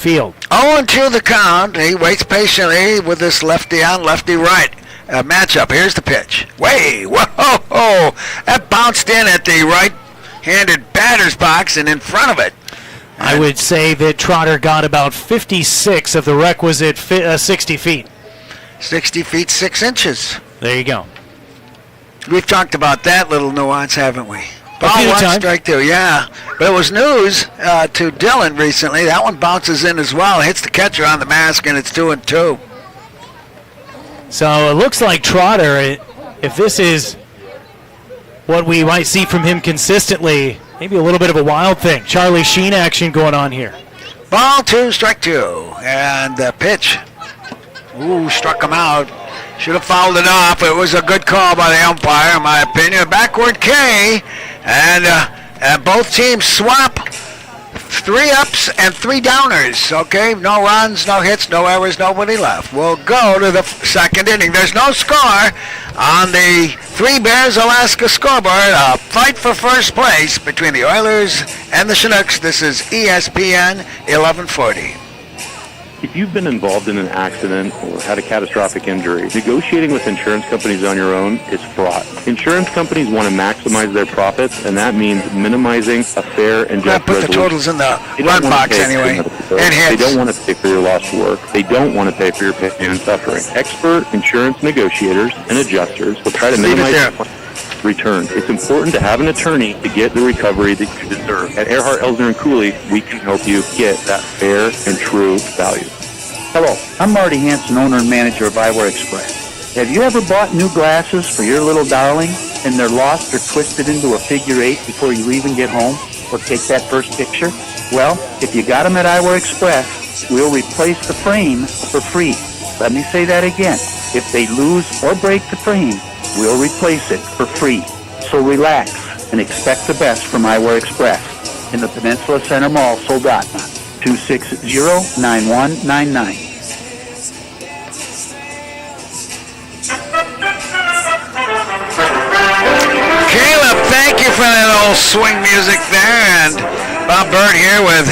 field. 0-2 the count. He waits patiently with this lefty on, lefty right matchup. Here's the pitch. Whoa! That bounced in at the right-handed batter's box and in front of it. I would say that Trotter got about 56 of the requisite 60 feet. 60 feet, 6 inches. There you go. We've talked about that little nuance, haven't we? Ball one, strike two, yeah. But it was news to Dylan recently. That one bounces in as well, hits the catcher on the mask, and it's 2-2. So it looks like Trotter, if this is what we might see from him consistently, maybe a little bit of a wild thing. Charlie Sheen action going on here. Ball 2, strike 2. And the pitch. Struck him out. Should have fouled it off. It was a good call by the umpire, in my opinion. A backward K, and both teams swap 3 ups and 3 downers. Okay, no runs, no hits, no errors, nobody left. We'll go to the second inning. There's no score on the Three Bears Alaska scoreboard. A fight for first place between the Oilers and the Chinooks. This is ESPN 1140. If you've been involved in an accident or had a catastrophic injury, negotiating with insurance companies on your own is fraught. Insurance companies want to maximize their profits, and that means minimizing a fair and just put the totals in the run box anyway. And hits. They don't want to pay for your lost work. They don't want to pay for your pain and suffering. Expert insurance negotiators and adjusters will try to minimize returns. It's important to have an attorney to get the recovery that you deserve. At Earhart, Elsner and Cooley, we can help you get that fair and true value. Hello, I'm Marty Hansen, owner and manager of Eyewear Express. Have you ever bought new glasses for your little darling and they're lost or twisted into a figure 8 before you even get home or take that first picture? Well, if you got them at Eyewear Express, we'll replace the frame for free. Let me say that again. If they lose or break the frame, we'll replace it for free. So relax and expect the best from Eyewear Express in the Peninsula Center Mall, Soldotna, 260-9199. Caleb, thank you for that old swing music there. And Bob Byrne here with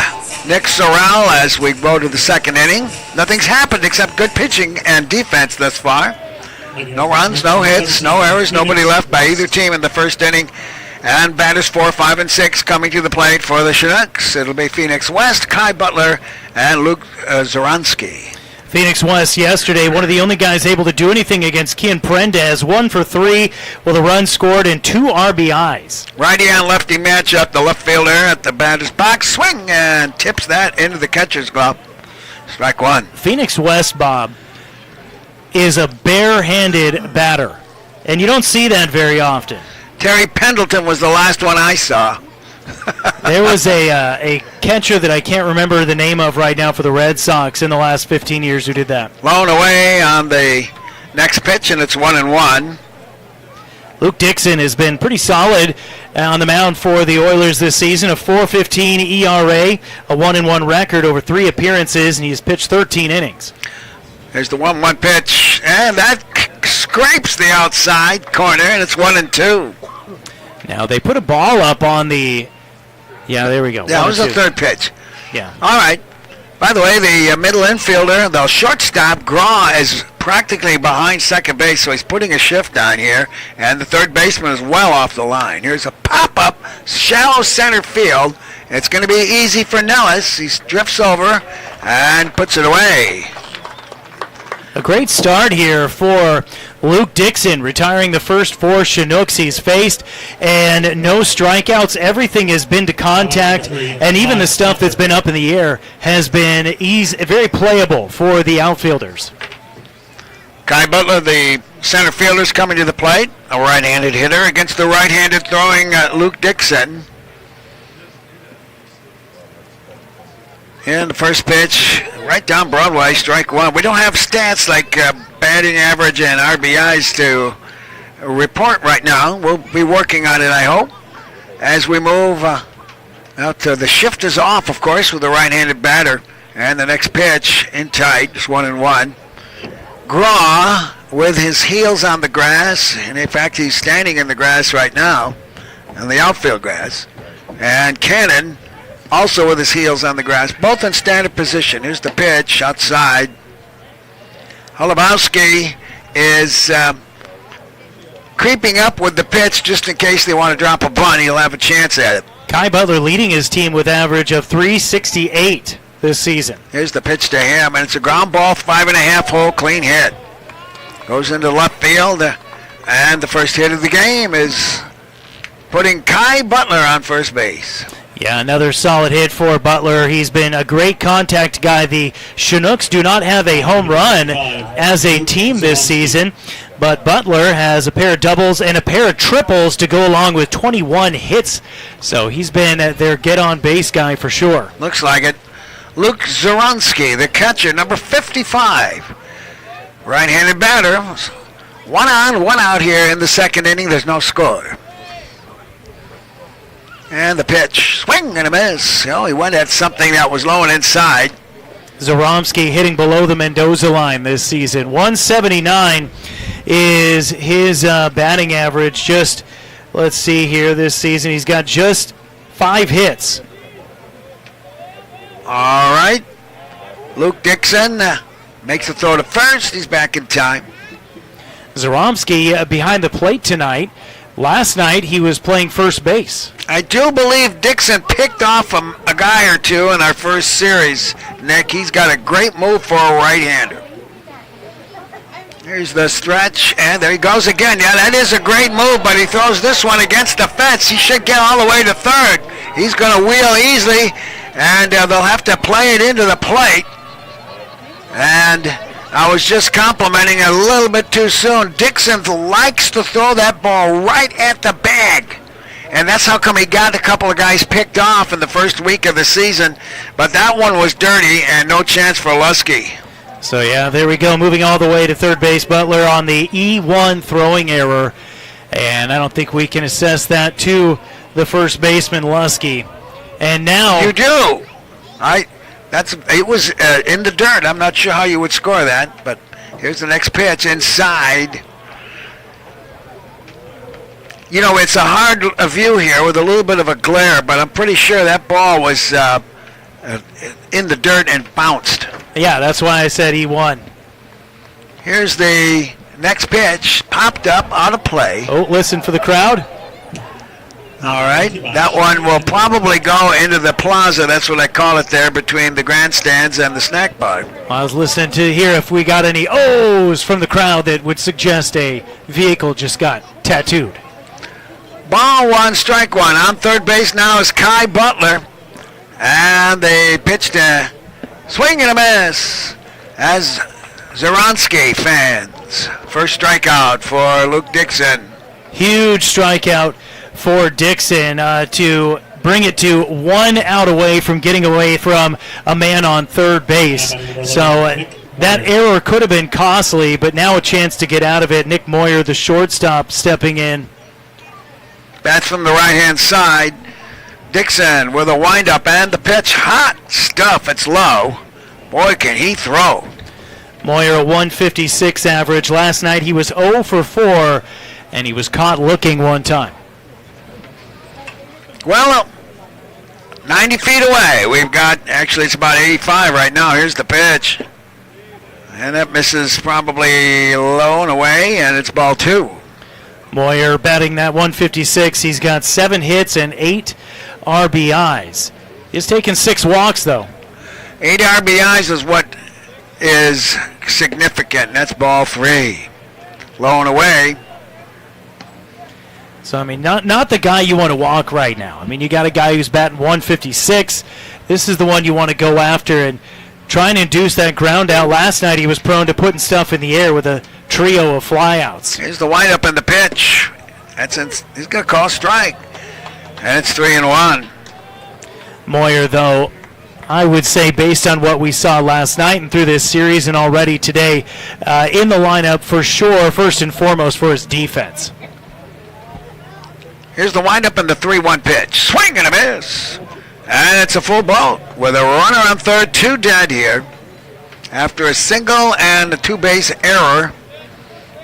Nick Sorrell as we go to the second inning. Nothing's happened except good pitching and defense thus far. No runs, no hits, no errors, nobody left by either team in the first inning. And batters 4, 5, and 6 coming to the plate for the Chinooks. It'll be Phoenix West, Kai Butler, and Luke Zoransky. Phoenix West yesterday, one of the only guys able to do anything against Kian Prendez. 1 for 3 with a run scored and 2 RBIs. Righty on lefty matchup. The left fielder at the batter's box. Swing and tips that into the catcher's glove. Strike 1. Phoenix West, Bob, is a bare-handed batter. And you don't see that very often. Terry Pendleton was the last one I saw. There was a catcher that I can't remember the name of right now for the Red Sox in the last 15 years who did that. Blown away on the next pitch, and it's 1-1. Luke Dixon has been pretty solid on the mound for the Oilers this season. A 4.15 ERA, a 1-1 record over 3 appearances, and he's pitched 13 innings. There's the 1-1 pitch, and that scrapes the outside corner, and it's 1-2. Now they put a ball up on the. Yeah, there we go. Yeah, that was the third pitch. Yeah. All right. By the way, the middle infielder, the shortstop, Graw, is practically behind second base, so he's putting a shift on here, and the third baseman is well off the line. Here's a pop-up, shallow center field. It's going to be easy for Nellis. He drifts over and puts it away. A great start here for Luke Dixon, retiring the first 4 Chinooks he's faced, and no strikeouts. Everything has been to contact, and even the stuff that's been up in the air has been very playable for the outfielders. Kai Butler, the center fielder's coming to the plate, a right-handed hitter against the right-handed throwing Luke Dixon. And the first pitch, right down Broadway, strike 1. We don't have stats like batting average and RBIs to report right now. We'll be working on it, I hope. As we move out to the shift is off, of course, with the right-handed batter. And the next pitch in tight, just 1-1. Graw with his heels on the grass, and in fact he's standing in the grass right now, on the outfield grass. And Cannon also with his heels on the grass, both in standard position. Here's the pitch outside. Holubowski is creeping up with the pitch just in case they want to drop a bunt. He'll have a chance at it. Kai Butler leading his team with average of .368 this season. Here's the pitch to him, and it's a ground ball, 5.5 hole, clean hit. Goes into left field, and the first hit of the game is putting Kai Butler on first base. Yeah, another solid hit for Butler. He's been a great contact guy. The Chinooks do not have a home run as a team this season, but Butler has a pair of doubles and a pair of triples to go along with 21 hits. So he's been their get-on-base guy for sure. Looks like it. Luke Zoronsky, the catcher, number 55. Right-handed batter. 1 on, 1 out here in the second inning. There's no score. And the pitch, swing and a miss. You know, he went at something that was low and inside. Zoromsky hitting below the Mendoza line this season. 179 is his batting average. Just, let's see here, this season he's got just 5 hits. All right. Luke Dixon makes a throw to first. He's back in time. Zoromsky behind the plate tonight. Last night he was playing first base. I do believe Dixon picked off a guy or two in our first series, Nick. He's got a great move for a right-hander. Here's the stretch, and there he goes again. Yeah, that is a great move, but he throws this one against the fence. He should get all the way to third. He's going to wheel easily, and they'll have to play it into the plate. And I was just complimenting a little bit too soon. Dixon likes to throw that ball right at the bag. And that's how come he got a couple of guys picked off in the first week of the season. But that one was dirty and no chance for Lusky. So, yeah, there we go. Moving all the way to third base. Butler on the E1 throwing error. And I don't think we can assess that to the first baseman, Lusky. And now... You do. It was in the dirt. I'm not sure how you would score that. But here's the next pitch inside. You know, it's a hard view here with a little bit of a glare, but I'm pretty sure that ball was in the dirt and bounced. Yeah, that's why I said E1. Here's the next pitch, popped up, out of play. Oh, listen for the crowd. All right, that one will probably go into the plaza. That's what I call it there, between the grandstands and the snack bar. I was listening to hear if we got any O's from the crowd that would suggest a vehicle just got tattooed. Ball 1, strike 1. On third base now is Kai Butler. And they pitched a swing and a miss as Zoronsky fans. First strikeout for Luke Dixon. Huge strikeout for Dixon to bring it to 1 out away from getting away from a man on third base. So that error could have been costly, but now a chance to get out of it. Nick Moyer, the shortstop, stepping in. That's from the right-hand side. Dixon with a windup and the pitch. Hot stuff. It's low. Boy, can he throw. Moyer, a 156 average. Last night he was 0 for 4, and he was caught looking one time. Well, 90 feet away. We've got, actually it's about 85 right now. Here's the pitch. And that misses probably low and away, and it's ball 2. Moyer batting that 156. He's got 7 hits and 8 RBIs. He's taken 6 walks, though. 8 RBIs is what is significant. That's ball 3. Low and away. So, I mean, not the guy you want to walk right now. I mean, you got a guy who's batting 156. This is the one you want to go after and try and induce that ground out. Last night he was prone to putting stuff in the air with a trio of flyouts. Here's the windup and the pitch. He's going to call a strike. And it's 3-1. Moyer, though, I would say based on what we saw last night and through this series and already today, in the lineup for sure, first and foremost for his defense. Here's the windup and the 3-1 pitch. Swing and a miss. And it's a full ball with a runner on third, 2 dead here. After a single and a 2-base error,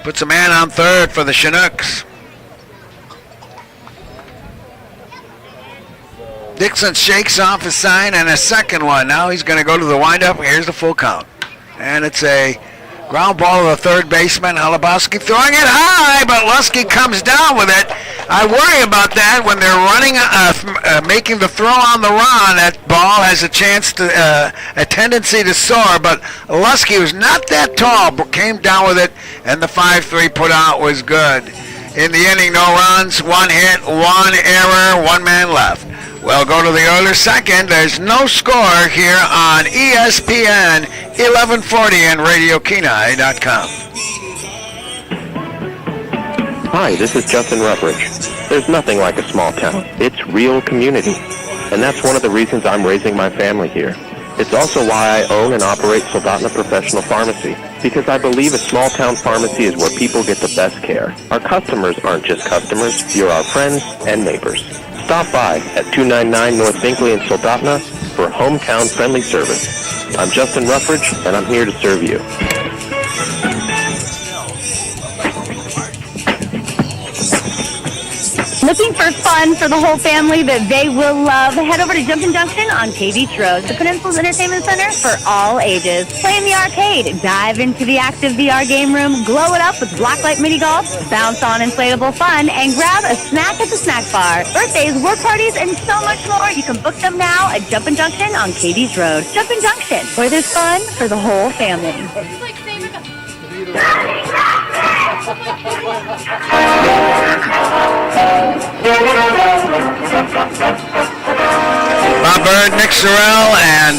puts a man on third for the Chinooks. Dixon shakes off his sign and a second one. Now he's going to go to the windup. Here's the full count. And it's a ground ball to the third baseman. Halabowski throwing it high, but Lusky comes down with it. I worry about that when they're running, making the throw on the run. That ball has a chance to, a tendency to soar, but Lusky, who's not that tall, came down with it, and the 5-3 put out was good. In the inning, no runs, 1 hit, 1 error, 1 man left. We'll go to the Oilers second. There's no score here on ESPN 1140 and RadioKenai.com. Hi, this is Justin Rutledge. There's nothing like a small town. It's real community. And that's one of the reasons I'm raising my family here. It's also why I own and operate Soldatna Professional Pharmacy, because I believe a small town pharmacy is where people get the best care. Our customers aren't just customers, you're our friends and neighbors. Stop by at 299 North Binkley in Soldatna for hometown friendly service. I'm Justin Ruffridge, and I'm here to serve you. Looking for fun for the whole family that they will love? Head over to Jumpin' Junction on K Beach Road, the Peninsula's entertainment center for all ages. Play in the arcade, dive into the active VR game room, glow it up with blacklight mini golf, bounce on inflatable fun, and grab a snack at the snack bar. Birthdays, work parties, and so much more. You can book them now at Jumpin' Junction on K Beach Road. Jumpin' Junction, where there's fun for the whole family. Bob Bird, Nick Sorrell, and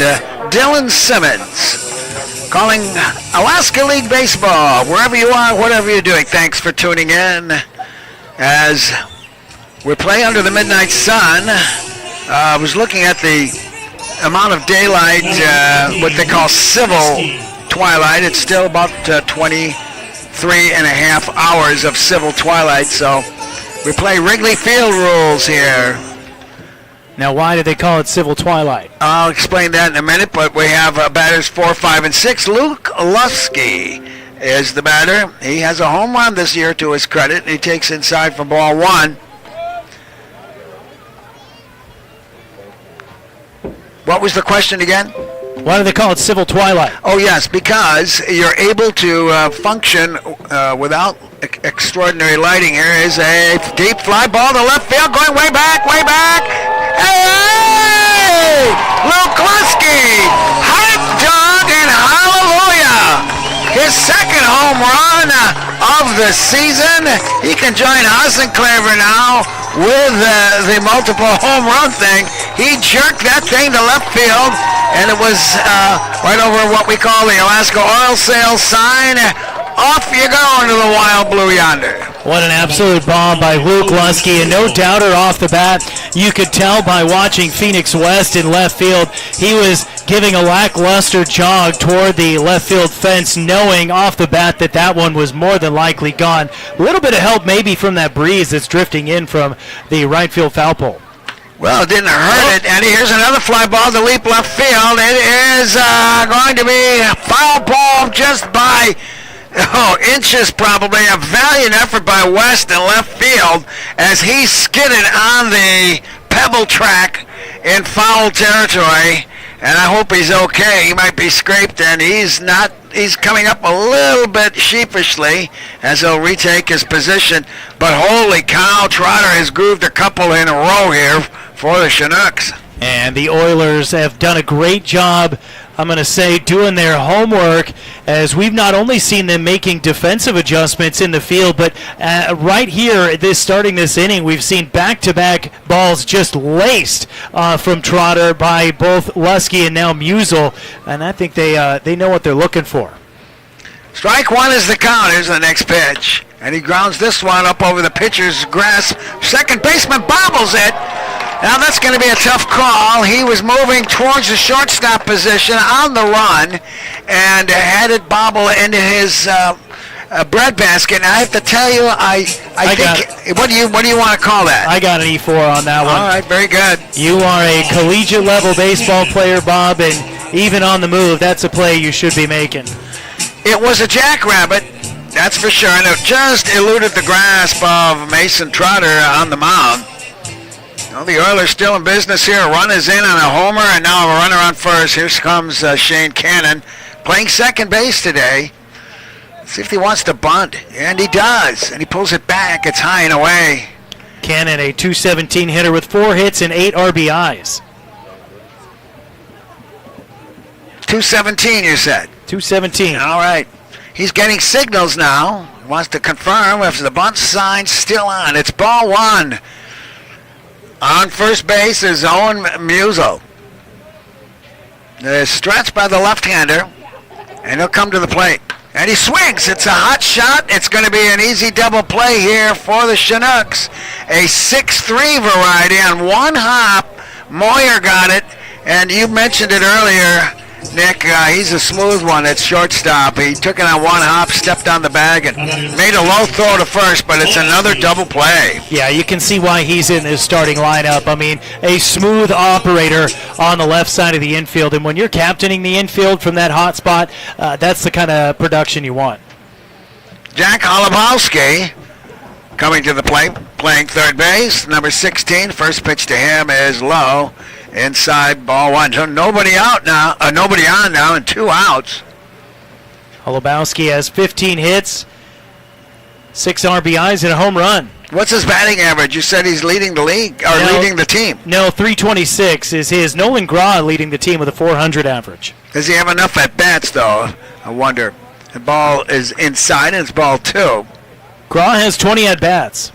Dylan Simmons calling Alaska League Baseball. Wherever you are, whatever you're doing, thanks for tuning in as we play under the midnight sun. I was looking at the amount of daylight, what they call civil twilight. It's still about 23 and a half hours of civil twilight, so we play Wrigley Field rules here. Now, why do they call it civil twilight? I'll explain that in a minute, but we have batters 4, 5, and 6. Luke Lusky is the batter. He has a home run this year to his credit, and he takes inside for ball 1. What was the question again? Why do they call it civil twilight? Oh, yes, because you're able to function without extraordinary lighting. Here is a deep fly ball to left field, going way back, way back. Hey! Luke Lusky, hot dog and hallelujah! His second home run of the season. He can join Hasenclaver now with the multiple home run thing. He jerked that thing to left field, and it was right over what we call the Alaska Oil Sales sign. Off you go into the wild blue yonder. What an absolute bomb by Luke Lusky, and no doubter off the bat. You could tell by watching Phoenix West in left field, he was giving a lackluster jog toward the left field fence, knowing off the bat that that one was more than likely gone. A little bit of help maybe from that breeze that's drifting in from the right field foul pole. Well, it didn't hurt it, and here's another fly ball to leap left field. It is going to be a foul ball just by inches probably. A valiant effort by West in left field as he skidded on the pebble track in foul territory, and I hope he's okay. He might be scraped, and he's not. He's coming up a little bit sheepishly as he'll retake his position, but holy cow, Trotter has grooved a couple in a row here for the Chinooks. And the Oilers have done a great job, I'm going to say, doing their homework, as we've not only seen them making defensive adjustments in the field, but right here, starting this inning, we've seen back-to-back balls just laced from Trotter by both Lusky and now Musial, and I think they know what they're looking for. Strike one is the count. Here's the next pitch, and he grounds this one up over the pitcher's grasp. Second baseman bobbles it. Now that's going to be a tough call. He was moving towards the shortstop position on the run and had it bobble into his breadbasket. And I have to tell you, I think, what do you want to call that? I got an E4 on that one. All right, very good. You are a collegiate level baseball player, Bob, and even on the move, that's a play you should be making. It was a jackrabbit, that's for sure, and it just eluded the grasp of Mason Trotter on the mound. Well, the Oilers still in business here. A run is in on a homer, and now a runner on first. Here comes Shane Cannon playing second base today. Let's see if he wants to bunt, and he does. And he pulls it back. It's high and away. Cannon, a .217 hitter with 4 hits and 8 RBIs. 217, you said? 217. All right. He's getting signals now. He wants to confirm if the bunt sign's still on. It's ball 1. On first base is Owen Musial. The stretch by the left-hander, and he'll come to the plate. And he swings. It's a hot shot. It's going to be an easy double play here for the Chinooks. A 6-3 variety on one hop. Moyer got it, and you mentioned it earlier, Nick. He's a smooth one at shortstop. He took it on one hop, stepped on the bag, and made a low throw to first, but it's another double play. Yeah, you can see why he's in his starting lineup. I mean, a smooth operator on the left side of the infield, and when you're captaining the infield from that hot spot, that's the kind of production you want. Jack Holubowski coming to the plate, playing third base, number 16. First pitch to him is low. Inside, ball 1. So nobody out now. Nobody on now, and 2 outs. Holubowski has 15 hits, 6 RBIs, and a home run. What's his batting average? You said he's leading the league, or leading the team. No, 326 is his. Nolan Graw leading the team with a 400 average. Does he have enough at bats, though? I wonder. The ball is inside, and it's ball 2. Graw has 20 at bats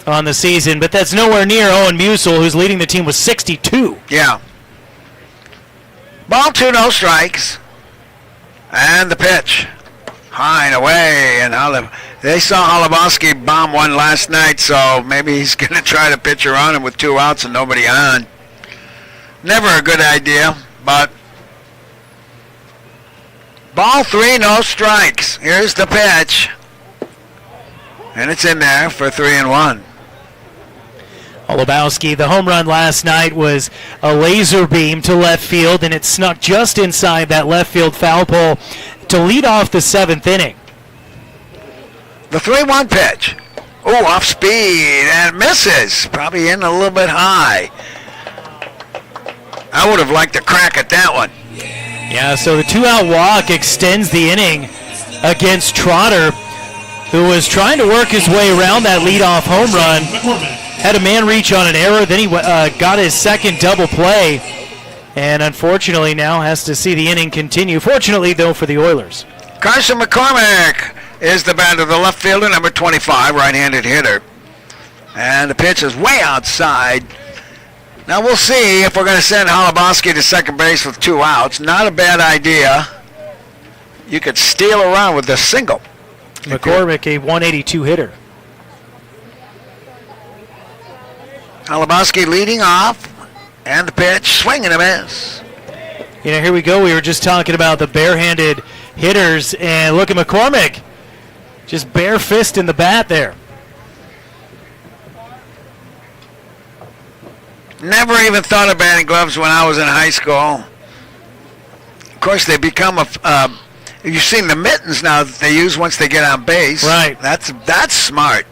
on the season, but that's nowhere near Owen Musial, who's leading the team with 62. Yeah. Ball 2, no strikes. And the pitch. High and away. And they saw Holubowski bomb one last night, so maybe he's going to try to pitch around him with 2 outs and nobody on. Never a good idea, but ball 3, no strikes. Here's the pitch. And it's in there for 3-1. Holubowski, the home run last night was a laser beam to left field, and it snuck just inside that left field foul pole to lead off the 7th inning. The 3-1 pitch. Oh, off speed, and misses. Probably in a little bit high. I would have liked to crack at that one. Yeah, so the 2-out walk extends the inning against Trotter, who was trying to work his way around that leadoff home run. Had a man reach on an error, then he got his second double play, and unfortunately now has to see the inning continue. Fortunately, though, for the Oilers. Carson McCormick is the batter, the left fielder, number 25, right-handed hitter. And the pitch is way outside. Now we'll see if we're going to send Holubowski to second base with 2 outs. Not a bad idea. You could steal around with a single. McCormick, a 182 hitter. Holubowski leading off, and the pitch, swing and a miss. You know, here we go. We were just talking about the barehanded hitters, and look at McCormick. Just bare fist in the bat there. Never even thought of batting gloves when I was in high school. Of course, they become you've seen the mittens now that they use once they get on base. Right. That's smart.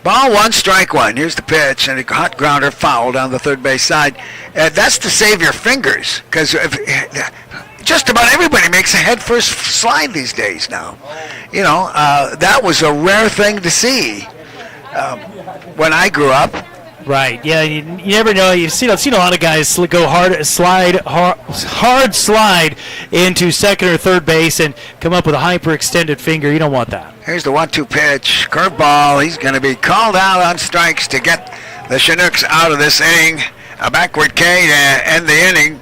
Ball 1, strike 1. Here's the pitch, and a hot grounder foul down the third base side. That's to save your fingers, because just about everybody makes a head first slide these days now. You know, that was a rare thing to see when I grew up. Right. Yeah. You never know. I've seen a lot of guys go hard slide into second or third base and come up with a hyperextended finger. You don't want that. Here's the 1-2 pitch. Curveball. He's going to be called out on strikes to get the Chinooks out of this inning. A backward K to end the inning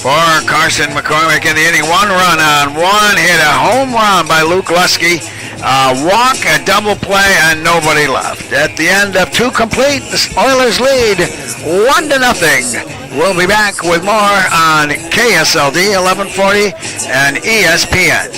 for Carson McCormick in the inning. 1 run on 1 hit, a home run by Luke Lusky. Walk, a double play, and nobody left. At the end of 2 complete, the Oilers lead 1-0. We'll be back with more on KSLD 1140 and ESPN.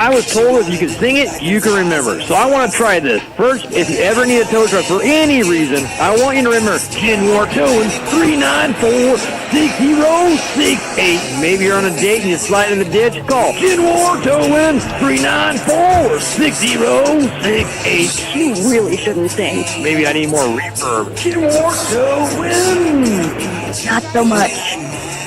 I was told if you can sing it, you can remember. So I want to try this. First, if you ever need a tow truck for any reason, I want you to remember Kenmore Towing 394-6068. Maybe you're on a date and you slide in the ditch, call Kenmore Towing 394-6068. You really shouldn't sing. Maybe I need more reverb. Kenmore Towing. Not so much.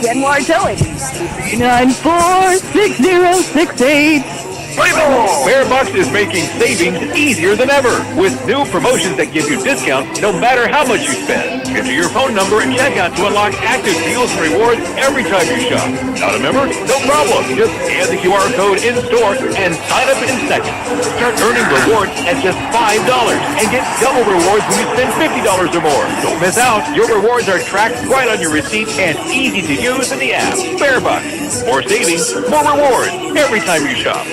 Kenmore Towing 394-6068. Bearbox is making savings easier than ever with new promotions that give you discounts no matter how much you spend. Enter your phone number and checkout to unlock active deals and rewards every time you shop. Not a member? No problem. Just scan the QR code in store and sign up in seconds. Start earning rewards at just $5 and get double rewards when you spend $50 or more. Don't miss out. Your rewards are tracked right on your receipt and easy to use in the app. Bearbox. More savings, more rewards every time you shop.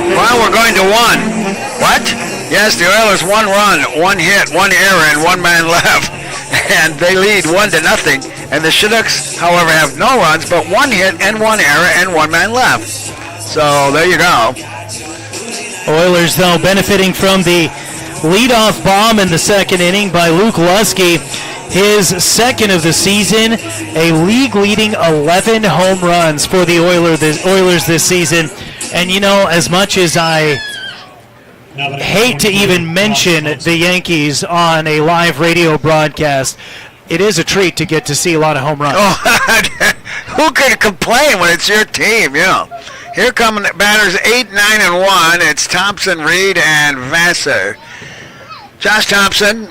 Well, we're going to one. What? Yes, the Oilers 1 run, 1 hit, 1 error, and 1 man left. And they lead 1-0. And the Chinooks, however, have no runs, but 1 hit and 1 error and 1 man left. So there you go. Oilers, though, benefiting from the leadoff bomb in the second inning by Luke Lusky. His second of the season, a league-leading 11 home runs for the Oilers this season. And, you know, as much as I hate to even mention the Yankees on a live radio broadcast, it is a treat to get to see a lot of home runs. Oh, who could complain when it's your team, you know? Here come the batters 8, 9, and 1. It's Thompson, Reed, and Vassar. Josh Thompson,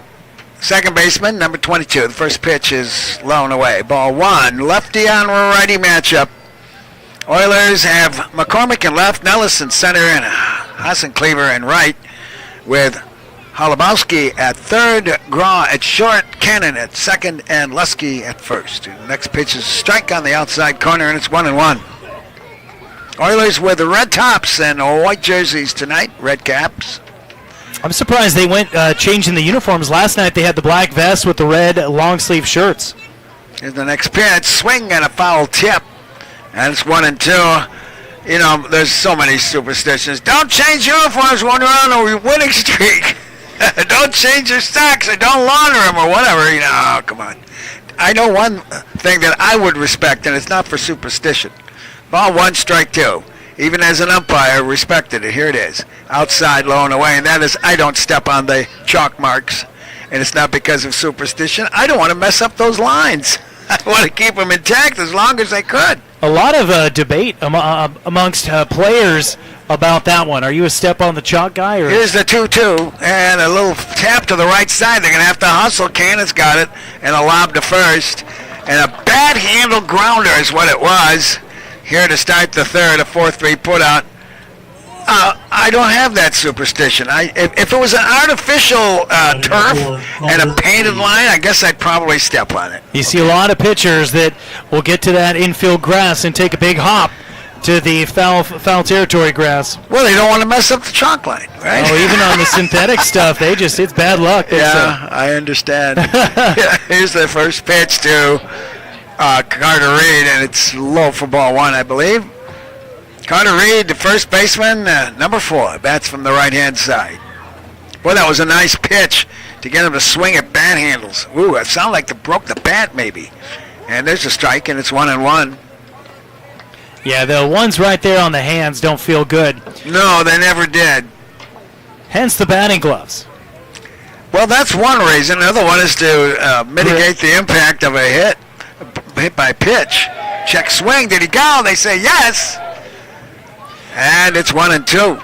second baseman, number 22. The first pitch is low and away. Ball 1. Lefty on righty matchup. Oilers have McCormick in left, Nellis in center, and Hassan Cleaver in right, with Holubowski at third, Graw at short, Cannon at second, and Lusky at first. The next pitch is a strike on the outside corner, and it's 1-1. Oilers with the red tops and white jerseys tonight, red caps. I'm surprised they went changing the uniforms. Last night they had the black vests with the red long-sleeve shirts. Here's the next pitch, swing and a foul tip. And it's 1-2. You know, there's so many superstitions. Don't change uniforms when you're on a winning streak. Don't change your socks or don't launder them or whatever. You know, oh, come on. I know one thing that I would respect, and it's not for superstition. Ball 1, strike 2. Even as an umpire, respected it. Here it is. Outside, low and away. And that is, I don't step on the chalk marks. And it's not because of superstition. I don't want to mess up those lines. I want to keep them intact as long as I could. A lot of debate amongst players about that one. Are you a step on the chalk guy? Or? Here's the 2-2, and a little tap to the right side. They're going to have to hustle. Cannon's got it, and a lob to first. And a bad handle grounder is what it was. Here to start the third, a 4-3 putout. I don't have that superstition. If it was an artificial turf and a painted line, I guess I'd probably step on it. You see a lot of pitchers that will get to that infield grass and take a big hop to the foul territory grass. Well, they don't want to mess up the chalk line, right? Oh, even on the synthetic stuff, it's bad luck. Yeah, I understand. Here's the first pitch to Carter Reed, and it's low for ball 1, I believe. Carter Reed, the first baseman, number 4, bats from the right-hand side. Boy, that was a nice pitch to get him to swing at bat handles. Ooh, it sounded like they broke the bat maybe. And there's a strike, and it's 1-1. Yeah, the ones right there on the hands don't feel good. No, they never did. Hence the batting gloves. Well, that's one reason. Another one is to mitigate the impact of a hit by pitch. Check swing. Did he go? They say yes. And it's 1-2.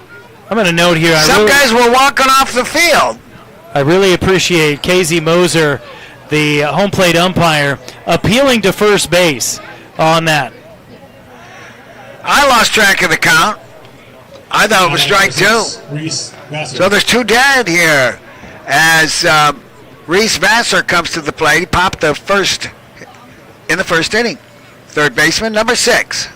I'm going to note here. Some guys were walking off the field. I really appreciate KZ Moser, the home plate umpire, appealing to first base on that. I lost track of the count. I thought it was strike 2. So there's 2 dead here as Reese Vassar comes to the plate. He popped the first in the first inning. Third baseman, number 6.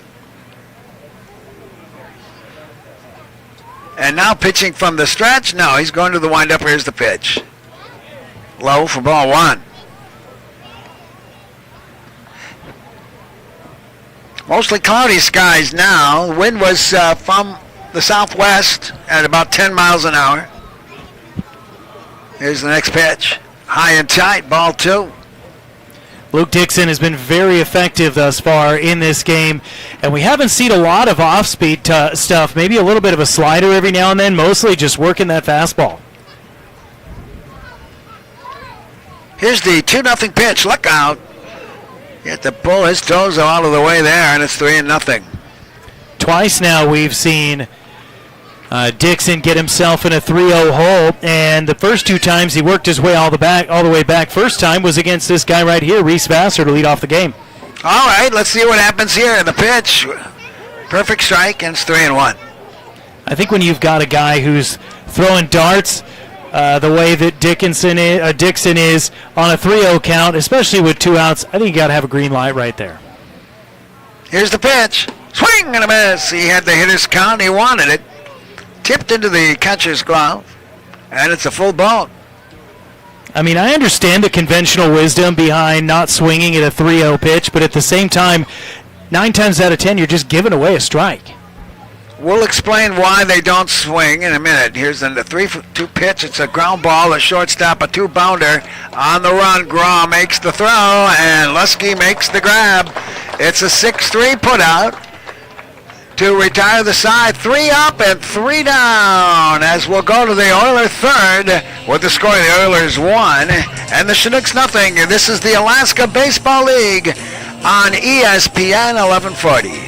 And now pitching from the stretch. No, he's going to the windup. Here's the pitch. Low for ball 1. Mostly cloudy skies now. The wind was from the southwest at about 10 miles an hour. Here's the next pitch. High and tight, ball 2. Luke Dixon has been very effective thus far in this game, and we haven't seen a lot of off-speed stuff. Maybe a little bit of a slider every now and then, mostly just working that fastball. Here's the 2-0 pitch. Look out. You have to pull his toes out of the way there, and it's 3-0. Twice now we've seen Dixon get himself in a 3-0 hole, and the first 2 times he worked his way all the way back. First time was against this guy right here, Reese Vassar, to lead off the game. All right, let's see what happens here. The pitch, perfect strike, and it's 3-1. I think when you've got a guy who's throwing darts the way that Dixon is on a 3-0 count, especially with 2 outs, I think you got to have a green light right there. Here's the pitch. Swing and a miss. He had the hitter's count. He wanted it. Tipped into the catcher's glove, and it's a full ball. I mean, I understand the conventional wisdom behind not swinging at a 3-0 pitch, but at the same time, 9 times out of 10, you're just giving away a strike. We'll explain why they don't swing in a minute. Here's the 3-2 pitch. It's a ground ball, a shortstop, a 2-bounder. On the run, Graw makes the throw, and Lusky makes the grab. It's a 6-3 putout to retire the side. 3 up and 3 down as we'll go to the Oilers third with the score of the Oilers 1 and the Chinooks nothing. This is the Alaska Baseball League on ESPN 1140.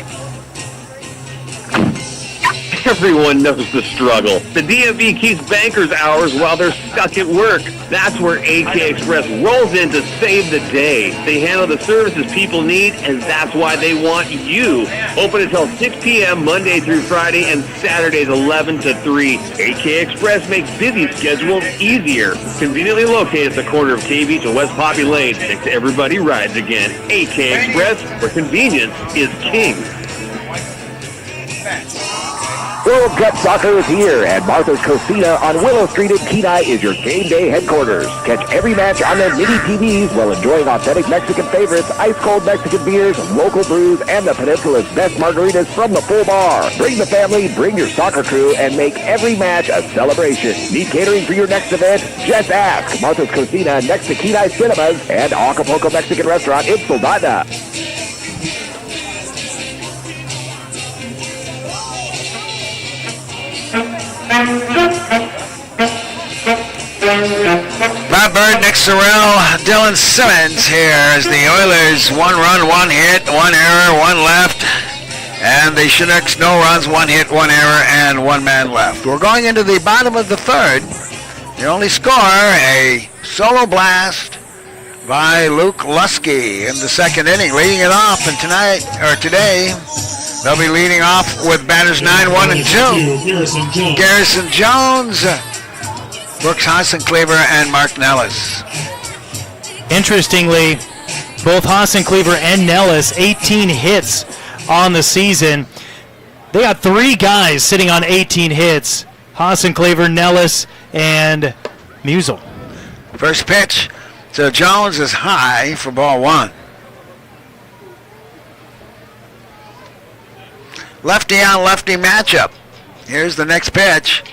Everyone knows the struggle. The DMV keeps bankers hours while they're stuck at work. That's where AK Express rolls in to save the day. They handle the services people need, and that's why they want you. Open until 6 p.m. Monday through Friday and Saturdays 11 to 3. AK Express makes busy schedules easier. Conveniently located at the corner of K Beach and West Poppy Lane. Makes everybody rides again. AK Express, where convenience is king. World Cup Soccer is here, and Martha's Cocina on Willow Street in Kenai is your game day headquarters. Catch every match on their mini TVs while enjoying authentic Mexican favorites, ice-cold Mexican beers, local brews, and the Peninsula's best margaritas from the full bar. Bring the family, bring your soccer crew, and make every match a celebration. Need catering for your next event? Just ask. Martha's Cocina next to Kenai Cinemas and Acapulco Mexican Restaurant in Soldotna. Bob Bird, Nick Sorrell, Dylan Simmons here as the Oilers 1 run, 1 hit, 1 error, 1 left. And the Chinooks, no runs, 1 hit, 1 error, and 1 man left. We're going into the bottom of the third. The only score, a solo blast by Luke Lusky in the second inning, leading it off. And today, they'll be leading off with batters 9, 1, and 2. Garrison Jones, Brooks Hassencleaver, and Mark Nellis. Interestingly, both Hassencleaver and Nellis, 18 hits on the season. They got 3 guys sitting on 18 hits. Hassencleaver, Nellis, and Musial. First pitch to Jones is high for ball 1. Lefty on lefty matchup. Here's the next pitch.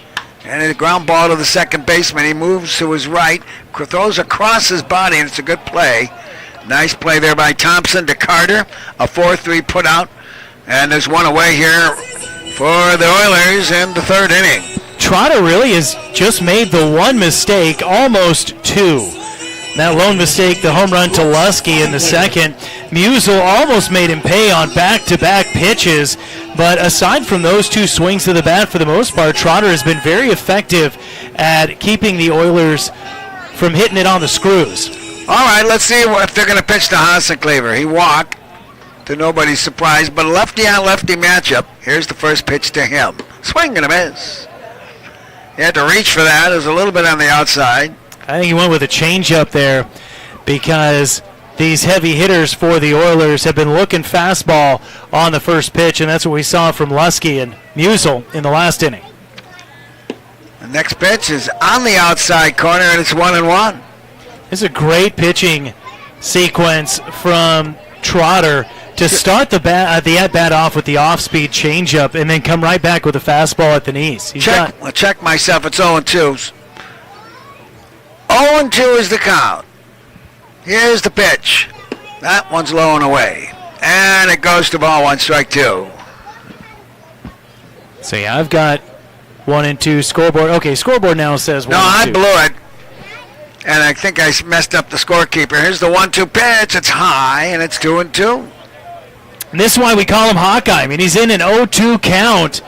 And a ground ball to the second baseman. He moves to his right, throws across his body, and it's a good play. Nice play there by Thompson to Carter. A 4-3 putout. And there's one away here for the Oilers in the third inning. Trotter really has just made the one mistake, almost 2. That lone mistake, the home run to Lusky in the second. Musial almost made him pay on back-to-back pitches. But aside from those 2 swings to the bat, for the most part, Trotter has been very effective at keeping the Oilers from hitting it on the screws. All right, let's see if they're going to pitch to Hassencleaver. He walked, to nobody's surprise, but a lefty-on-lefty matchup. Here's the first pitch to him. Swing and a miss. He had to reach for that. It was a little bit on the outside. I think he went with a changeup there because these heavy hitters for the Oilers have been looking fastball on the first pitch, and that's what we saw from Lusky and Musial in the last inning. The next pitch is on the outside corner, and it's 1-1. This is a great pitching sequence from Trotter. to start the at-bat off with the off-speed changeup and then come right back with a fastball at the knees. Check myself. It's 0-2. 0-2 is the count. Here's the pitch. That one's low and away. And it goes to ball 1, strike 2. So, yeah, I've got 1-2 scoreboard. Okay, scoreboard now says 1-2. No, I blew it. And I think I messed up the scorekeeper. Here's the 1-2 pitch. It's high, and it's 2-2. And this is why we call him Hawkeye. I mean, he's in an 0-2 count.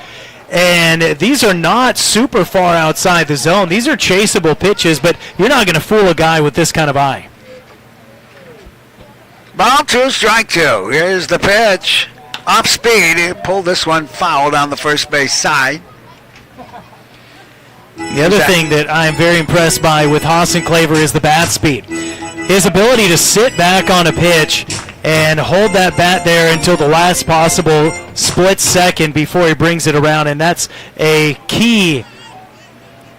And these are not super far outside the zone. These are chaseable pitches, but you're not going to fool a guy with this kind of eye. Ball 2, strike 2. Here's the pitch. Off speed. He pulled this one foul down the first base side. The other thing that I am very impressed by with Hassan Claver is the bat speed. His ability to sit back on a pitch and hold that bat there until the last possible split second before he brings it around, and that's a key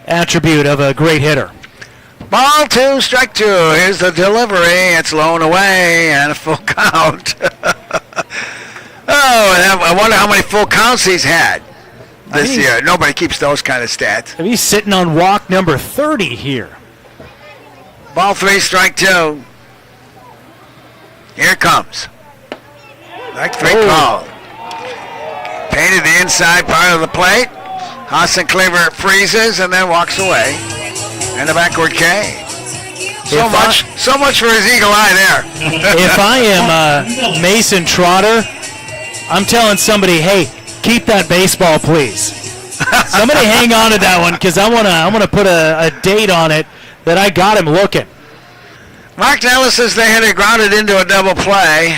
attribute of a great hitter. Ball 2, strike 2. Here's the delivery. It's low and away, and a full count. I wonder how many full counts he's had this year. Nobody keeps those kind of stats. He's sitting on walk number 30 here. Ball 3, strike 2. Here it comes. Strike 3 call. Painted the inside part of the plate. Hassan Claver freezes and then walks away. And a backward K. So much for his eagle eye there. If I am Mason Trotter, I'm telling somebody, hey, keep that baseball, please. Somebody hang on to that one, because I want to put a date on it that I got him looking. Mark Nellis says they had it grounded into a double play.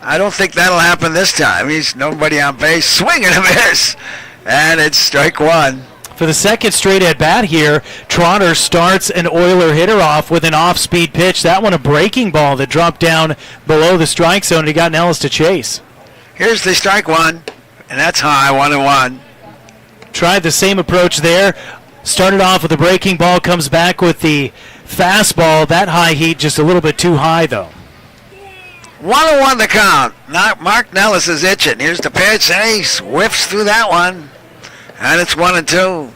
I don't think that'll happen this time. He's nobody on base. Swing and a miss. And it's strike 1. For the second straight at bat here, Trotter starts an Oiler hitter off with an off-speed pitch. That one a breaking ball that dropped down below the strike zone. He got Nellis to chase. Here's the strike 1, and that's high, 1-1. Tried the same approach there. Started off with a breaking ball, comes back with the fastball. That high heat just a little bit too high, though. 1-1 the count. Mark Nellis is itching. Here's the pitch, and he whiffs through that one. And it's 1-2.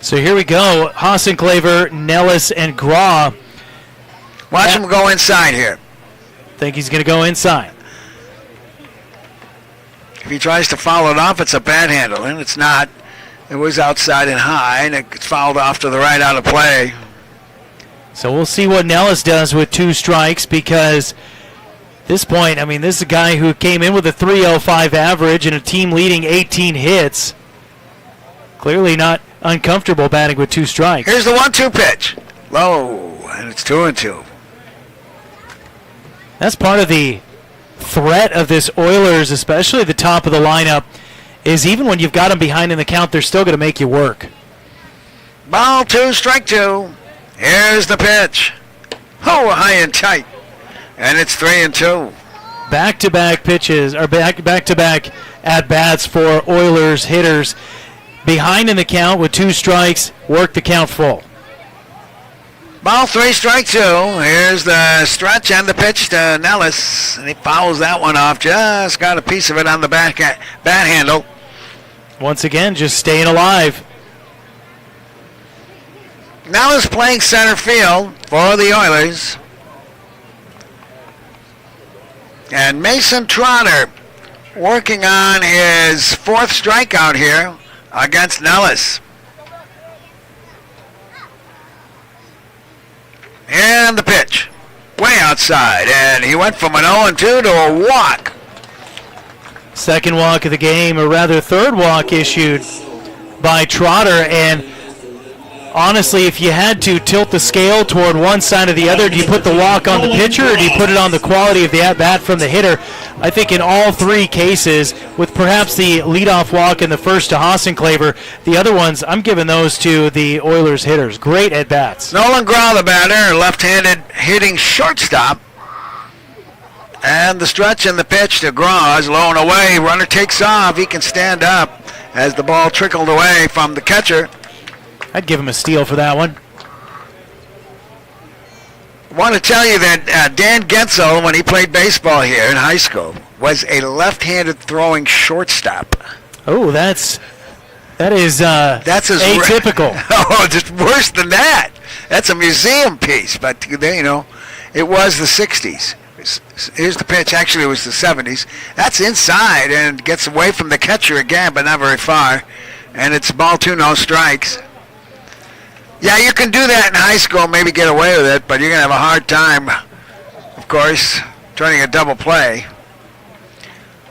So here we go. Hassan Claver, Nellis, and Graw. Watch him go inside here. Think he's going to go inside. If he tries to foul it off, it's a bad handle, and it's not. It was outside and high, and it's fouled off to the right out of play. So we'll see what Nellis does with 2 strikes, because at this point, I mean, this is a guy who came in with a .305 average and a team-leading 18 hits. Clearly not uncomfortable batting with 2 strikes. Here's the 1-2 pitch. Low, and it's 2-2. That's part of the threat of this Oilers, especially the top of the lineup, is even when you've got them behind in the count, they're still going to make you work. Ball 2, strike 2. Here's the pitch. Oh, high and tight. And it's 3-2. Back-to-back pitches, or back-to-back at-bats for Oilers hitters. Behind in the count with 2 strikes, work the count full. Ball 3, strike 2. Here's the stretch and the pitch to Nellis. And he fouls that one off. Just got a piece of it on the bat handle. Once again, just staying alive. Nellis playing center field for the Oilers. And Mason Trotter working on his 4th strikeout here against Nellis. And the pitch. Way outside. And he went from an 0-2 to a walk. Second walk of the game, or rather third walk issued by Trotter. And honestly, if you had to tilt the scale toward one side or the other, do you put the walk on the pitcher or do you put it on the quality of the at-bat from the hitter? I think in all 3 cases, with perhaps the leadoff walk in the first to Hassan Claver, the other ones, I'm giving those to the Oilers hitters. Great at-bats. Nolan Grau, the batter, left-handed hitting shortstop. And the stretch and the pitch to Grau is low and away. Runner takes off. He can stand up as the ball trickled away from the catcher. I'd give him a steal for that one. I want to tell you that Dan Gensel, when he played baseball here in high school, was a left-handed throwing shortstop. Oh, that is atypical. Oh, just worse than that. That's a museum piece, but you know, it was the 60s. Here's the pitch. Actually, it was the 70s. That's inside and gets away from the catcher again, but not very far. And it's ball 2, no strikes. Yeah, you can do that in high school, maybe get away with it, but you're going to have a hard time, of course, turning a double play.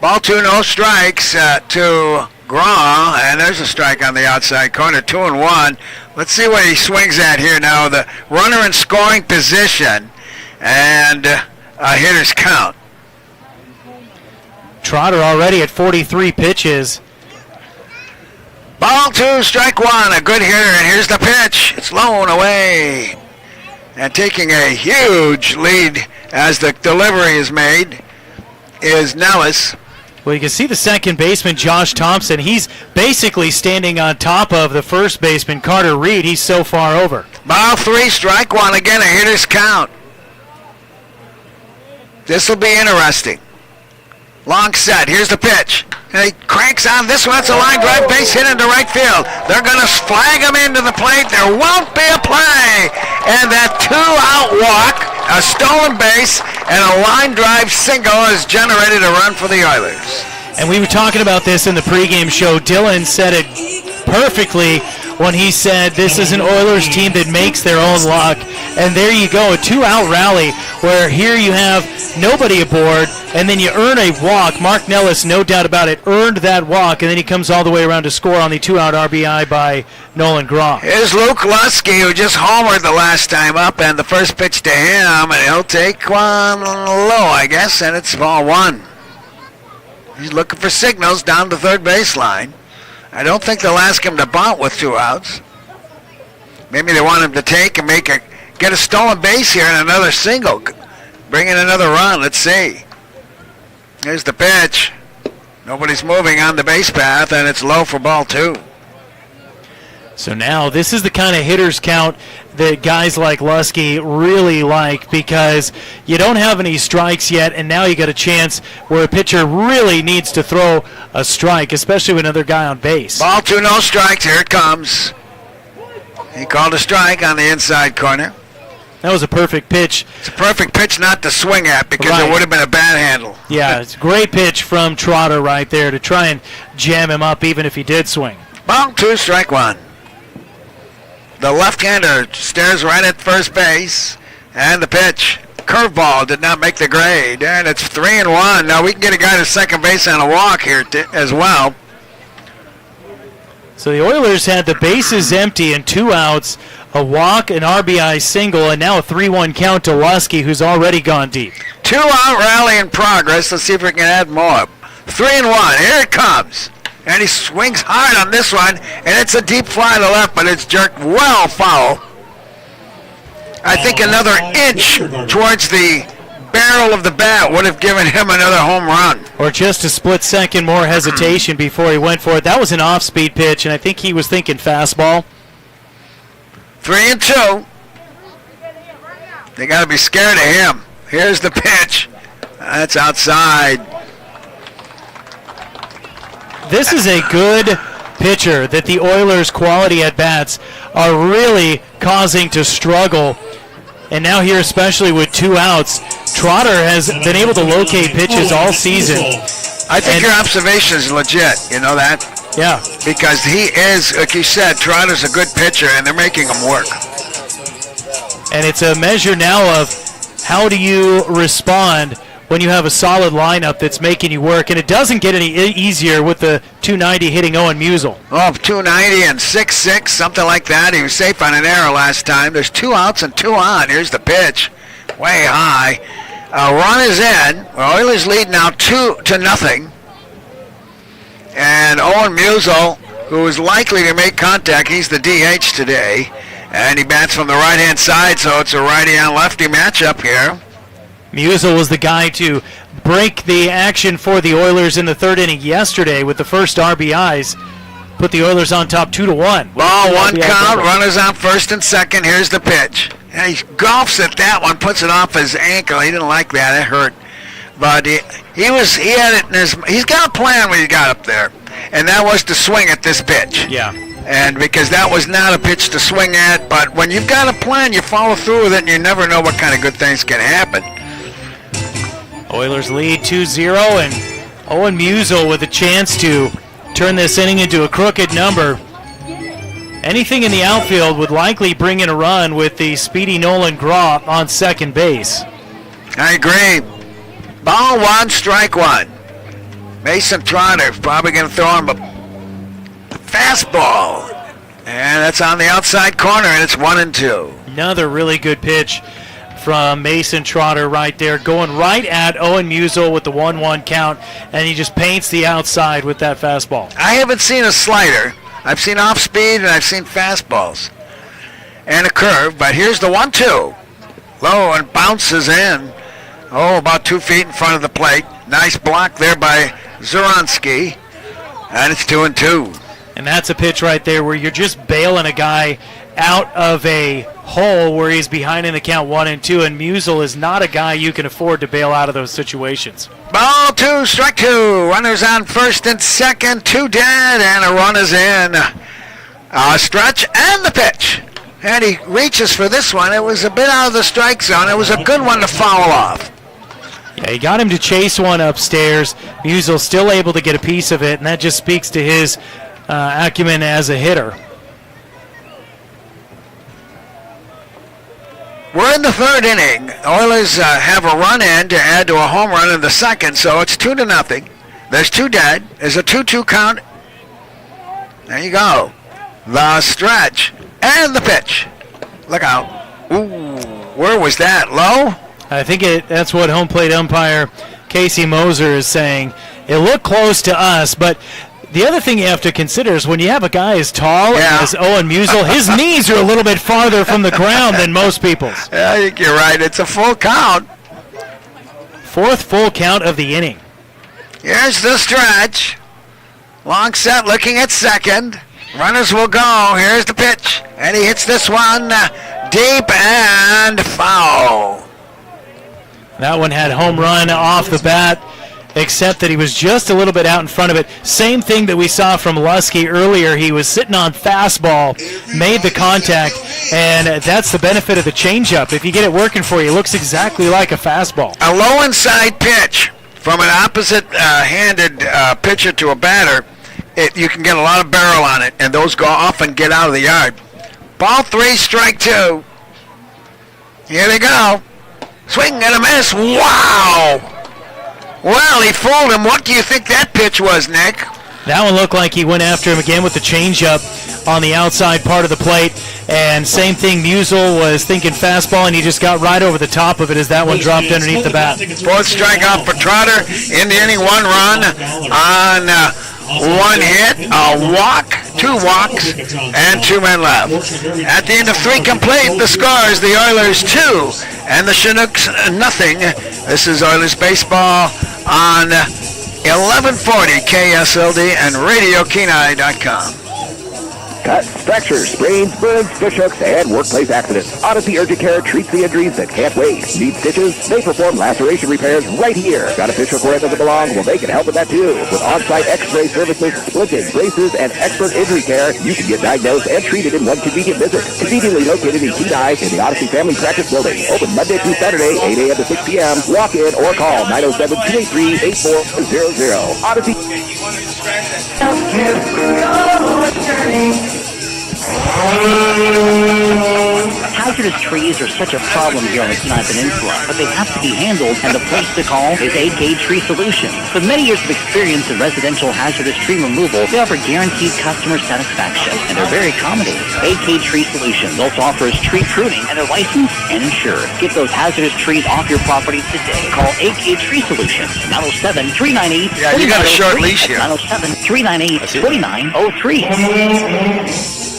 Ball 2, no strikes to Graw, and there's a strike on the outside corner, 2-1. Let's see what he swings at here now. The runner in scoring position, and a hitter's count. Trotter already at 43 pitches. Ball 2, strike 1, a good hitter, and here's the pitch. It's blown away. And taking a huge lead as the delivery is made is Nellis. Well, you can see the second baseman, Josh Thompson. He's basically standing on top of the first baseman, Carter Reed. He's so far over. Ball 3, strike 1, again a hitter's count. This will be interesting. Long set, here's the pitch. And he cranks on this one. It's a line drive, base hit into right field. They're going to flag him into the plate. There won't be a play. And that 2-out walk, a stolen base, and a line drive single has generated a run for the Oilers. And we were talking about this in the pregame show. Dylan said it perfectly when he said this is an Oilers team that makes their own luck. And there you go, a 2-out rally where here you have nobody aboard, and then you earn a walk. Mark Nellis, no doubt about it, earned that walk, and then he comes all the way around to score on the 2-out RBI by Nolan Graw. Here's Luke Lusky, who just homered the last time up, and the first pitch to him, and he'll take one low, I guess, and it's ball 1. He's looking for signals down the third baseline. I don't think they'll ask him to bunt with 2 outs. Maybe they want him to take and get a stolen base here and another single. Bring in another run. Let's see. Here's the pitch. Nobody's moving on the base path, and it's low for ball 2. So now this is the kind of hitter's count that guys like Lusky really like, because you don't have any strikes yet, and now you got a chance where a pitcher really needs to throw a strike, especially with another guy on base. Ball 2, no strikes. Here it comes. He called a strike on the inside corner. That was a perfect pitch. It's a perfect pitch not to swing at, because it would have been a bad handle. Yeah, it's a great pitch from Trotter right there to try and jam him up even if he did swing. Ball 2, strike 1. The left-hander stares right at first base, and the pitch. Curveball did not make the grade, and it's 3-1. Now we can get a guy to second base on a walk here as well. So the Oilers had the bases empty and 2 outs, a walk, an RBI single, and now a 3-1 count to Lusky, who's already gone deep. 2-out rally in progress. Let's see if we can add more. 3-1. Here it comes. And he swings hard on this one, and it's a deep fly to left, but it's jerked well foul. I think another inch towards the barrel of the bat would have given him another home run. Or just a split second more hesitation before he went for it. That was an off-speed pitch, and I think he was thinking fastball. 3-2. They got to be scared of him. Here's the pitch. That's outside. This is a good pitcher that the Oilers' quality at-bats are really causing to struggle. And now here, especially with 2 outs, Trotter has been able to locate pitches all season. I think your observation is legit. You know that? Yeah. Because he is, like you said, Trotter's a good pitcher, and they're making him work. And it's a measure now of how do you respond when you have a solid lineup that's making you work. And it doesn't get any easier with the 290 hitting Owen Musial. Oh, 290 and 6'6", something like that. He was safe on an error last time. There's 2 outs and 2 on. Here's the pitch. Way high. A run is in. Oilers lead now 2-0. And Owen Musial, who is likely to make contact, he's the DH today. And he bats from the right-hand side, so it's a righty-on-lefty matchup here. Musial was the guy to break the action for the Oilers in the 3rd inning yesterday with the first RBIs. Put the Oilers on top 2-1. Ball 1 count, runners on 1st and 2nd. Here's the pitch. And he golfs at that one, puts it off his ankle. He didn't like that. It hurt. But he had it in his. He's got a plan when he got up there, and that was to swing at this pitch. Yeah. And because that was not a pitch to swing at, but when you've got a plan, you follow through with it, and you never know what kind of good things can happen. Oilers lead 2-0, and Owen Musial with a chance to turn this inning into a crooked number. Anything in the outfield would likely bring in a run with the speedy Nolan Groff on second base. I agree. Ball one, strike one. Mason Trotter's probably going to throw him a fastball. And that's on the outside corner, and it's 1-2. Another really good pitch from Mason Trotter right there, going right at Owen Musial with the 1-1 count, and he just paints the outside with that fastball. I haven't seen a slider. I've seen off speed, and I've seen fastballs and a curve, but here's the 1-2. Low and bounces in. Oh, about 2 feet in front of the plate. Nice block there by Zuronsky, and it's 2-2. And that's a pitch right there where you're just bailing a guy out of a hole where he's behind in the count 1-2, and Musial is not a guy you can afford to bail out of those situations. Ball two, strike two. Runners on first and second, 2 dead, and a run is in. Stretch and the pitch. And he reaches for this one. It was a bit out of the strike zone. It was a good one to foul off. Yeah, he got him to chase one upstairs. Musial still able to get a piece of it, and that just speaks to his acumen as a hitter. We're in the third inning. Oilers have a run in to add to a home run in the second, so it's 2-0. There's 2 dead. There's a 2-2 count. There you go. The stretch and the pitch. Look out. Ooh, where was that? Low? I think that's what home plate umpire Casey Moser is saying. It looked close to us, but the other thing you have to consider is when you have a guy as tall as Owen Musial, his knees are a little bit farther from the ground than most people's. Yeah, I think you're right. It's a full count. 4th full count of the inning. Here's the stretch. Long set looking at second. Runners will go. Here's the pitch. And he hits this one deep and foul. That one had home run off the bat, except that he was just a little bit out in front of it. Same thing that we saw from Lusky earlier. He was sitting on fastball, made the contact, and that's the benefit of the changeup. If you get it working for you, it looks exactly like a fastball. A low inside pitch from an opposite-handed pitcher to a batter, you can get a lot of barrel on it, and those often get out of the yard. Ball 3, strike 2. Here they go. Swing and a miss. Wow! Well, he fooled him. What do you think that pitch was, Nick? That one looked like he went after him again with the changeup on the outside part of the plate. And same thing, Musial was thinking fastball, and he just got right over the top of it as that one dropped underneath the bat. 4th strikeout for Trotter in the inning. 1 run on 1 hit, a walk, 2 walks, and 2 men left. At the end of 3 complete, the score is the Oilers 2 and the Chinooks nothing. This is Oilers baseball on 1140 KSLD and RadioKenai.com. Cuts, fractures, sprains, burns, fish hooks, and workplace accidents. Odyssey Urgent Care treats the injuries that can't wait. Need stitches? They perform laceration repairs right here. Got a fish hook where it doesn't belong? Well, they can help with that too. With on-site x-ray services, splinting, braces, and expert injury care, you can get diagnosed and treated in one convenient visit. Conveniently located in Kenai in the Odyssey Family Practice Building. Open Monday through Saturday, 8 a.m. to 6 p.m. Walk in or call 907-283-8400. Odyssey. Hazardous trees are such a problem here on the Kenai Peninsula, but they have to be handled, and the place to call is AK Tree Solutions. With many years of experience in residential hazardous tree removal, they offer guaranteed customer satisfaction, and they're very accommodating. AK Tree Solutions also offers tree pruning, and they're licensed and insured. Get those hazardous trees off your property today. Call AK Tree Solutions, 907-398-4903. Yeah, you got a short leash here. 907-398-4903.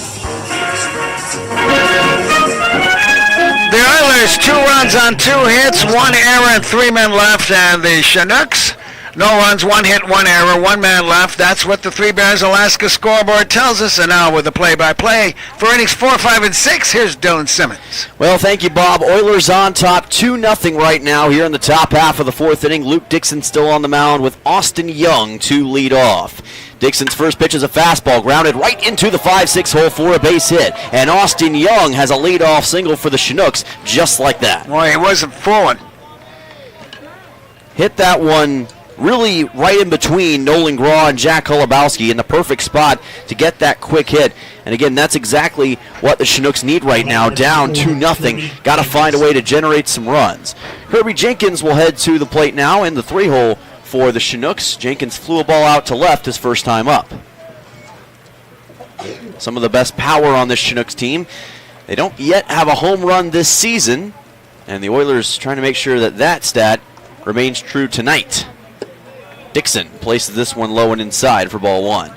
The Oilers, 2 runs on 2 hits, 1 error, and 3 men left, and the Chinooks No runs, 1 hit, 1 error, 1 man left. That's what the Three Bears Alaska scoreboard tells us. And now with the play-by-play for innings 4, 5, and 6, here's Dylan Simmons. Well, thank you, Bob. Oilers on top 2-0 right now here in the top half of the 4th inning. Luke Dixon still on the mound with Austin Young to lead off. Dixon's first pitch is a fastball grounded right into the 5-6 hole for a base hit. And Austin Young has a leadoff single for the Chinooks just like that. Boy, he wasn't fooling. Hit that one really right in between Nolan Graw and Jack Holubowski in the perfect spot to get that quick hit. And again, that's exactly what the Chinooks need right now, down 2-0. Got to find a way to generate some runs. Kirby Jenkins will head to the plate now in the 3-hole for the Chinooks. Jenkins flew a ball out to left his first time up. Some of the best power on this Chinooks team. They don't yet have a home run this season, and the Oilers trying to make sure that that stat remains true tonight. Dixon places this one low and inside for ball 1.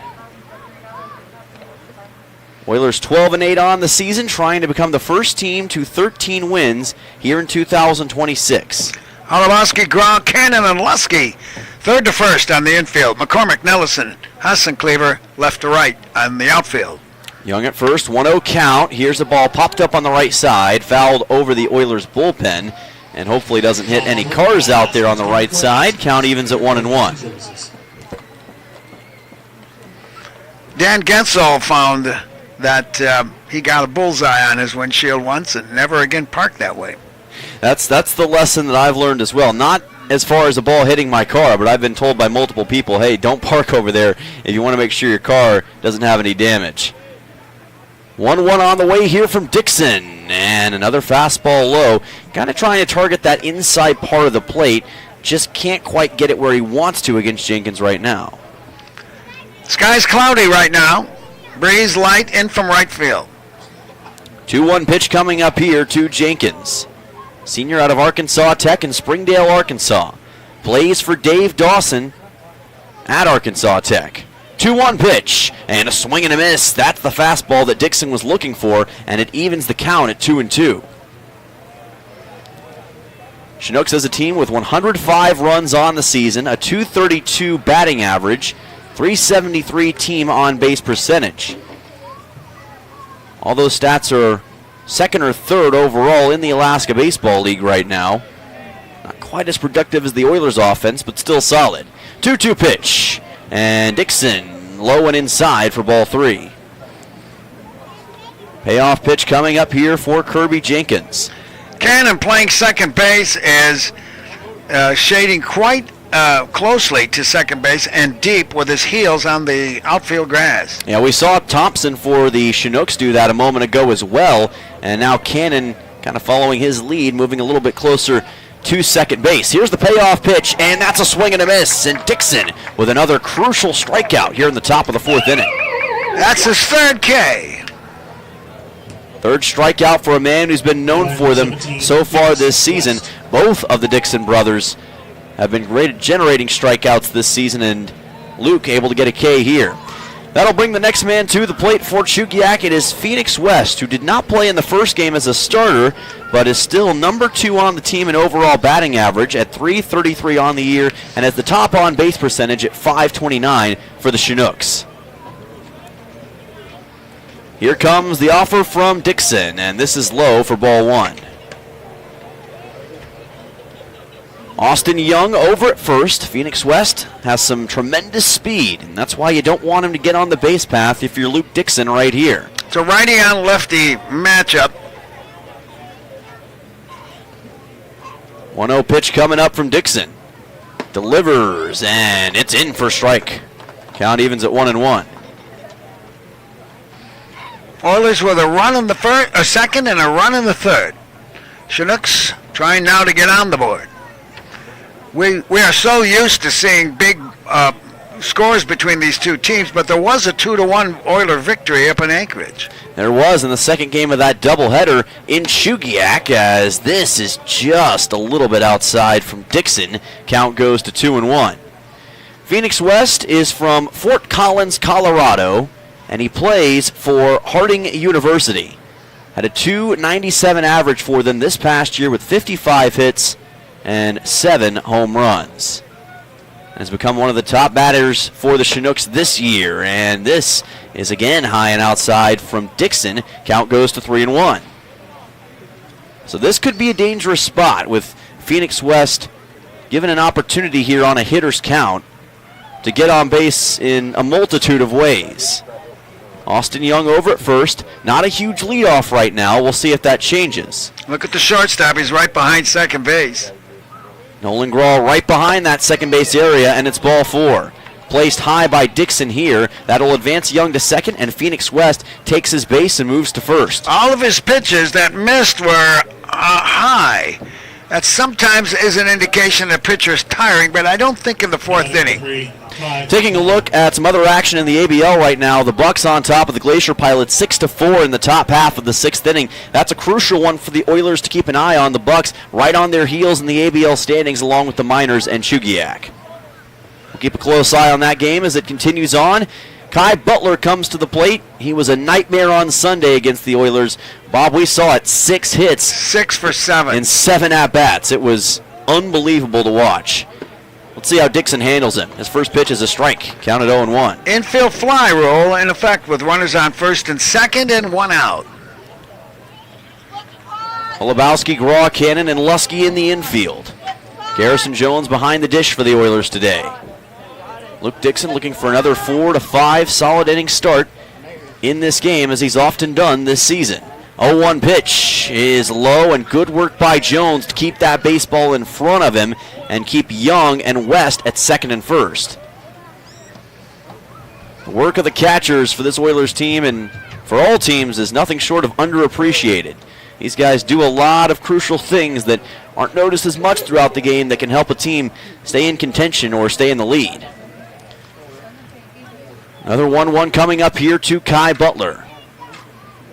Oilers 12-8 on the season, trying to become the first team to 13 wins here in 2026. Holubowski, Graw, Cannon, and Lusky. Third to first on the infield. McCormick, Nellison, Hassencleaver, left to right on the outfield. Young at first, 1-0 count. Here's the ball popped up on the right side, fouled over the Oilers bullpen, and hopefully doesn't hit any cars out there on the right side. Count evens at 1-1. Dan Gensel found that he got a bullseye on his windshield once and never again parked that way. That's the lesson that I've learned as well. Not as far as a ball hitting my car, but I've been told by multiple people, hey, don't park over there if you want to make sure your car doesn't have any damage. 1-1 on the way here from Dixon, and another fastball low. Kind of trying to target that inside part of the plate. Just can't quite get it where he wants to against Jenkins right now. Sky's cloudy right now. Breeze light in from right field. 2-1 pitch coming up here to Jenkins. Senior out of Arkansas Tech in Springdale, Arkansas. Plays for Dave Dawson at Arkansas Tech. 2-1 pitch, and a swing and a miss. That's the fastball that Dixon was looking for, and it evens the count at 2-2. Chinooks as a team with 105 runs on the season, a .232 batting average, .373 team on-base percentage. All those stats are second or third overall in the Alaska Baseball League right now. Not quite as productive as the Oilers offense, but still solid. 2-2 pitch. And Dixon low and inside for ball 3. Payoff pitch coming up here for Kirby Jenkins. Cannon playing second base is shading quite closely to second base and deep with his heels on the outfield grass. Yeah, we saw Thompson for the Chinooks do that a moment ago as well. And now Cannon kind of following his lead, moving a little bit closer to second base. Here's the payoff pitch, and that's a swing and a miss. And Dixon with another crucial strikeout here in the top of the 4th inning. That's his third K. Third strikeout for a man who's been known for them so far this season. Both of the Dixon brothers have been great at generating strikeouts this season, and Luke able to get a K here. That'll bring the next man to the plate for Chugiak. It is Phoenix West, who did not play in the first game as a starter, but is still number 2 on the team in overall batting average at .333 on the year, and has the top on-base percentage at .529 for the Chinooks. Here comes the offer from Dixon, and this is low for ball 1. Austin Young over at first. Phoenix West has some tremendous speed, and that's why you don't want him to get on the base path if you're Luke Dixon right here. It's a righty on lefty matchup. 1-0 pitch coming up from Dixon. Delivers, and it's in for strike. Count evens at 1-1. Oilers with a run in the second and a run in the third. Chinooks trying now to get on the board. We are so used to seeing big scores between these two teams, but there was a 2-1 Oiler victory up in Anchorage. There was in the second game of that doubleheader in Chugiak, as this is just a little bit outside from Dixon. Count goes to 2-1. Phoenix West is from Fort Collins, Colorado, and he plays for Harding University. Had a .297 average for them this past year with 55 hits and 7 home runs. Has become one of the top batters for the Chinooks this year. And this is again high and outside from Dixon. Count goes to 3-1. So this could be a dangerous spot with Phoenix West given an opportunity here on a hitter's count to get on base in a multitude of ways. Austin Young over at first. Not a huge leadoff right now. We'll see if that changes. Look at the shortstop. He's right behind second base. Nolan Grawl right behind that second base area, and it's ball 4. Placed high by Dixon here. That'll advance Young to second, and Phoenix West takes his base and moves to first. All of his pitches that missed were high. That sometimes is an indication the pitcher is tiring, but I don't think in the 4th inning. Taking a look at some other action in the ABL right now, the Bucks on top of the Glacier Pilots 6-4 in the top half of the 6th inning. That's a crucial one for the Oilers to keep an eye on. The Bucks right on their heels in the ABL standings along with the Miners and Chugiak. We'll keep a close eye on that game as it continues on. Kai Butler comes to the plate. He was a nightmare on Sunday against the Oilers. Bob, we saw it, 6 hits. 6 for 7. And 7 at-bats. It was unbelievable to watch. Let's see how Dixon handles him. His first pitch is a strike, counted 0-1. Infield fly rule in effect with runners on first and second and 1 out. Holubowski, Graw, Cannon, and Lusky in the infield. Garrison Jones behind the dish for the Oilers today. Luke Dixon looking for another 4 to 5 solid inning start in this game, as he's often done this season. 0-1 pitch is low, and good work by Jones to keep that baseball in front of him and keep Young and West at second and first. The work of the catchers for this Oilers team and for all teams is nothing short of underappreciated. These guys do a lot of crucial things that aren't noticed as much throughout the game that can help a team stay in contention or stay in the lead. Another 1-1 coming up here to Kai Butler.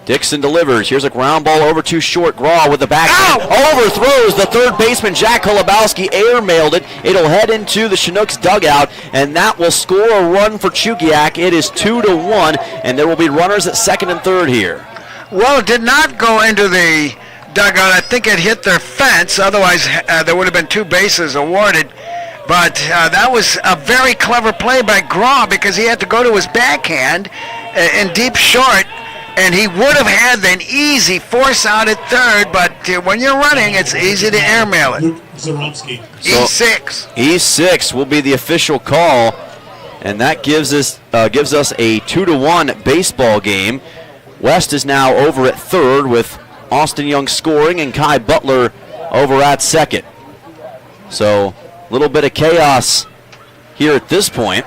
Dixon delivers. Here's a ground ball over to short. Graw with the backhand. Overthrows the third baseman, Jack Holubowski. Air-mailed it. It'll head into the Chinooks dugout, and that will score a run for Chugiak. It is 2-1, and there will be runners at second and third here. Well, it did not go into the dugout. I think it hit their fence. Otherwise, there would have been 2 bases awarded. But that was a very clever play by Graw because he had to go to his backhand in deep short, and he would have had an easy force out at third, but when you're running, it's easy to airmail it. E6. E6 will be the official call, and that gives us a 2-1 baseball game. West is now over at third with Austin Young scoring and Kai Butler over at second. So a little bit of chaos here at this point,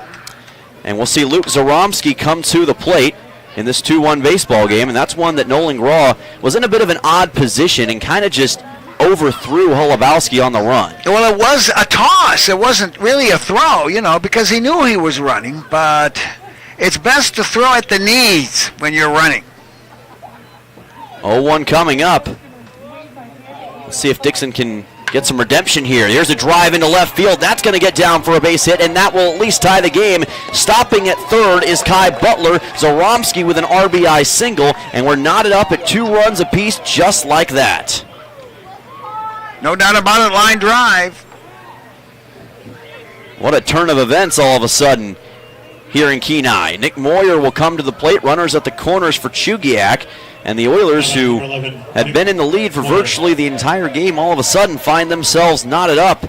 and we'll see Luke Zaromski come to the plate in this 2-1 baseball game, and that's one that Nolan Graw was in a bit of an odd position and kind of just overthrew Holubowski on the run. Well, it was a toss. It wasn't really a throw, because he knew he was running, but it's best to throw at the knees when you're running. 0-1 coming up. Let's see if Dixon can get some redemption here. Here's a drive into left field. That's going to get down for a base hit, and that will at least tie the game. Stopping at third is Kai Butler. Zaromski with an RBI single, and we're knotted up at 2 runs apiece just like that. No doubt about it, line drive. What a turn of events all of a sudden here in Kenai. Nick Moyer will come to the plate. Runners at the corners for Chugiak. And the Oilers, who had been in the lead for virtually the entire game, all of a sudden find themselves knotted up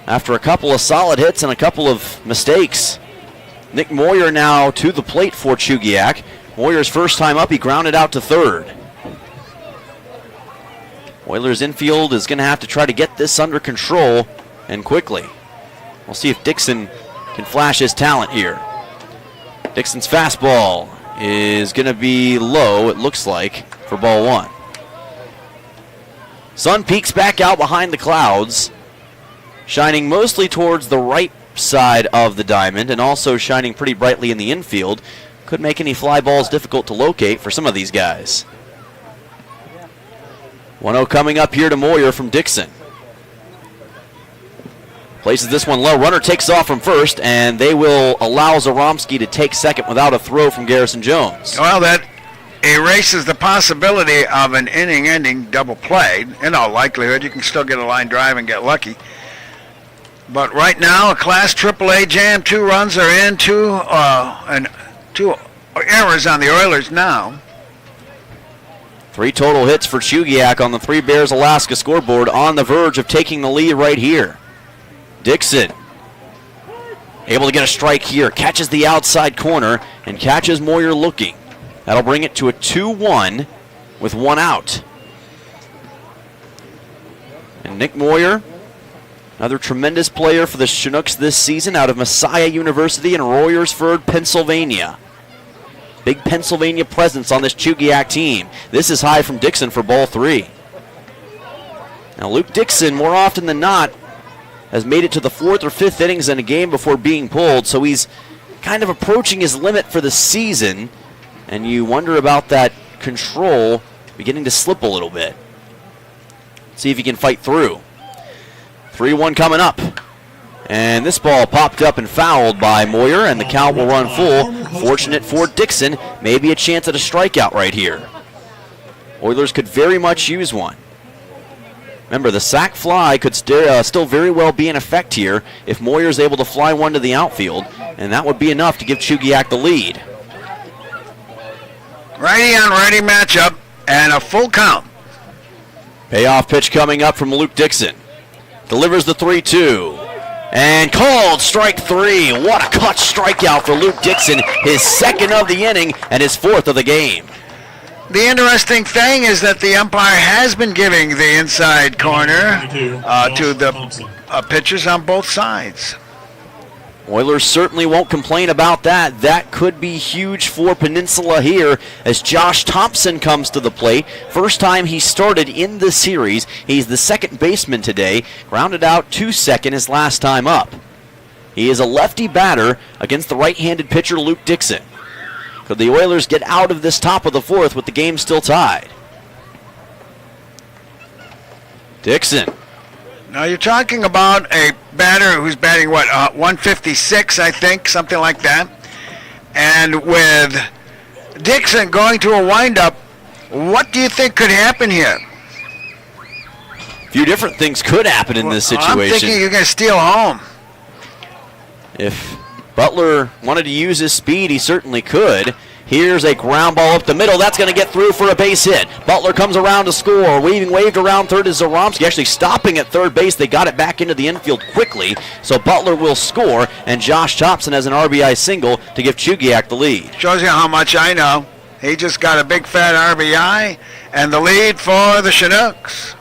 after a couple of solid hits and a couple of mistakes. Nick Moyer now to the plate for Chugiak. Moyer's first time up, he grounded out to third. Oilers infield is going to have to try to get this under control and quickly. We'll see if Dixon can flash his talent here. Dixon's fastball is going to be low, it looks like, for ball 1. Sun peeks back out behind the clouds, shining mostly towards the right side of the diamond and also shining pretty brightly in the infield. Could make any fly balls difficult to locate for some of these guys. 1-0 coming up here to Moyer from Dixon. Places this one low. Runner takes off from first, and they will allow Zaromski to take second without a throw from Garrison Jones. Well, that erases the possibility of an inning-ending double play. In all likelihood, you can still get a line drive and get lucky. But right now, a Class AAA jam. 2 runs are in, 2 errors on the Oilers now. 3 total hits for Chugiak on the 3 Bears Alaska scoreboard, on the verge of taking the lead right here. Dixon able to get a strike here, catches the outside corner and catches Moyer looking. That'll bring it to a 2-1 with 1 out. And Nick Moyer, another tremendous player for the Chinooks this season, out of Messiah University in Royersford, Pennsylvania. Big Pennsylvania presence on this Chugiak team. This is high from Dixon for ball 3. Now Luke Dixon, more often than not, has made it to the 4th or 5th innings in a game before being pulled, so he's kind of approaching his limit for the season, and you wonder about that control beginning to slip a little bit. See if he can fight through. 3-1 coming up. And this ball popped up and fouled by Moyer, and the count will run full. Fortunate for Dixon, maybe a chance at a strikeout right here. Oilers could very much use one. Remember, the sac fly could still very well be in effect here if Moyer's able to fly one to the outfield, and that would be enough to give Chugiak the lead. Righty on righty matchup, and a full count. Payoff pitch coming up from Luke Dixon. Delivers the 3-2. And called strike 3. What a clutch strikeout for Luke Dixon. His 2nd of the inning and his 4th of the game. The interesting thing is that the umpire has been giving the inside corner to the pitchers on both sides. Oilers certainly won't complain about that. That could be huge for Peninsula here as Josh Thompson comes to the plate. First time he started in the series. He's the 2nd baseman today. Grounded out to 2nd his last time up. He is a lefty batter against the right-handed pitcher Luke Dixon. Could the Oilers get out of this top of the 4th with the game still tied? Dixon. Now you're talking about a batter who's batting, 156, I think, something like that. And with Dixon going to a windup, what do you think could happen here? A few different things could happen in this situation. I'm thinking you're going to steal home. If Butler wanted to use his speed, he certainly could. Here's a ground ball up the middle. That's going to get through for a base hit. Butler comes around to score. Waved around third is Zaromsky. Actually stopping at third base. They got it back into the infield quickly. So Butler will score, and Josh Thompson has an RBI single to give Chugiak the lead. Shows you how much I know. He just got a big fat RBI, and the lead for the Chinooks.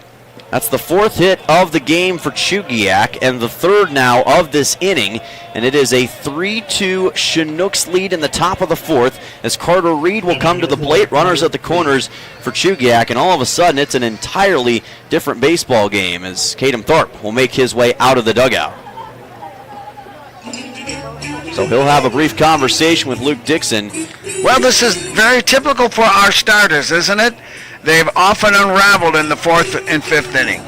That's the 4th hit of the game for Chugiak, and the 3rd now of this inning. And it is a 3-2 Chinooks lead in the top of the 4th as Carter Reed will come to the plate. Runners at the corners for Chugiak, and all of a sudden it's an entirely different baseball game as Caden Tharp will make his way out of the dugout. So he'll have a brief conversation with Luke Dixon. Well, this is very typical for our starters, isn't it? They've often unraveled in the 4th and 5th inning.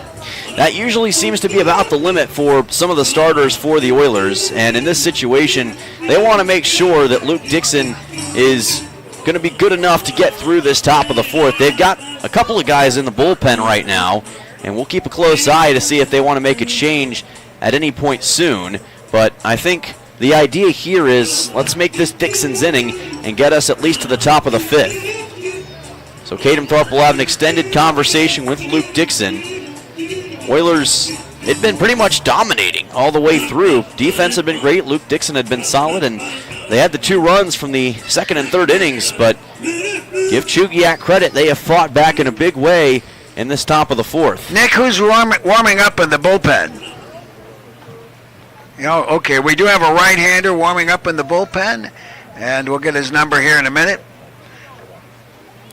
That usually seems to be about the limit for some of the starters for the Oilers, and in this situation, they want to make sure that Luke Dixon is going to be good enough to get through this top of the 4th. They've got a couple of guys in the bullpen right now, and we'll keep a close eye to see if they want to make a change at any point soon, but I think the idea here is let's make this Dixon's inning and get us at least to the top of the 5th. So Caden Tharp will have an extended conversation with Luke Dixon. Oilers, they've been pretty much dominating all the way through. Defense had been great. Luke Dixon had been solid, and they had the 2 runs from the 2nd and 3rd innings, but give Chugiak credit. They have fought back in a big way in this top of the 4th. Nick, who's warming up in the bullpen? Okay, we do have a right-hander warming up in the bullpen, and we'll get his number here in a minute.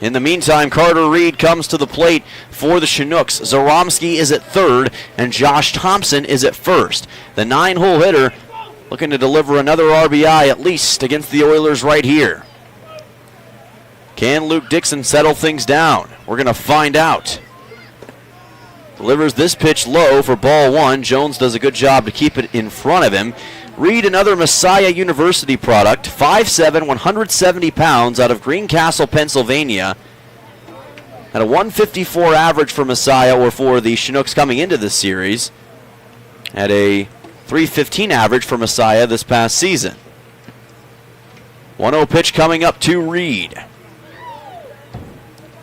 In the meantime, Carter Reed comes to the plate for the Chinooks. Zaromsky is at 3rd, and Josh Thompson is at 1st. The 9-hole hitter looking to deliver another RBI at least against the Oilers right here. Can Luke Dixon settle things down? We're going to find out. Delivers this pitch low for ball 1. Jones does a good job to keep it in front of him. Reed, another Messiah University product, 5'7", 170 pounds out of Greencastle, Pennsylvania. Had a 154 average for Messiah, or for the Chinooks coming into this series. Had a .315 average for Messiah this past season. 1-0 pitch coming up to Reed.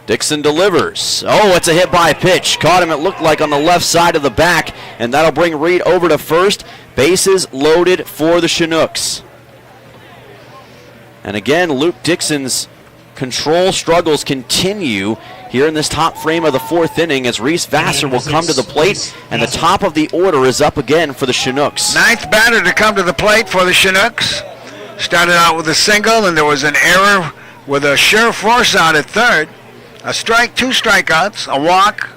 Dixon delivers. Oh, it's a hit by pitch. Caught him, it looked like, on the left side of the back, and that'll bring Reed over to first. Bases loaded for the Chinooks. And again, Luke Dixon's control struggles continue here in this top frame of the fourth inning as Reese Vassar will come to the plate, and the top of the order is up again for the Chinooks. Ninth batter to come to the plate for the Chinooks. Started out with a single, and there was an error with a sure force out at third. A strike, 2 strikeouts, a walk,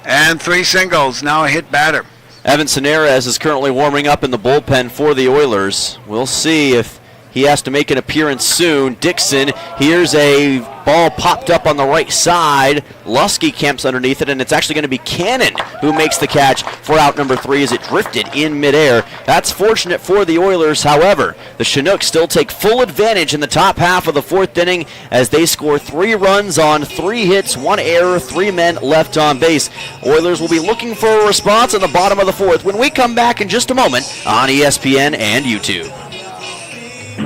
and 3 singles. Now a hit batter. Evan Sonares is currently warming up in the bullpen for the Oilers. We'll see if he has to make an appearance soon. Dixon, here's a ball popped up on the right side. Lusky camps underneath it, and it's actually going to be Cannon who makes the catch for out number 3 as it drifted in midair. That's fortunate for the Oilers. However, the Chinooks still take full advantage in the top half of the fourth inning as they score 3 runs on 3 hits, 1 error, 3 men left on base. Oilers will be looking for a response in the bottom of the fourth when we come back in just a moment on ESPN and YouTube.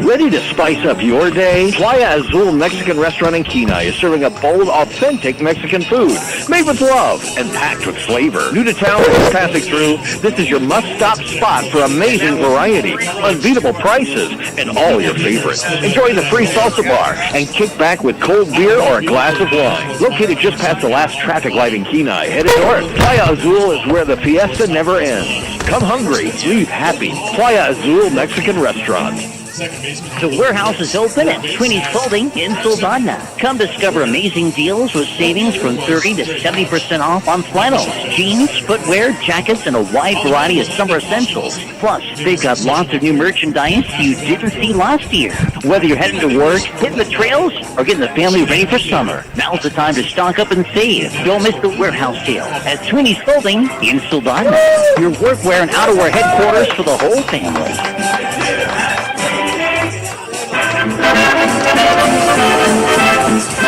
Ready to spice up your day? Playa Azul Mexican Restaurant in Kenai is serving a bold, authentic Mexican food made with love and packed with flavor. New to town or passing through, this is your must-stop spot for amazing variety, unbeatable prices, and all your favorites. Enjoy the free salsa bar and kick back with cold beer or a glass of wine. Located just past the last traffic light in Kenai, headed north. Playa Azul is where the fiesta never ends. Come hungry, leave happy. Playa Azul Mexican Restaurant. The warehouse is open at Sweeney's Clothing in Soldotna. Come discover amazing deals with savings from 30 to 70% off on flannels, jeans, footwear, jackets, and a wide variety of summer essentials. Plus, they've got lots of new merchandise you didn't see last year. Whether you're heading to work, hitting the trails, or getting the family ready for summer, now's the time to stock up and save. Don't miss the warehouse sale at Sweeney's Clothing in Soldotna. Your workwear and outerwear headquarters for the whole family.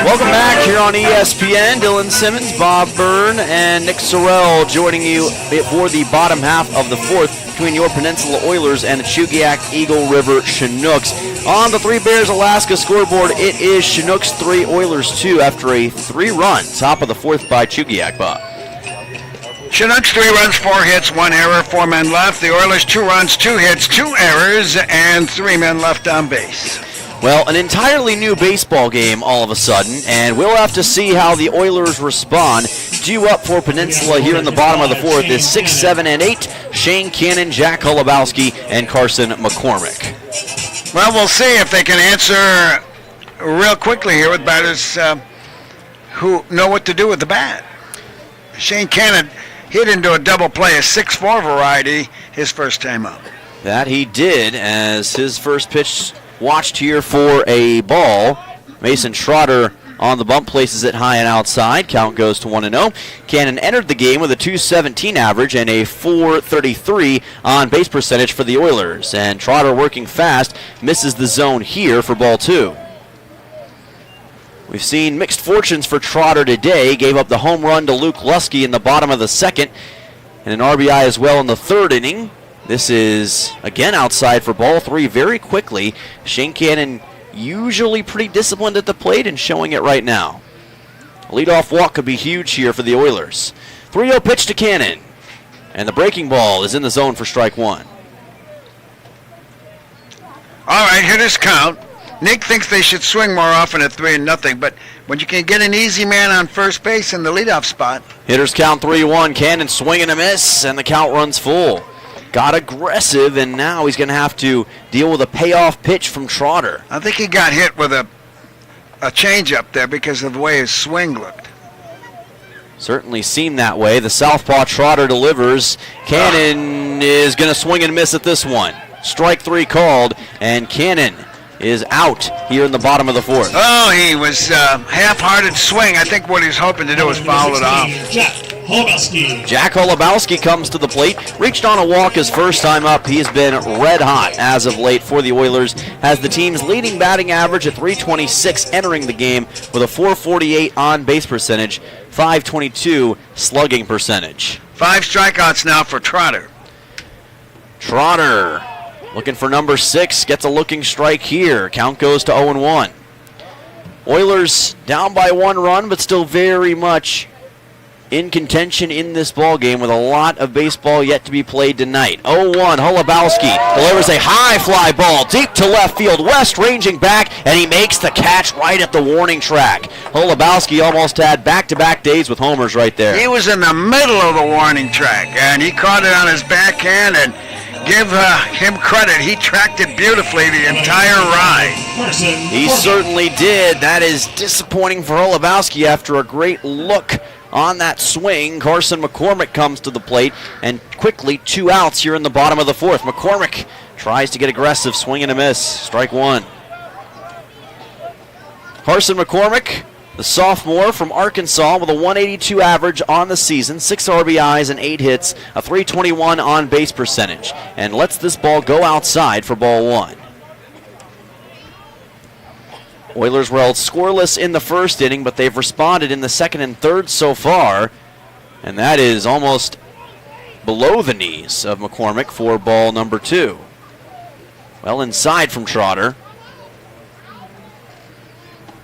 Welcome back here on ESPN. Dylan Simmons, Bob Byrne, and Nick Sorrell joining you for the bottom half of the fourth between your Peninsula Oilers and the Chugiak Eagle River Chinooks. On the Three Bears Alaska scoreboard, it is Chinooks 3, Oilers 2 after a 3-run top of the fourth by Chugiak, Bob. Chinooks 3 runs, 4 hits, 1 error, 4 men left. The Oilers 2 runs, 2 hits, 2 errors, and 3 men left on base. Well, an entirely new baseball game all of a sudden, and we'll have to see how the Oilers respond. Due up for Peninsula here in the bottom of the fourth is 6, 7, and 8, Shane Cannon, Jack Holubowski, and Carson McCormick. Well, we'll see if they can answer real quickly here with batters who know what to do with the bat. Shane Cannon hit into a double play, a 6-4 variety, his first time up. That he did, as his first pitch watched here for a ball. Mason Trotter on the bump places it high and outside. Count goes to 1-0. Cannon entered the game with a .217 average and a .433 on base percentage for the Oilers. And Trotter working fast misses the zone here for ball 2. We've seen mixed fortunes for Trotter today. Gave up the home run to Luke Lusky in the bottom of the second and an RBI as well in the third inning. This is, again, outside for ball 3 very quickly. Shane Cannon usually pretty disciplined at the plate and showing it right now. A leadoff walk could be huge here for the Oilers. 3-0 pitch to Cannon. And the breaking ball is in the zone for strike 1. All right, hitters count. Nick thinks they should swing more often at 3-0, but when you can get an easy man on first base in the leadoff spot. Hitters count 3-1. Cannon swinging a miss, and the count runs full. Got aggressive, and now he's going to have to deal with a payoff pitch from Trotter. I think he got hit with a changeup there because of the way his swing looked. Certainly seemed that way. The southpaw Trotter delivers. Cannon is going to swing and miss at this one. Strike 3 called, and Cannon is out here in the bottom of the fourth. Oh, he was half-hearted swing. I think what he's hoping to do is foul it off. Jack Holubowski comes to the plate. Reached on a walk his first time up. He's been red hot as of late for the Oilers. Has the team's leading batting average at .326 entering the game with a .448 on base percentage, .522 slugging percentage. 5 strikeouts now for Trotter. Trotter looking for number 6, gets a looking strike here. Count goes to 0-1. Oilers down by 1 run, but still very much in contention in this ball game with a lot of baseball yet to be played tonight. 0-1, Holubowski delivers a high fly ball deep to left field. West ranging back, and he makes the catch right at the warning track. Holubowski almost had back-to-back days with homers right there. He was in the middle of the warning track, and he caught it on his backhand, and give him credit. He tracked it beautifully the entire ride. He certainly did. That is disappointing for Holubowski after a great look on that swing. Carson McCormick comes to the plate, and quickly 2 outs here in the bottom of the 4th. McCormick tries to get aggressive, swing and a miss. Strike 1. Carson McCormick, the sophomore from Arkansas, with a 182 average on the season, 6 RBIs and 8 hits, a .321 on base percentage, and lets this ball go outside for ball 1. Oilers were held scoreless in the first inning, but they've responded in the second and third so far, and that is almost below the knees of McCormick for ball number 2. Well inside from Trotter.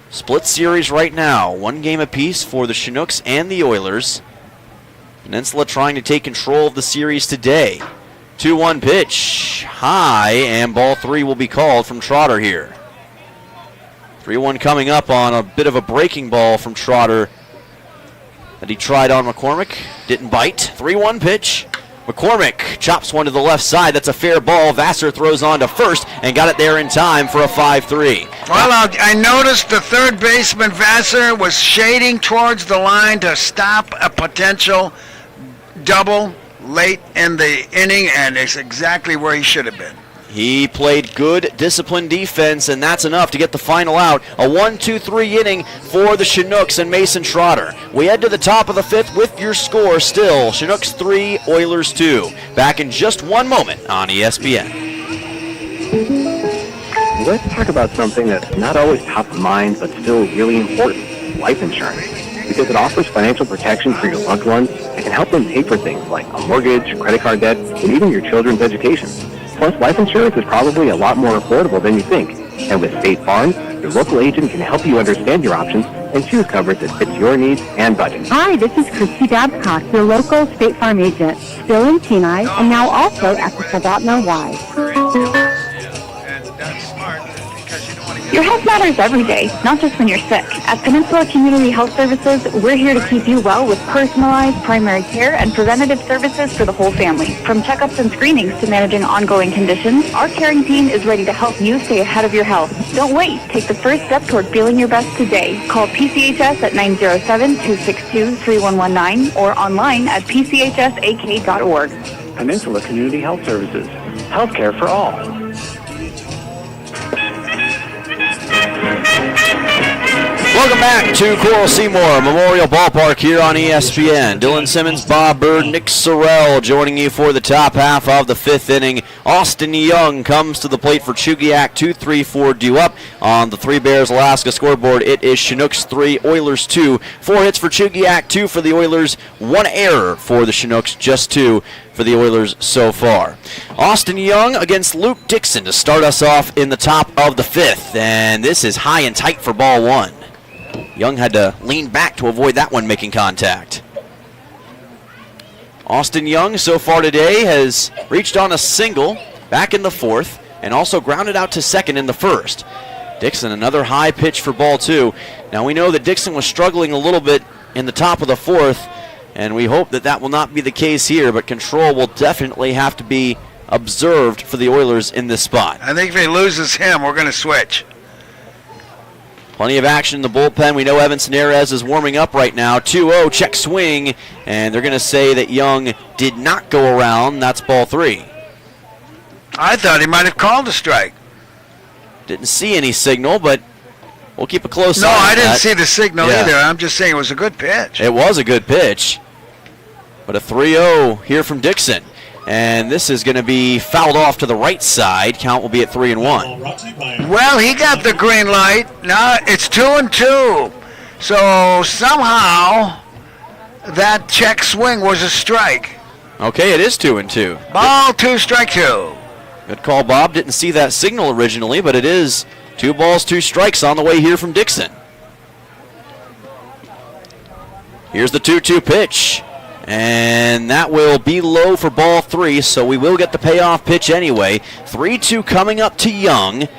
Split series right now, 1 game apiece for the Chinooks and the Oilers. Peninsula trying to take control of the series today. 2-1 pitch, high, and ball 3 will be called from Trotter here. 3-1 coming up on a bit of a breaking ball from Trotter that he tried on McCormick. Didn't bite. 3-1 pitch. McCormick chops one to the left side. That's a fair ball. Vassar throws on to first and got it there in time for a 5-3. Well, I noticed the third baseman, Vassar, was shading towards the line to stop a potential double late in the inning, and it's exactly where he should have been. He played good, disciplined defense, and that's enough to get the final out. A 1-2-3 inning for the Chinooks and Mason Trotter. We head to the top of the 5th with your score still. Chinooks 3, Oilers 2. Back in just 1 moment on ESPN. Let's talk about something that's not always top of mind, but still really important: life insurance. Because it offers financial protection for your loved ones and can help them pay for things like a mortgage, credit card debt, and even your children's education. Plus, life insurance is probably a lot more affordable than you think. And with State Farm, your local agent can help you understand your options and choose coverage that fits your needs and budget. Hi, this is Christy Babcock, your local State Farm agent, still in Kenai, and now also at the Soldotna Y. Your health matters every day, not just when you're sick. At Peninsula Community Health Services, we're here to keep you well with personalized primary care and preventative services for the whole family. From checkups and screenings to managing ongoing conditions, our caring team is ready to help you stay ahead of your health. Don't wait. Take the first step toward feeling your best today. Call PCHS at 907-262-3119 or online at pchsak.org. Peninsula Community Health Services. Healthcare for all. Welcome back to Coral Seymour Memorial Ballpark here on ESPN. Dylan Simmons, Bob Bird, Nick Sorrell joining you for the top half of the 5th inning. Austin Young comes to the plate for Chugiak. 2-3-4 due up on the Three Bears Alaska scoreboard. It is Chinooks 3, Oilers 2. 4 hits for Chugiak, 2 for the Oilers, 1 error for the Chinooks, just 2 for the Oilers so far. Austin Young against Luke Dixon to start us off in the top of the 5th. And this is high and tight for ball 1. Young had to lean back to avoid that one making contact. Austin Young so far today has reached on a single back in the 4th and also grounded out to second in the 1st. Dixon, another high pitch for ball 2. Now we know that Dixon was struggling a little bit in the top of the 4th, and we hope that that will not be the case here, but control will definitely have to be observed for the Oilers in this spot. I think if he loses him, we're going to switch. Plenty of action in the bullpen. We know Evan Cineres is warming up right now. 2-0, check swing, and they're going to say that Young did not go around. That's ball 3. I thought he might have called a strike. Didn't see any signal, but we'll keep a close eye on that. No, I didn't see the signal either. I'm just saying it was a good pitch. It was a good pitch, but a 3-0 here from Dixon. And this is going to be fouled off to the right side. Count will be at 3-1. Well, he got the green light. Now it's 2-2. So somehow that check swing was a strike. Okay, it is 2-2. Ball 2, strike 2. Good call, Bob. Didn't see that signal originally, but it is 2 balls, 2 strikes on the way here from Dixon. Here's the 2-2 pitch. And that will be low for ball 3, so we will get the payoff pitch anyway. 3-2 coming up to Young.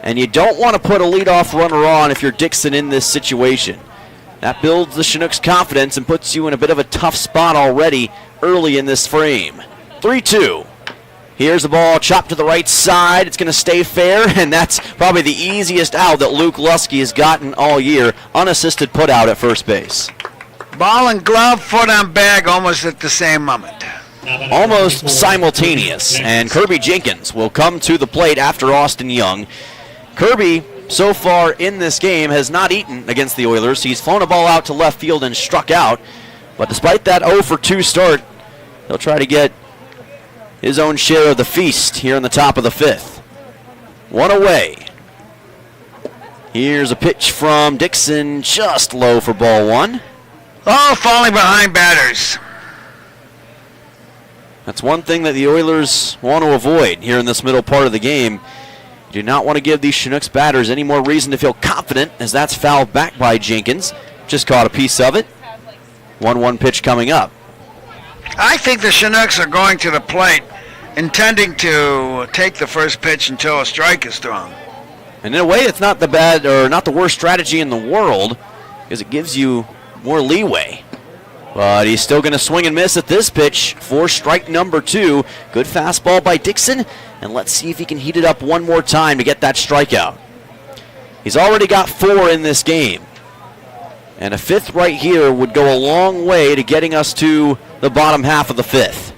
And you don't want to put a leadoff runner on if you're Dixon in this situation. That builds the Chinooks' confidence and puts you in a bit of a tough spot already early in this frame. 3-2. Here's the ball chopped to the right side. It's going to stay fair, and that's probably the easiest out that Luke Lusky has gotten all year. Unassisted put out at first base. Ball and glove, foot on bag, almost at the same moment. Almost simultaneous, and Kirby Jenkins will come to the plate after Austin Young. Kirby, so far in this game, has not eaten against the Oilers. He's flown a ball out to left field and struck out, but despite that 0-for-2 start, he'll try to get his own share of the feast here in the top of the 5th. 1 away. Here's a pitch from Dixon, just low for ball 1. Oh, falling behind batters. That's one thing that the Oilers want to avoid here in this middle part of the game. You do not want to give these Chinooks batters any more reason to feel confident, as that's fouled back by Jenkins. Just caught a piece of it. 1-1 pitch coming up. I think the Chinooks are going to the plate intending to take the first pitch until a strike is thrown. And in a way, it's not the bad or not the worst strategy in the world, because it gives you more leeway. But he's still going to swing and miss at this pitch for strike number 2. Good fastball by Dixon, and let's see if he can heat it up one more time to get that strikeout. He's already got 4 in this game, and a 5th right here would go a long way to getting us to the bottom half of the 5th.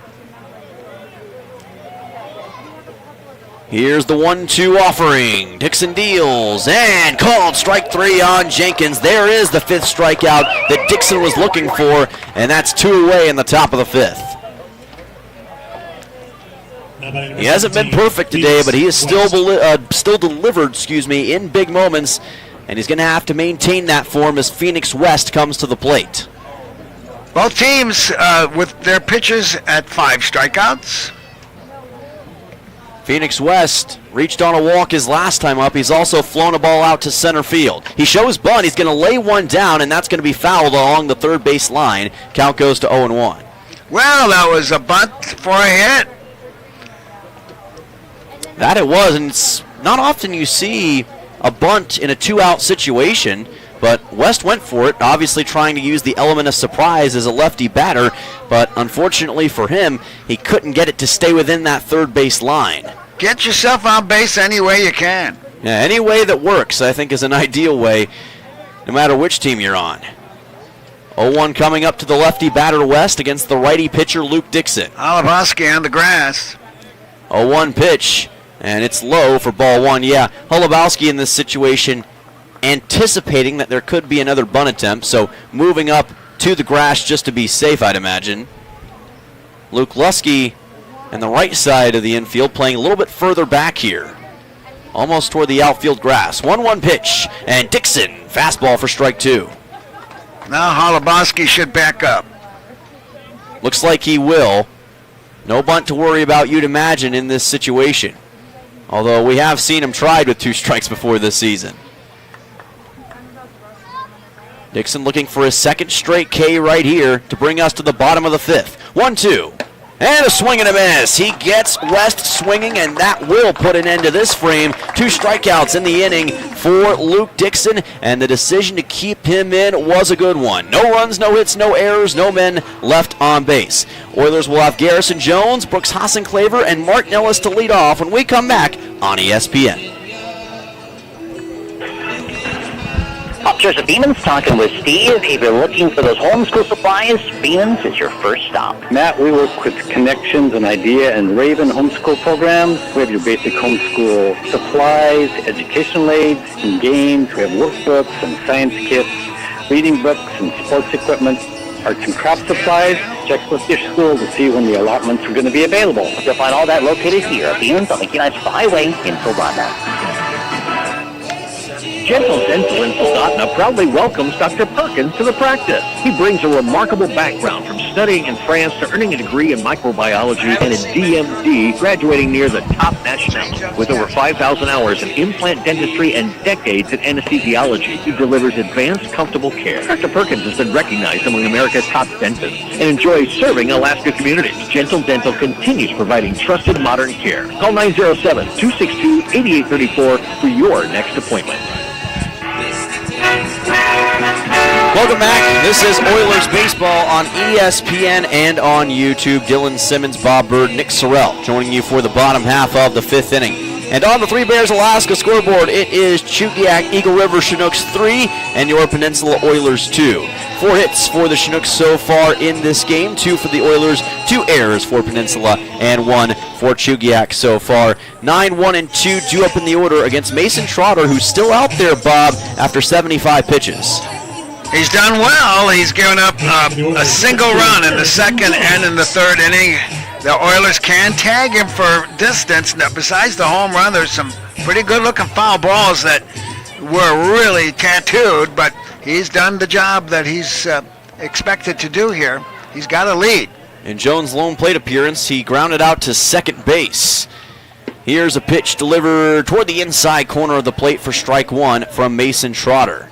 Here's the 1-2 offering. Dixon deals and called strike 3 on Jenkins. There is the 5th strikeout that Dixon was looking for, and that's 2 away in the top of the 5th. He hasn't been perfect today, but he is still delivered, in big moments, and he's going to have to maintain that form as Phoenix West comes to the plate. Both teams with their pitchers at 5 strikeouts. Phoenix West reached on a walk his last time up. He's also flown a ball out to center field. He shows bunt. He's going to lay one down, and that's going to be fouled along the third base line. Count goes to 0-1. Well, that was a bunt for a hit. That it was, and it's not often you see a bunt in a 2-out situation, but West went for it, obviously trying to use the element of surprise as a lefty batter, but unfortunately for him, he couldn't get it to stay within that third base line. Get yourself on base any way you can. Yeah, any way that works, I think, is an ideal way, no matter which team you're on. 0-1 coming up to the lefty batter West against the righty pitcher Luke Dixon. Holoboski on the grass. 0-1 pitch, and it's low for ball 1. Yeah, Holubowski in this situation anticipating that there could be another bunt attempt, so moving up to the grass just to be safe, I'd imagine. Luke Lusky and the right side of the infield playing a little bit further back here, almost toward the outfield grass. 1-1 pitch, and Dixon, fastball for strike 2. Now Holoboski should back up. Looks like he will. No bunt to worry about, you'd imagine, in this situation, although we have seen him tried with 2 strikes before this season. Dixon looking for his 2nd straight K right here to bring us to the bottom of the 5th. 1-2. And a swing and a miss. He gets West swinging, and that will put an end to this frame. 2 strikeouts in the inning for Luke Dixon, and the decision to keep him in was a good one. No runs, no hits, no errors, no men left on base. Oilers will have Garrison Jones, Brooks Hassenclaver, and Mark Nellis to lead off when we come back on ESPN. Upstairs at Beeman's, talking with Steve. If you're looking for those homeschool supplies, Beeman's is your first stop. Matt, we work with Connections and Idea and Raven homeschool programs. We have your basic homeschool supplies, educational aids, and games. We have workbooks and science kits, reading books and sports equipment, arts and craft supplies. Check with your school to see when the allotments are going to be available. You'll find all that located here at Beeman's on the United Byway in Silvana. Gentle Dental in Soldotna proudly welcomes Dr. Perkins to the practice. He brings a remarkable background from studying in France to earning a degree in microbiology and a DMD, graduating near the top nationality. With over 5,000 hours in implant dentistry and decades in anesthesiology, he delivers advanced, comfortable care. Dr. Perkins has been recognized among America's top dentists and enjoys serving Alaska communities. Gentle Dental continues providing trusted modern care. Call 907-262-8834 for your next appointment. Welcome back. This is Oilers baseball on ESPN and on YouTube. Dylan Simmons, Bob Bird, Nick Sorrell joining you for the bottom half of the fifth inning. And on the Three Bears Alaska scoreboard, it is Chugiak Eagle River Chinooks 3 and your Peninsula Oilers 2. 4 hits for the Chinooks so far in this game, 2 for the Oilers, 2 errors for Peninsula, and 1 for Chugiak so far. 9, 1, and 2 due up in the order against Mason Trotter, who's still out there, Bob, after 75 pitches. He's done well. He's given up a single run in the second and in the third inning. The Oilers can tag him for distance. Now, besides the home run, there's some pretty good-looking foul balls that were really tattooed, but he's done the job that he's expected to do here. He's got a lead. In Jones' lone plate appearance, he grounded out to second base. Here's a pitch delivered toward the inside corner of the plate for strike 1 from Mason Trotter.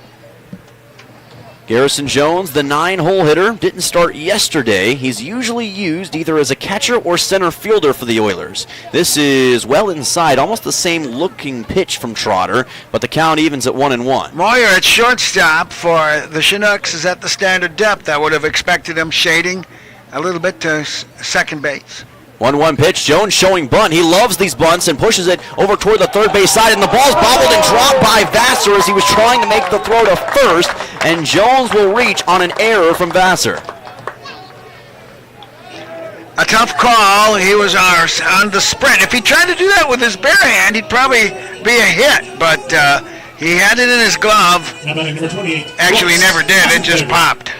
Garrison Jones, the 9-hole hitter, didn't start yesterday. He's usually used either as a catcher or center fielder for the Oilers. This is well inside, almost the same looking pitch from Trotter, but the count evens at 1-1. Moyer at shortstop for the Chinooks is at the standard depth. I would have expected him shading a little bit to second base. 1-1 pitch. Jones showing bunt. He loves these bunts and pushes it over toward the third base side, and the ball's bobbled and dropped by Vassar as he was trying to make the throw to first, and Jones will reach on an error from Vassar. A tough call. He was on the sprint. If he tried to do that with his bare hand, he'd probably be a hit, but he had it in his glove. Actually, he never did. It just popped.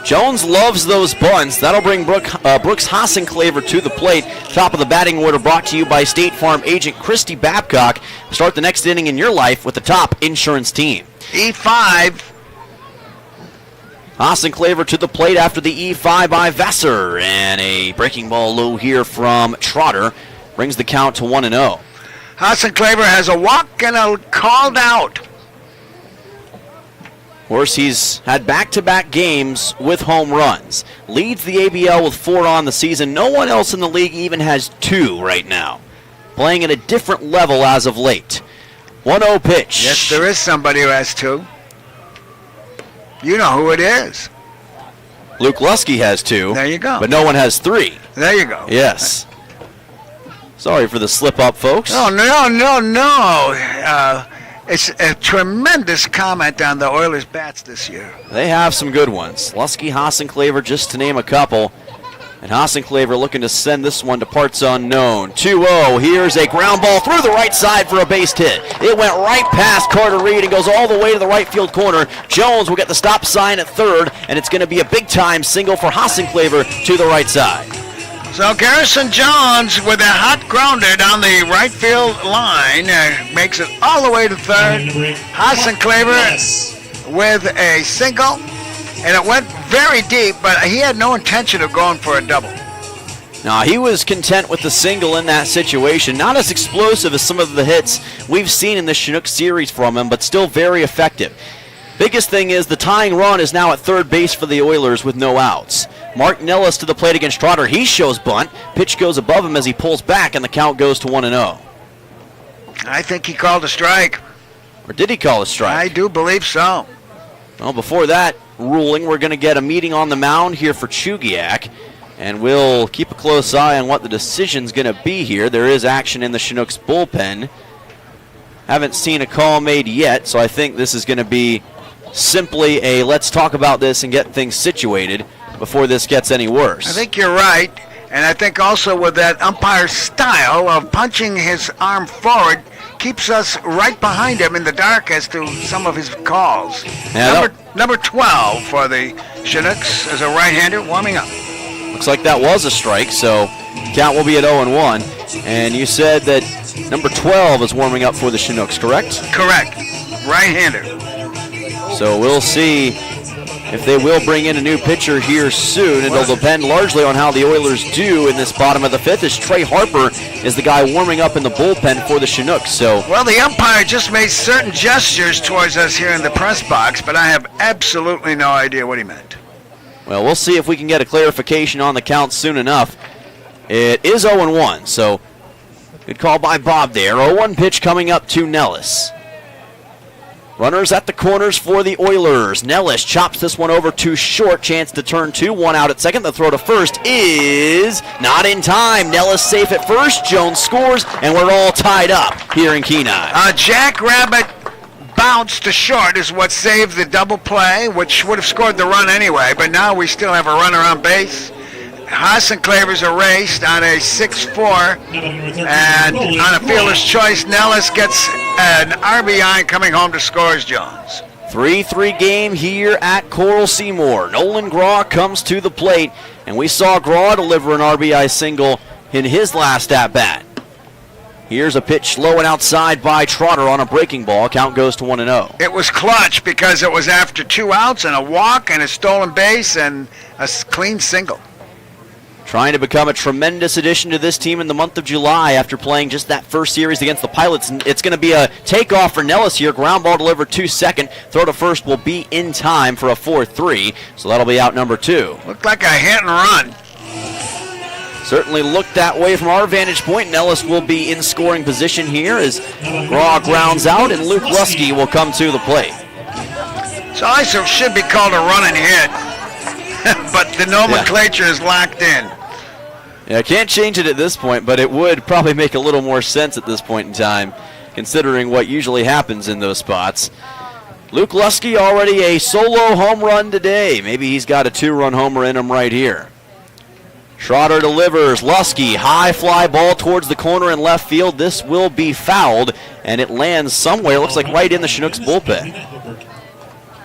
Jones loves those bunts. That'll bring Brooks Hassenclaver to the plate. Top of the batting order brought to you by State Farm agent Christy Babcock. Start the next inning in your life with the top insurance team. E5. Hassenclaver to the plate after the E5 by Vassar. And a breaking ball low here from Trotter brings the count to 1-0. Hassenclaver has a walk and a called out. Of course, he's had back-to-back games with home runs. Leads the ABL with 4 on the season. No one else in the league even has 2 right now. Playing at a different level as of late. 1-0 pitch. Yes, there is somebody who has 2. You know who it is. Luke Lusky has 2. There you go. But no one has 3. There you go. Yes. Sorry for the slip-up, folks. Oh, no. It's a tremendous comment on the Oilers' bats this year. They have some good ones. Lusky, Hassenclaver, just to name a couple. And Hassenclaver looking to send this one to parts unknown. 2-0. Here's a ground ball through the right side for a base hit. It went right past Carter Reed and goes all the way to the right field corner. Jones will get the stop sign at third, and it's going to be a big-time single for Hassenclaver to the right side. So Garrison Jones with a hot grounder down the right field line makes it all the way to third. Hassenclaver with a single, and it went very deep, but he had no intention of going for a double. Now, he was content with the single in that situation. Not as explosive as some of the hits we've seen in the Chinook series from him, but still very effective. Biggest thing is the tying run is now at third base for the Oilers with no outs. Mark Nellis to the plate against Trotter. He shows bunt. Pitch goes above him as he pulls back, and the count goes to 1-0. I think he called a strike. Or did he call a strike? I do believe so. Well, before that ruling, we're going to get a meeting on the mound here for Chugiak, and we'll keep a close eye on what the decision's going to be here. There is action in the Chinooks bullpen. Haven't seen a call made yet, so I think this is going to be simply a let's talk about this and get things situated before this gets any worse. I think you're right, and I think also with that umpire's style of punching his arm forward keeps us right behind him in the dark as to some of his calls. Yeah, Number 12 for the Chinooks is a right-hander warming up. Looks like that was a strike, so count will be at 0-1. And you said that number 12 is warming up for the Chinooks, correct? Correct. right-hander. So we'll see if they will bring in a new pitcher here soon. It'll depend largely on how the Oilers do in this bottom of the fifth, as Trey Harper is the guy warming up in the bullpen for the Chinooks. So, well, the umpire just made certain gestures towards us here in the press box, but I have absolutely no idea what he meant. well, we'll see if we can get a clarification on the count soon enough. It is 0-1, so good call by Bob there. 0-1 pitch coming up to Nellis. Runners at the corners for the Oilers. Nellis chops this one over too short. Chance to turn 2. 1 out at second. The throw to first is not in time. Nellis safe at first. Jones scores, and we're all tied up here in Kenai. Jackrabbit bounce to short is what saved the double play, which would have scored the run anyway, but now we still have a runner on base. Haas and Clavers erased on a 6-4, and on a fielder's choice, Nellis gets an RBI coming home to scores Jones. 3-3 game here at Coral Seymour. Nolan Graw comes to the plate, and we saw Graw deliver an RBI single in his last at-bat. Here's a pitch low and outside by Trotter on a breaking ball. Count goes to 1-0. It was clutch because it was after 2 outs and a walk and a stolen base and a clean single. Trying to become a tremendous addition to this team in the month of July after playing just that first series against the Pilots. It's going to be a takeoff for Nellis here. Ground ball delivered to second. Throw to first will be in time for a 4-3. So that'll be out number 2. Looked like a hit and run. Certainly looked that way from our vantage point. Nellis will be in scoring position here as Graw grounds out and Luke Lusky will come to the plate. So I should be called a run and hit, but the nomenclature is locked in. Yeah, I can't change it at this point, but it would probably make a little more sense at this point in time, considering what usually happens in those spots. Luke Lusky already a solo home run today. Maybe he's got a 2-run homer in him right here. Trotter delivers. Lusky, high fly ball towards the corner in left field. This will be fouled, and it lands somewhere. Looks like right in the Chinooks bullpen.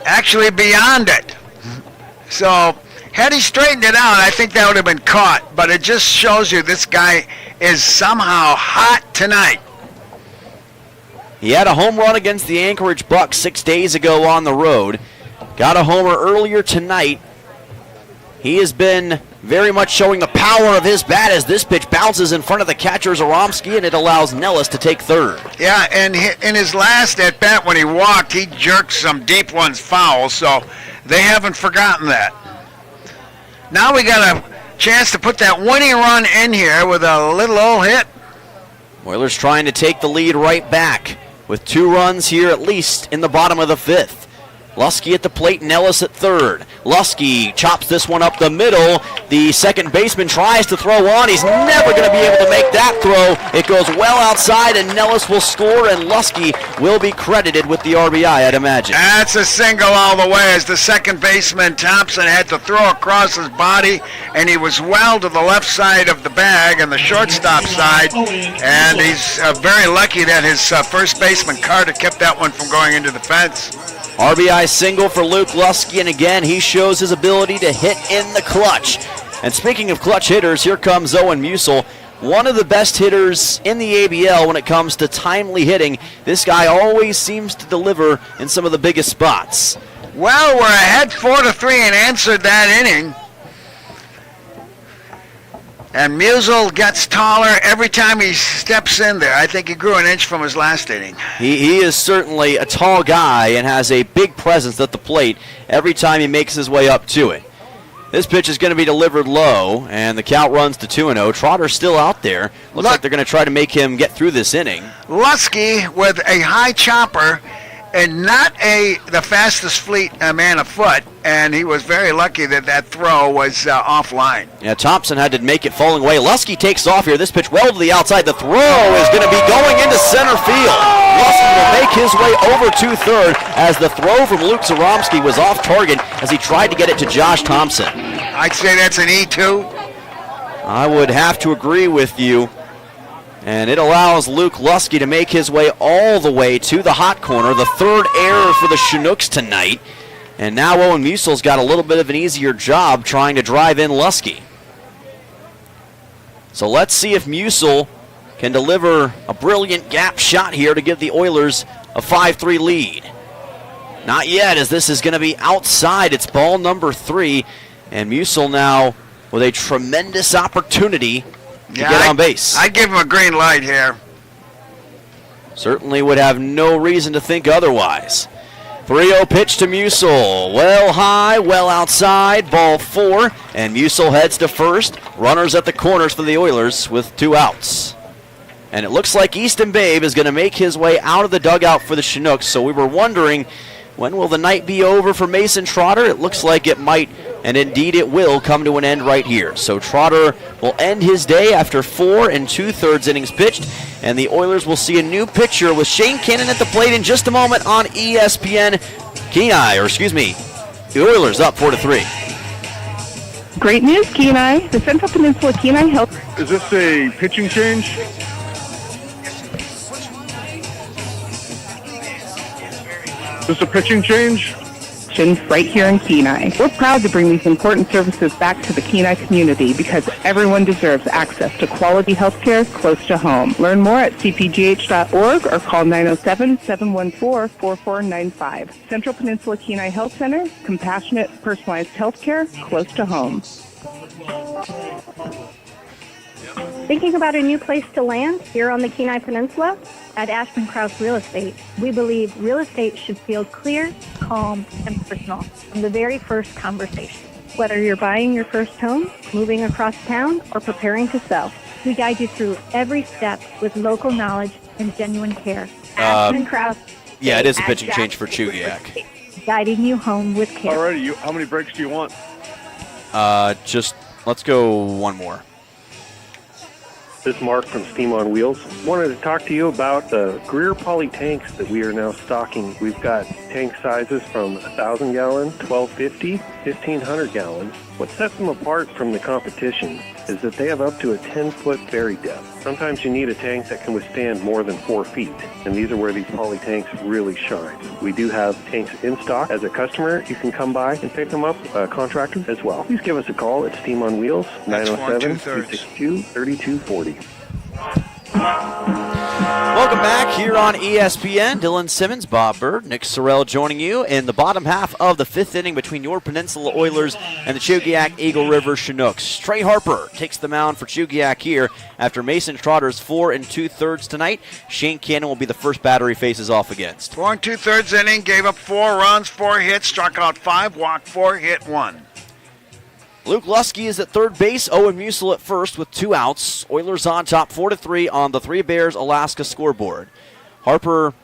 Actually beyond it. So had he straightened it out, I think that would have been caught. But it just shows you this guy is somehow hot tonight. He had a home run against the Anchorage Bucks 6 days ago on the road. Got a homer earlier tonight. He has been very much showing the power of his bat as this pitch bounces in front of the catcher Zaromsky, and it allows Nellis to take third. Yeah, and in his last at-bat when he walked, he jerked some deep ones foul, so they haven't forgotten that. Now we got a chance to put that winning run in here with a little old hit. Oilers trying to take the lead right back with 2 runs here at least in the bottom of the 5th. Lusky at the plate, Nellis at third. Lusky chops this one up the middle. The second baseman tries to throw on. He's never going to be able to make that throw. It goes well outside, and Nellis will score, and Lusky will be credited with the RBI, I'd imagine. That's a single all the way as the second baseman, Thompson, had to throw across his body, and he was well to the left side of the bag and the shortstop side, and he's very lucky that his first baseman, Carter, kept that one from going into the fence. RBI single for Luke Lusky, and again, he shows his ability to hit in the clutch. And speaking of clutch hitters, here comes Owen Musil, one of the best hitters in the ABL when it comes to timely hitting. This guy always seems to deliver in some of the biggest spots. Well, we're ahead 4-3 and answered that inning. And Musil gets taller every time he steps in there. I think he grew an inch from his last inning. He is certainly a tall guy and has a big presence at the plate every time he makes his way up to it. This pitch is going to be delivered low, and the count runs to 2-0. Trotter's still out there. Looks like they're going to try to make him get through this inning. Lusky with a high chopper and not the fastest man afoot, and he was very lucky that throw was offline. Yeah, Thompson had to make it falling away. Lusky takes off here. This pitch well to the outside. The throw is going to be going into center field. Lusky will make his way over to third as the throw from Luke Zaromsky was off target as he tried to get it to Josh Thompson. I'd say that's an E2. I would have to agree with you. And it allows Luke Lusky to make his way all the way to the hot corner. The third error for the Chinooks tonight. And now Owen Musil's got a little bit of an easier job trying to drive in Lusky. So let's see if Musil can deliver a brilliant gap shot here to give the Oilers a 5-3 lead. Not yet, as this is going to be outside. It's ball number 3, and Musil now with a tremendous opportunity to get on base. I'd give him a green light here. Certainly would have no reason to think otherwise. 3-0 pitch to Musil. Well high, well outside, ball 4, and Musil heads to first. Runners at the corners for the Oilers with 2 outs. And it looks like Easton Babe is going to make his way out of the dugout for the Chinooks, so we were wondering, when will the night be over for Mason Trotter? It looks like it might, and indeed it will, come to an end right here. So Trotter will end his day after 4 2/3 innings pitched, and the Oilers will see a new pitcher with Shane Cannon at the plate in just a moment on ESPN. The Oilers up 4-3. Great news, Kenai. The Central Peninsula Kenai Health. Is this a pitching change? Is this a pitching change? Right here in Kenai. We're proud to bring these important services back to the Kenai community because everyone deserves access to quality health care close to home. Learn more at cpgh.org or call 907-714-4495. Central Peninsula Kenai Health Center, compassionate, personalized health care close to home. Thinking about a new place to land here on the Kenai Peninsula? At Ashman Krause Real Estate, we believe real estate should feel clear, calm, and personal from the very first conversation. Whether you're buying your first home, moving across town, or preparing to sell, we guide you through every step with local knowledge and genuine care. Ashman Krause. Yeah, it is a pitching change for Chugiak. Guiding you home with care. Alrighty, how many breaks do you want? Just let's go one more. This is Mark from Steam on Wheels. Wanted to talk to you about the Greer poly tanks that we are now stocking. We've got tank sizes from 1,000 gallon, 1,250, 1,500 gallons. What sets them apart from the competition is that they have up to a 10-foot bury depth. Sometimes you need a tank that can withstand more than 4 feet, and these are where these poly tanks really shine. We do have tanks in stock. As a customer, you can come by and pick them up, contractor as well. Please give us a call at Steam on Wheels, 907-262-3240. Welcome back here on ESPN. Dylan Simmons, Bob Bird, Nick Sorrell joining you in the bottom half of the 5th inning between your Peninsula Oilers and the Chugiak-Eagle River Chinooks. Trey Harper takes the mound for Chugiak here after Mason Trotter's 4 2/3 tonight. Shane Cannon will be the first batter he faces off against. 4 2/3 inning, gave up 4 runs, 4 hits, struck out 5, walked 4, hit 1. Luke Lusky is at third base, Owen Musil at first with 2 outs. Oilers on top 4-3 on the Three Bears Alaska scoreboard. Harper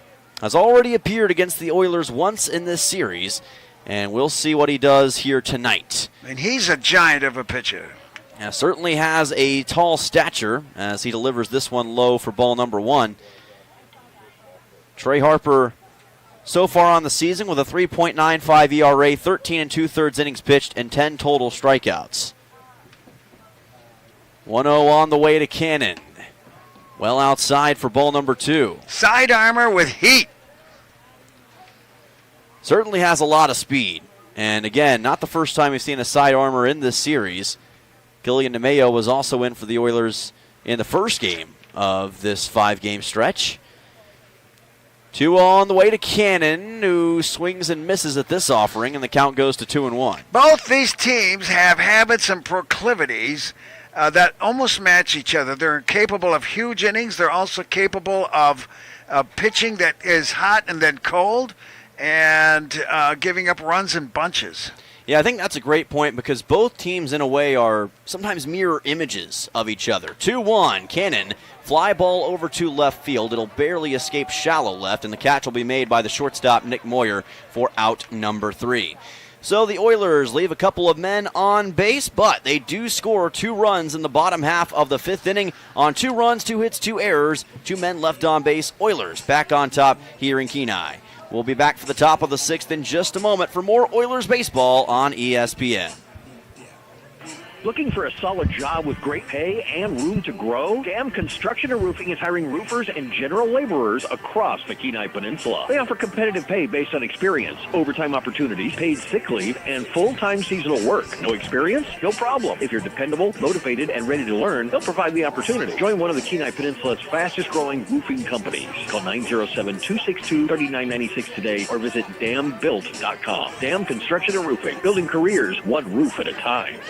has already appeared against the Oilers once in this series, and we'll see what he does here tonight. And he's a giant of a pitcher. Yeah, certainly has a tall stature as he delivers this one low for ball number 1. Trey Harper so far on the season with a 3.95 ERA, 13 2/3 innings pitched, and 10 total strikeouts. 1-0 on the way to Cannon. Well outside for ball number 2. Side armor with heat. Certainly has a lot of speed. And again, not the first time we've seen a side armor in this series. Gillian DeMayo was also in for the Oilers in the first game of this 5-game stretch. 2 on the way to Cannon, who swings and misses at this offering, and the count goes to 2-1. Both these teams have habits and proclivities that almost match each other. They're capable of huge innings. They're also capable of pitching that is hot and then cold, and giving up runs in bunches. Yeah, I think that's a great point because both teams, in a way, are sometimes mirror images of each other. 2-1, Cannon, fly ball over to left field. It'll barely escape shallow left, and the catch will be made by the shortstop, Nick Moyer, for out number 3. So the Oilers leave a couple of men on base, but they do score 2 runs in the bottom half of the 5th inning on 2 runs, 2 hits, 2 errors, 2 men left on base. Oilers back on top here in Kenai. We'll be back for the top of the 6th in just a moment for more Oilers baseball on ESPN. Looking for a solid job with great pay and room to grow? Dam Construction and Roofing is hiring roofers and general laborers across the Kenai Peninsula. They offer competitive pay based on experience, overtime opportunities, paid sick leave, and full-time seasonal work. No experience? No problem. If you're dependable, motivated, and ready to learn, they'll provide the opportunity. Join one of the Kenai Peninsula's fastest-growing roofing companies. Call 907-262-3996 today or visit dambuilt.com. Dam Construction and Roofing, building careers one roof at a time.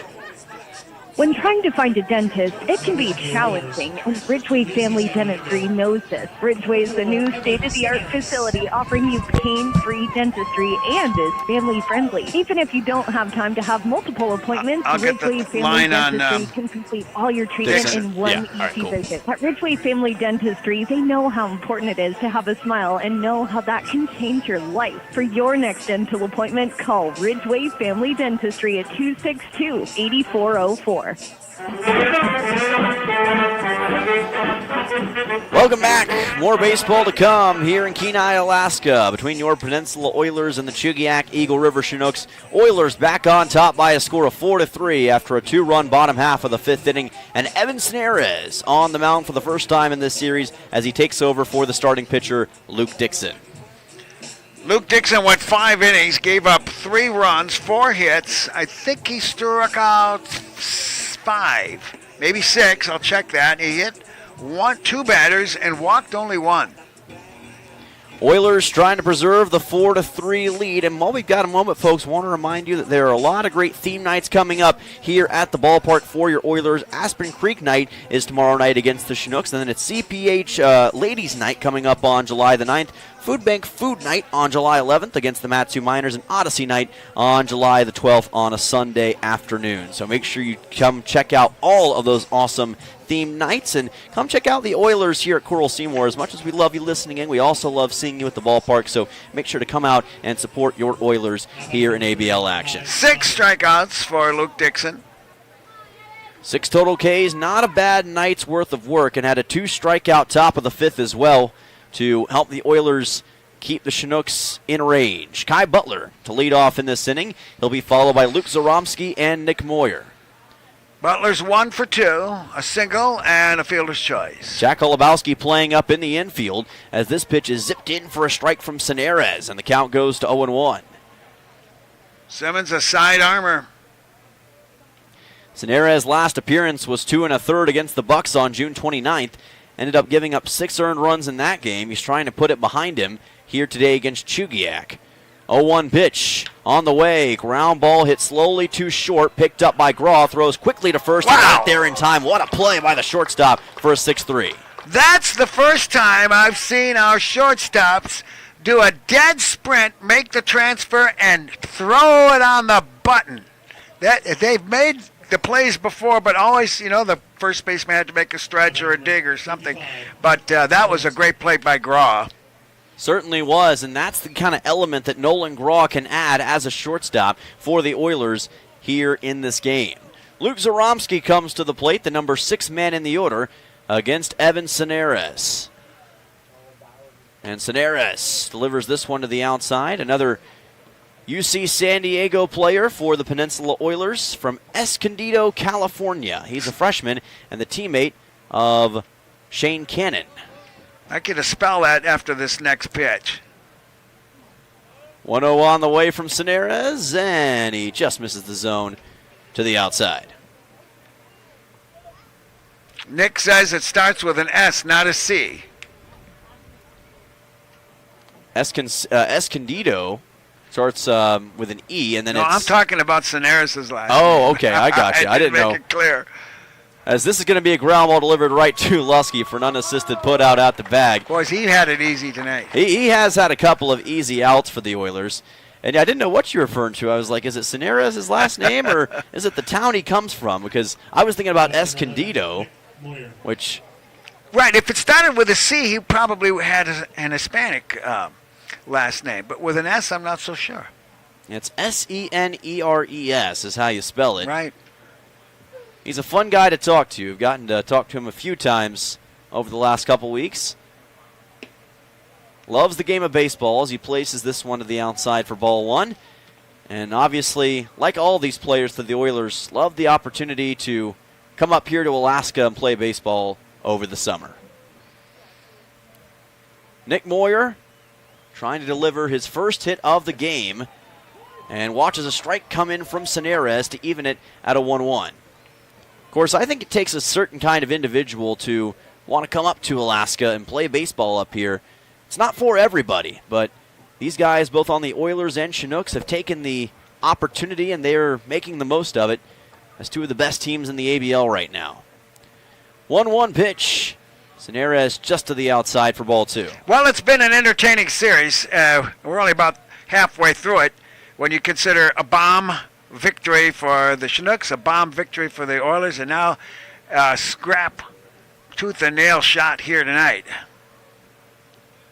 When trying to find a dentist, it can be challenging, and Ridgeway Family Dentistry knows this. Ridgeway is the new state-of-the-art facility offering you pain-free dentistry and is family-friendly. Even if you don't have time to have multiple appointments, Ridgeway Family Dentistry can complete all your treatment in one easy visit. At Ridgeway Family Dentistry, they know how important it is to have a smile and know how that can change your life. For your next dental appointment, call Ridgeway Family Dentistry at 262-8404. Welcome back. More baseball to come here in Kenai, Alaska, between your Peninsula Oilers and the Chugiak Eagle River Chinooks. Oilers back on top by a score of 4-3 after a 2-run bottom half of the fifth inning. And Evan Snares on the mound for the first time in this series as he takes over for the starting pitcher, Luke Dixon. Luke Dixon went 5 innings, gave up 3 runs, 4 hits. I think he struck out 5, maybe 6. I'll check that. He hit 2 batters and walked only 1. Oilers trying to preserve the 4-3 lead. And while we've got a moment, folks, want to remind you that there are a lot of great theme nights coming up here at the ballpark for your Oilers. Aspen Creek night is tomorrow night against the Chinooks. And then it's CPH Ladies Night coming up on July the 9th. Food Bank Food Night on July 11th against the Matsu Miners, and Odyssey Night on July the 12th on a Sunday afternoon. So make sure you come check out all of those awesome theme nights, and come check out the Oilers here at Coral Seymour. As much as we love you listening in, we also love seeing you at the ballpark, so make sure to come out and support your Oilers here in ABL action. 6 strikeouts for Luke Dixon. 6 total Ks, not a bad night's worth of work, and had a 2 strikeout top of the fifth as well to help the Oilers keep the Chinooks in range. Kai Butler to lead off in this inning. He'll be followed by Luke Zaromsky and Nick Moyer. Butler's 1 for 2, a single and a fielder's choice. Jack Holubowski playing up in the infield as this pitch is zipped in for a strike from Senares, and the count goes to 0-1. Simmons a side armor. Senares' last appearance was 2 1/3 against the Bucks on June 29th. Ended up giving up 6 earned runs in that game. He's trying to put it behind him here today against Chugiak. 0-1 pitch on the way. Ground ball hit slowly too short. Picked up by Graw. Throws quickly to first. And got there in time. What a play by the shortstop for a 6-3. That's the first time I've seen our shortstops do a dead sprint, make the transfer, and throw it on the button. They've made the plays before, but always, the first baseman had to make a stretch or a dig or something. But that was a great play by Graw. Certainly was, and that's the kind of element that Nolan Graw can add as a shortstop for the Oilers here in this game. Luke Zaromsky comes to the plate, the number 6 man in the order, against Evan Senares. And Senares delivers this one to the outside. Another UC San Diego player for the Peninsula Oilers from Escondido, California. He's a freshman and the teammate of Shane Cannon. I can spell that after this next pitch. 1-0 on the way from Senares, and he just misses the zone to the outside. Nick says it starts with an S, not a C. Escondido starts with an E, and then no, I'm talking about Senares' last name. Oh, okay, I got you. I didn't know. Make it clear. As this is going to be a ground ball delivered right to Lusky for an unassisted put out at the bag. Boys, he had it easy tonight. He has had a couple of easy outs for the Oilers. And I didn't know what you were referring to. I was like, is it Senares, his last name, or is it the town he comes from? Because I was thinking about Escondido, which... Right, if it started with a C, he probably had an Hispanic last name. But with an S, I'm not so sure. It's Seneres is how you spell it. Right. He's a fun guy to talk to. I've gotten to talk to him a few times over the last couple weeks. Loves the game of baseball as he places this one to the outside for ball 1. And obviously, like all these players for the Oilers, love the opportunity to come up here to Alaska and play baseball over the summer. Nick Moyer trying to deliver his first hit of the game and watches a strike come in from Senares to even it at a 1-1. Of course, I think it takes a certain kind of individual to want to come up to Alaska and play baseball up here. It's not for everybody, but these guys, both on the Oilers and Chinooks, have taken the opportunity and they're making the most of it as two of the best teams in the ABL right now. 1-1 pitch. Senares just to the outside for ball 2. Well, it's been an entertaining series. We're only about halfway through it when you consider a bomb victory for the Chinooks, a bomb victory for the Oilers, and now a scrap tooth and nail shot here tonight.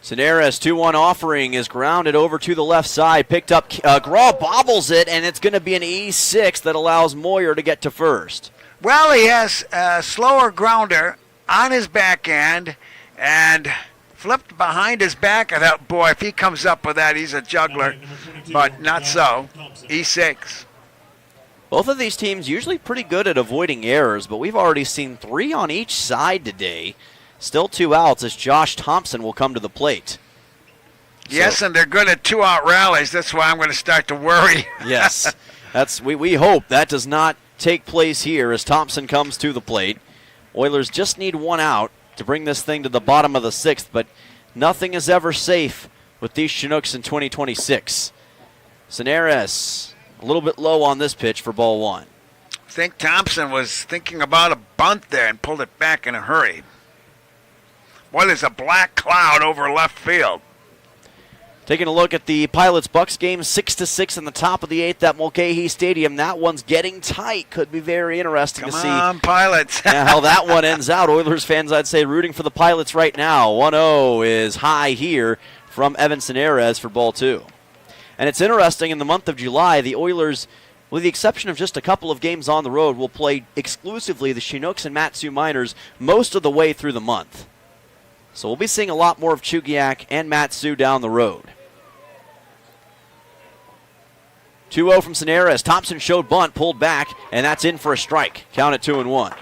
Senares 2-1 offering is grounded over to the left side. Picked up, Graw bobbles it, and it's going to be an E6 that allows Moyer to get to first. Well, he has a slower grounder on his backhand and flipped behind his back. I thought, boy, if he comes up with that, he's a juggler. But not so. E6. Both of these teams usually pretty good at avoiding errors, but we've already seen 3 on each side today. Still 2 outs as Josh Thompson will come to the plate. Yes, and they're good at 2-out rallies. That's why I'm going to start to worry. Yes, we hope that does not take place here as Thompson comes to the plate. Oilers just need 1 out to bring this thing to the bottom of the 6th, but nothing is ever safe with these Chinooks in 2026. Senares a little bit low on this pitch for ball 1. I think Thompson was thinking about a bunt there and pulled it back in a hurry. Boy, there's a black cloud over left field. Taking a look at the Pilots-Bucks game, 6-6 in the top of the 8th at Mulcahy Stadium. That one's getting tight. Could be very interesting to see. Come on, Pilots. How that one ends out. Oilers fans, I'd say, rooting for the Pilots right now. 1-0 is high here from Evan Senares for ball 2. And it's interesting, in the month of July, the Oilers, with the exception of just a couple of games on the road, will play exclusively the Chinooks and Mat-Su Miners most of the way through the month. So we'll be seeing a lot more of Chugiak and Mat-Su down the road. 2-0 from Senares. Thompson showed bunt, pulled back, and that's in for a strike. Count it 2-1.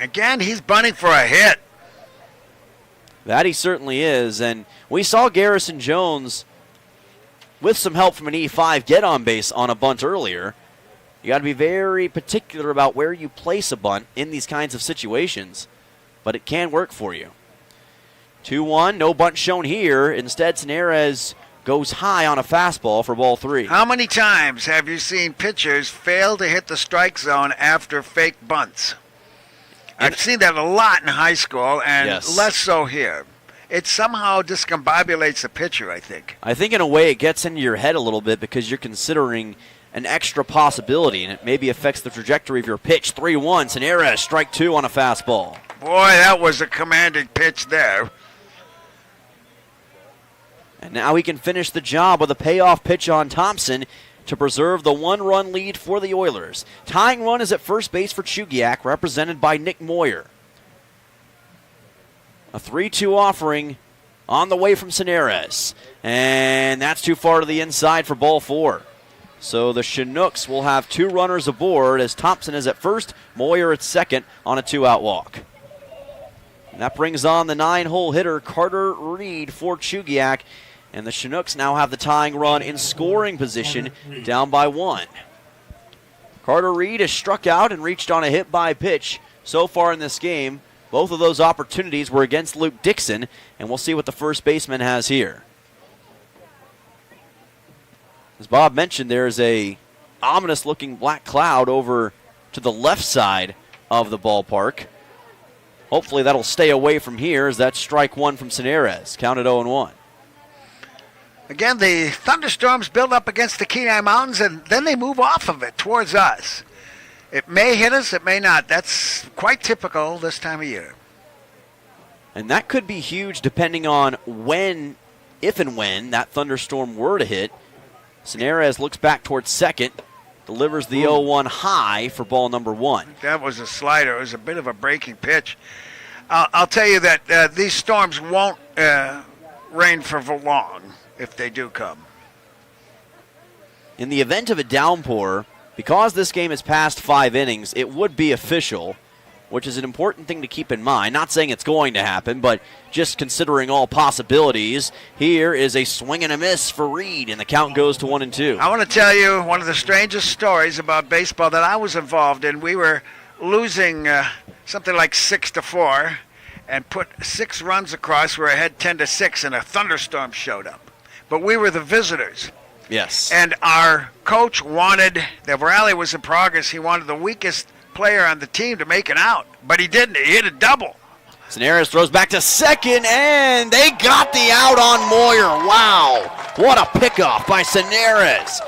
Again, he's bunting for a hit. That he certainly is. And we saw Garrison Jones, with some help from an E5, get on base on a bunt earlier. You got to be very particular about where you place a bunt in these kinds of situations, but it can work for you. 2-1, no bunt shown here. Instead, Senares goes high on a fastball for ball 3. How many times have you seen pitchers fail to hit the strike zone after fake bunts? I've seen that a lot in high school and less so here. It somehow discombobulates the pitcher, I think. I think in a way it gets into your head a little bit because you're considering an extra possibility, and it maybe affects the trajectory of your pitch. 3-1, Senares, strike 2 on a fastball. Boy, that was a commanding pitch there. And now he can finish the job with a payoff pitch on Thompson to preserve the 1-run lead for the Oilers. Tying run is at first base for Chugiak, represented by Nick Moyer. A 3-2 offering on the way from Senares. And that's too far to the inside for ball 4. So the Chinooks will have 2 runners aboard as Thompson is at first, Moyer at second on a 2-out walk. And that brings on the 9-hole hitter, Carter Reed, for Chugiak. And the Chinooks now have the tying run in scoring position, down by 1. Carter Reed has struck out and reached on a hit by pitch so far in this game. Both of those opportunities were against Luke Dixon, and we'll see what the first baseman has here. As Bob mentioned, there's a ominous-looking black cloud over to the left side of the ballpark. Hopefully that'll stay away from here as that's strike 1 from Senares. Counted 0-1. Again, the thunderstorms build up against the Kenai Mountains, and then they move off of it towards us. It may hit us, it may not. That's quite typical this time of year. And that could be huge depending on when, if and when, that thunderstorm were to hit. Senares looks back towards second, delivers the 0-1 high for ball number 1. That was a slider. It was a bit of a breaking pitch. I'll tell you that these storms won't rain for long if they do come. in the event of a downpour, because this game is past 5 innings, it would be official, which is an important thing to keep in mind. Not saying it's going to happen, but just considering all possibilities. Here is a swing and a miss for Reed, and the count goes to 1-2. I want to tell you one of the strangest stories about baseball that I was involved in. We were losing something like 6-4 and put 6 runs across. We were ahead 10-6, and a thunderstorm showed up. But we were the visitors. Yes. And our coach wanted, the rally was in progress, he wanted the weakest player on the team to make it out. But he didn't. He hit a double. Cineras throws back to second, and they got the out on Moyer. Wow. What a pickoff by Cineras.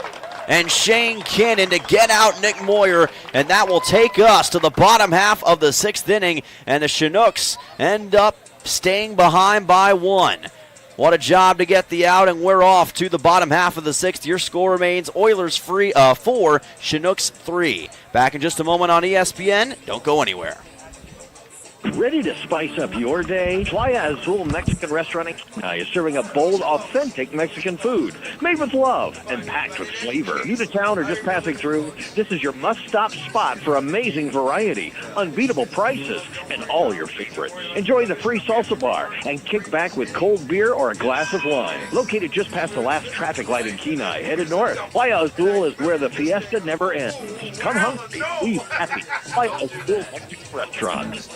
And Shane Cannon to get out Nick Moyer, and that will take us to the bottom half of the 6th inning, and the Chinooks end up staying behind by 1. What a job to get the out, and we're off to the bottom half of the 6th. Your score remains Oilers 4, Chinooks 3. Back in just a moment on ESPN. Don't go anywhere. Ready to spice up your day? Playa Azul Mexican Restaurant in Kenai is serving a bold, authentic Mexican food made with love and packed with flavor. New to town or just passing through? This is your must-stop spot for amazing variety, unbeatable prices, and all your favorites. Enjoy the free salsa bar and kick back with cold beer or a glass of wine. Located just past the last traffic light in Kenai, headed north. Playa Azul is where the fiesta never ends. Come hungry, leave happy. Playa Azul Mexican Restaurant.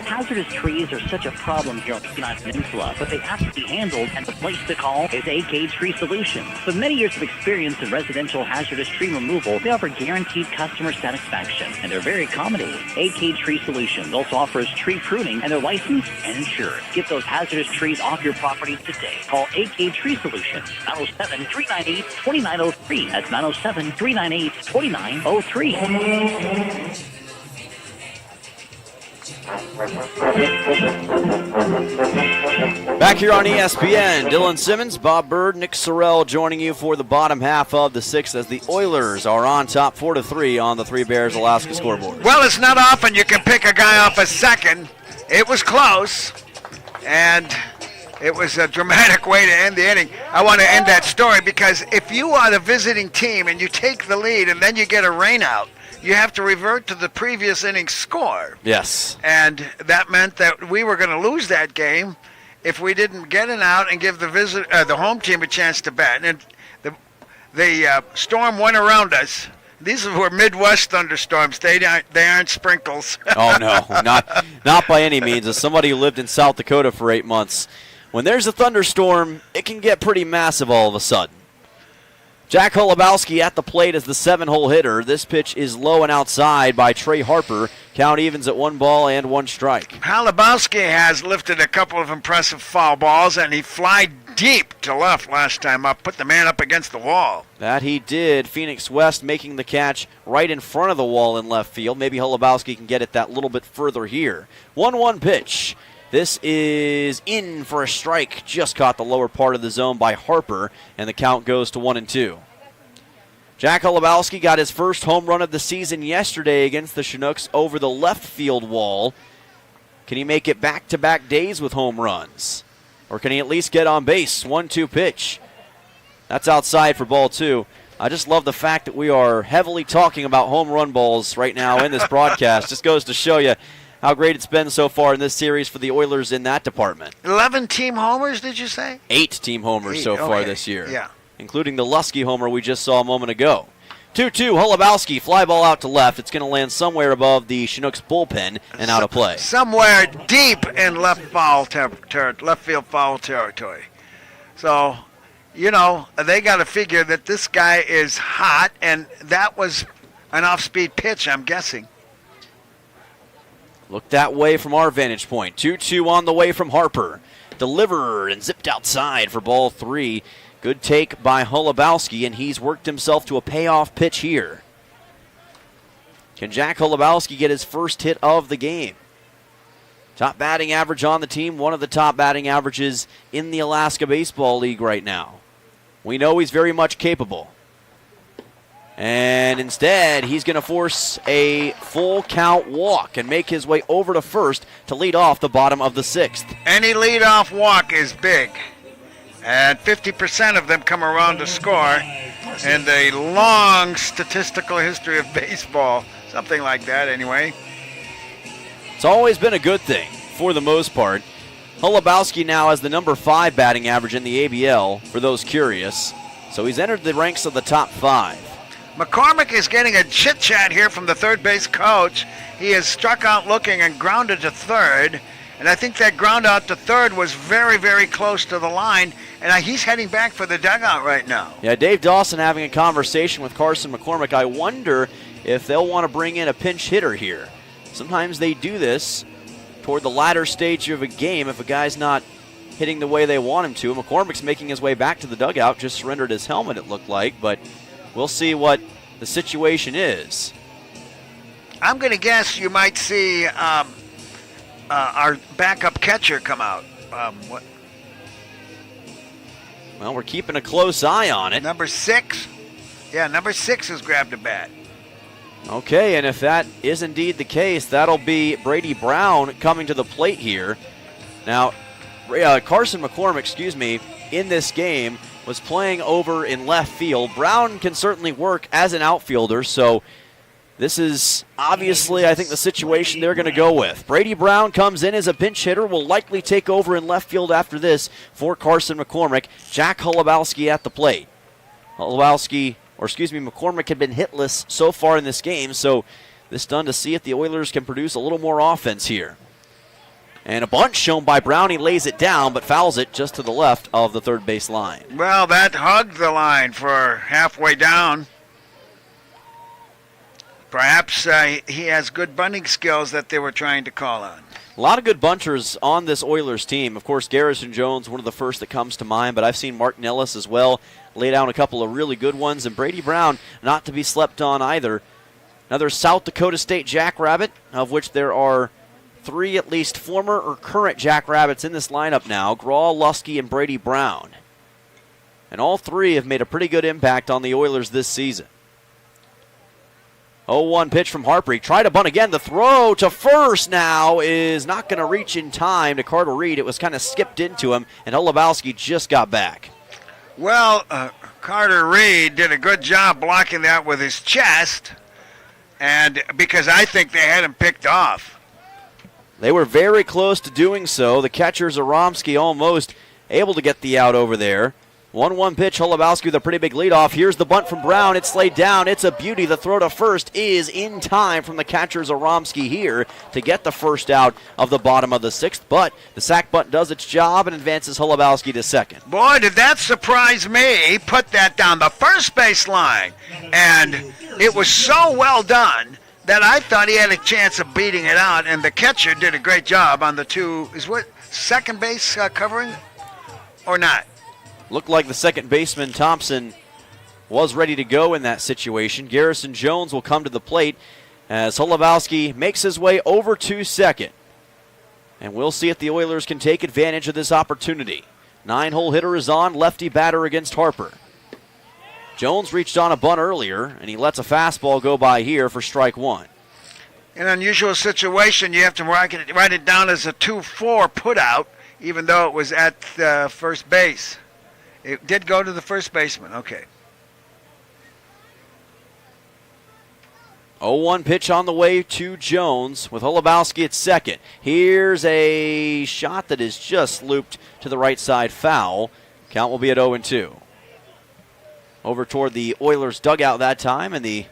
Hazardous trees are such a problem here on the Kenai Peninsula, but they have to be handled, and the place to call is AK Tree Solutions. With many years of experience in residential hazardous tree removal, they offer guaranteed customer satisfaction, and they're very accommodating. AK Tree Solutions also offers tree pruning, and they're licensed and insured. Get those hazardous trees off your property today. Call AK Tree Solutions, 907-398-2903. That's 907-398-2903. Back here on ESPN, Dylan Simmons, Bob Bird, Nick Sorrell joining you for the bottom half of the 6th as the Oilers are on top 4-3 on the Three Bears Alaska scoreboard. Well, it's not often you can pick a guy off a second. It was close, and it was a dramatic way to end the inning. I want to end that story because if you are the visiting team and you take the lead and then you get a rainout, you have to revert to the previous inning score. Yes. And that meant that we were going to lose that game if we didn't get an out and give the home team a chance to bat. And the storm went around us. These were Midwest thunderstorms. They aren't sprinkles. Oh, no, not by any means. As somebody who lived in South Dakota for 8 months, when there's a thunderstorm, it can get pretty massive all of a sudden. Jack Holubowski at the plate as the 7-hole hitter. This pitch is low and outside by Trey Harper. Count evens at 1 ball and 1 strike. Holubowski has lifted a couple of impressive foul balls, and he flied deep to left last time up, put the man up against the wall. That he did. Phoenix West making the catch right in front of the wall in left field. Maybe Holubowski can get it that little bit further here. 1-1 pitch. This is in for a strike. Just caught the lower part of the zone by Harper, and the count goes to 1-2. Jack Holubowski got his first home run of the season yesterday against the Chinooks over the left field wall. Can he make it back-to-back days with home runs? Or can he at least get on base? 1-2 pitch. That's outside for ball 2. I just love the fact that we are heavily talking about home run balls right now in this broadcast. Just goes to show you how great it's been so far in this series for the Oilers in that department. 11 team homers, did you say? 8 team homers so far this year. Yeah. Including the Lusky homer we just saw a moment ago. 2-2, Holubowski, fly ball out to left. It's going to land somewhere above the Chinooks bullpen and out of play. Somewhere deep in left field foul territory. So, you know, they got to figure that this guy is hot, and that was an off-speed pitch, I'm guessing. Look that way from our vantage point. 2-2 on the way from Harper. Delivered and zipped outside for ball 3. Good take by Holubowski, and he's worked himself to a payoff pitch here. Can Jack Holubowski get his first hit of the game? Top batting average on the team, one of the top batting averages in the Alaska Baseball League right now. We know he's very much capable. And instead, he's going to force a full count walk and make his way over to first to lead off the bottom of the 6th. Any leadoff walk is big. And 50% of them come around to score in the long statistical history of baseball. Something like that, anyway. It's always been a good thing, for the most part. Holubowski now has the number 5 batting average in the ABL, for those curious. So he's entered the ranks of the top 5. McCormick is getting a chit-chat here from the third base coach. He has struck out looking and grounded to third. And I think that ground out to third was very, very close to the line. And he's heading back for the dugout right now. Yeah, Dave Dawson having a conversation with Carson McCormick. I wonder if they'll want to bring in a pinch hitter here. Sometimes they do this toward the latter stage of a game if a guy's not hitting the way they want him to. McCormick's making his way back to the dugout, just surrendered his helmet, it looked like, but we'll see what the situation is. I'm going to guess you might see our backup catcher come out. Well, we're keeping a close eye on it. Number 6? Yeah, number 6 has grabbed a bat. Okay, and if that is indeed the case, that'll be Brady Brown coming to the plate here. Now, Carson McCormick, in this game was playing over in left field. Brown can certainly work as an outfielder, so this is obviously, I think, the situation they're going to go with. Brady Brown comes in as a pinch hitter, will likely take over in left field after this for Carson McCormick. Jack Holubowski at the plate. McCormick had been hitless so far in this game, so this done to see if the Oilers can produce a little more offense here. And a bunt shown by Brown. He lays it down, but fouls it just to the left of the third base line. Well, that hugged the line for halfway down. Perhaps he has good bunting skills that they were trying to call on. A lot of good bunters on this Oilers team. Of course, Garrison Jones, one of the first that comes to mind, but I've seen Mark Nellis as well lay down a couple of really good ones, and Brady Brown not to be slept on either. Another South Dakota State Jackrabbit, of which there are 3 at least former or current Jackrabbits in this lineup now, Graw, Lusky, and Brady Brown. And all 3 have made a pretty good impact on the Oilers this season. 0-1 pitch from Harper. He tried to bunt again. The throw to first now is not going to reach in time to Carter Reed. It was kind of skipped into him, and Holubowski just got back. Well, Carter Reed did a good job blocking that with his chest, and because I think they had him picked off. They were very close to doing so. The catcher, Zaromsky, almost able to get the out over there. 1-1 pitch, Holubowski with a pretty big leadoff. Here's the bunt from Brown. It's laid down. It's a beauty. The throw to first is in time from the catcher, Zaromsky, here to get the first out of the bottom of the 6th. But the sac bunt does its job and advances Holubowski to second. Boy, did that surprise me. He put that down the first base line, and it was so well done that I thought he had a chance of beating it out, and the catcher did a great job on the 2. Is what second base covering or not? Looked like the second baseman, Thompson, was ready to go in that situation. Garrison Jones will come to the plate as Holubowski makes his way over to second. And we'll see if the Oilers can take advantage of this opportunity. 9-hole hitter is on, lefty batter against Harper. Jones reached on a bunt earlier, and he lets a fastball go by here for strike 1. In an unusual situation, you have to write it down as a 2-4 putout, even though it was at first base. It did go to the first baseman. Okay. 0-1 pitch on the way to Jones with Holubowski at second. Here's a shot that is just looped to the right side foul. Count will be at 0-2. Over toward the Oilers dugout that time, and the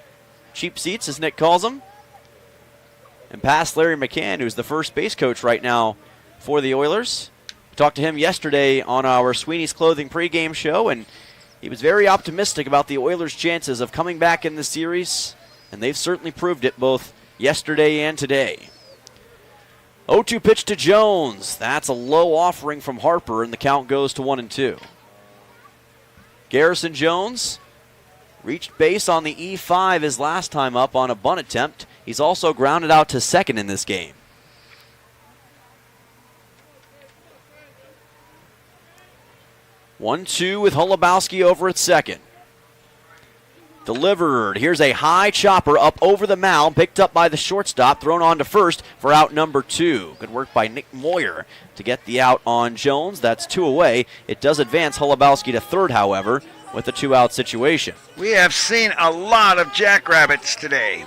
cheap seats, as Nick calls them. And past Larry McCann, who's the first base coach right now for the Oilers. Talked to him yesterday on our Sweeney's Clothing pregame show, and he was very optimistic about the Oilers' chances of coming back in the series, and they've certainly proved it both yesterday and today. 0-2 pitch to Jones. That's a low offering from Harper, and the count goes to 1-2. Garrison Jones reached base on the E5 his last time up on a bunt attempt. He's also grounded out to second in this game. 1-2 with Holubowski over at second. Delivered. Here's a high chopper up over the mound, picked up by the shortstop, thrown on to first for out number 2. Good work by Nick Moyer to get the out on Jones. That's 2 away. It does advance Holubowski to third, however, with a 2-out situation. We have seen a lot of jackrabbits today.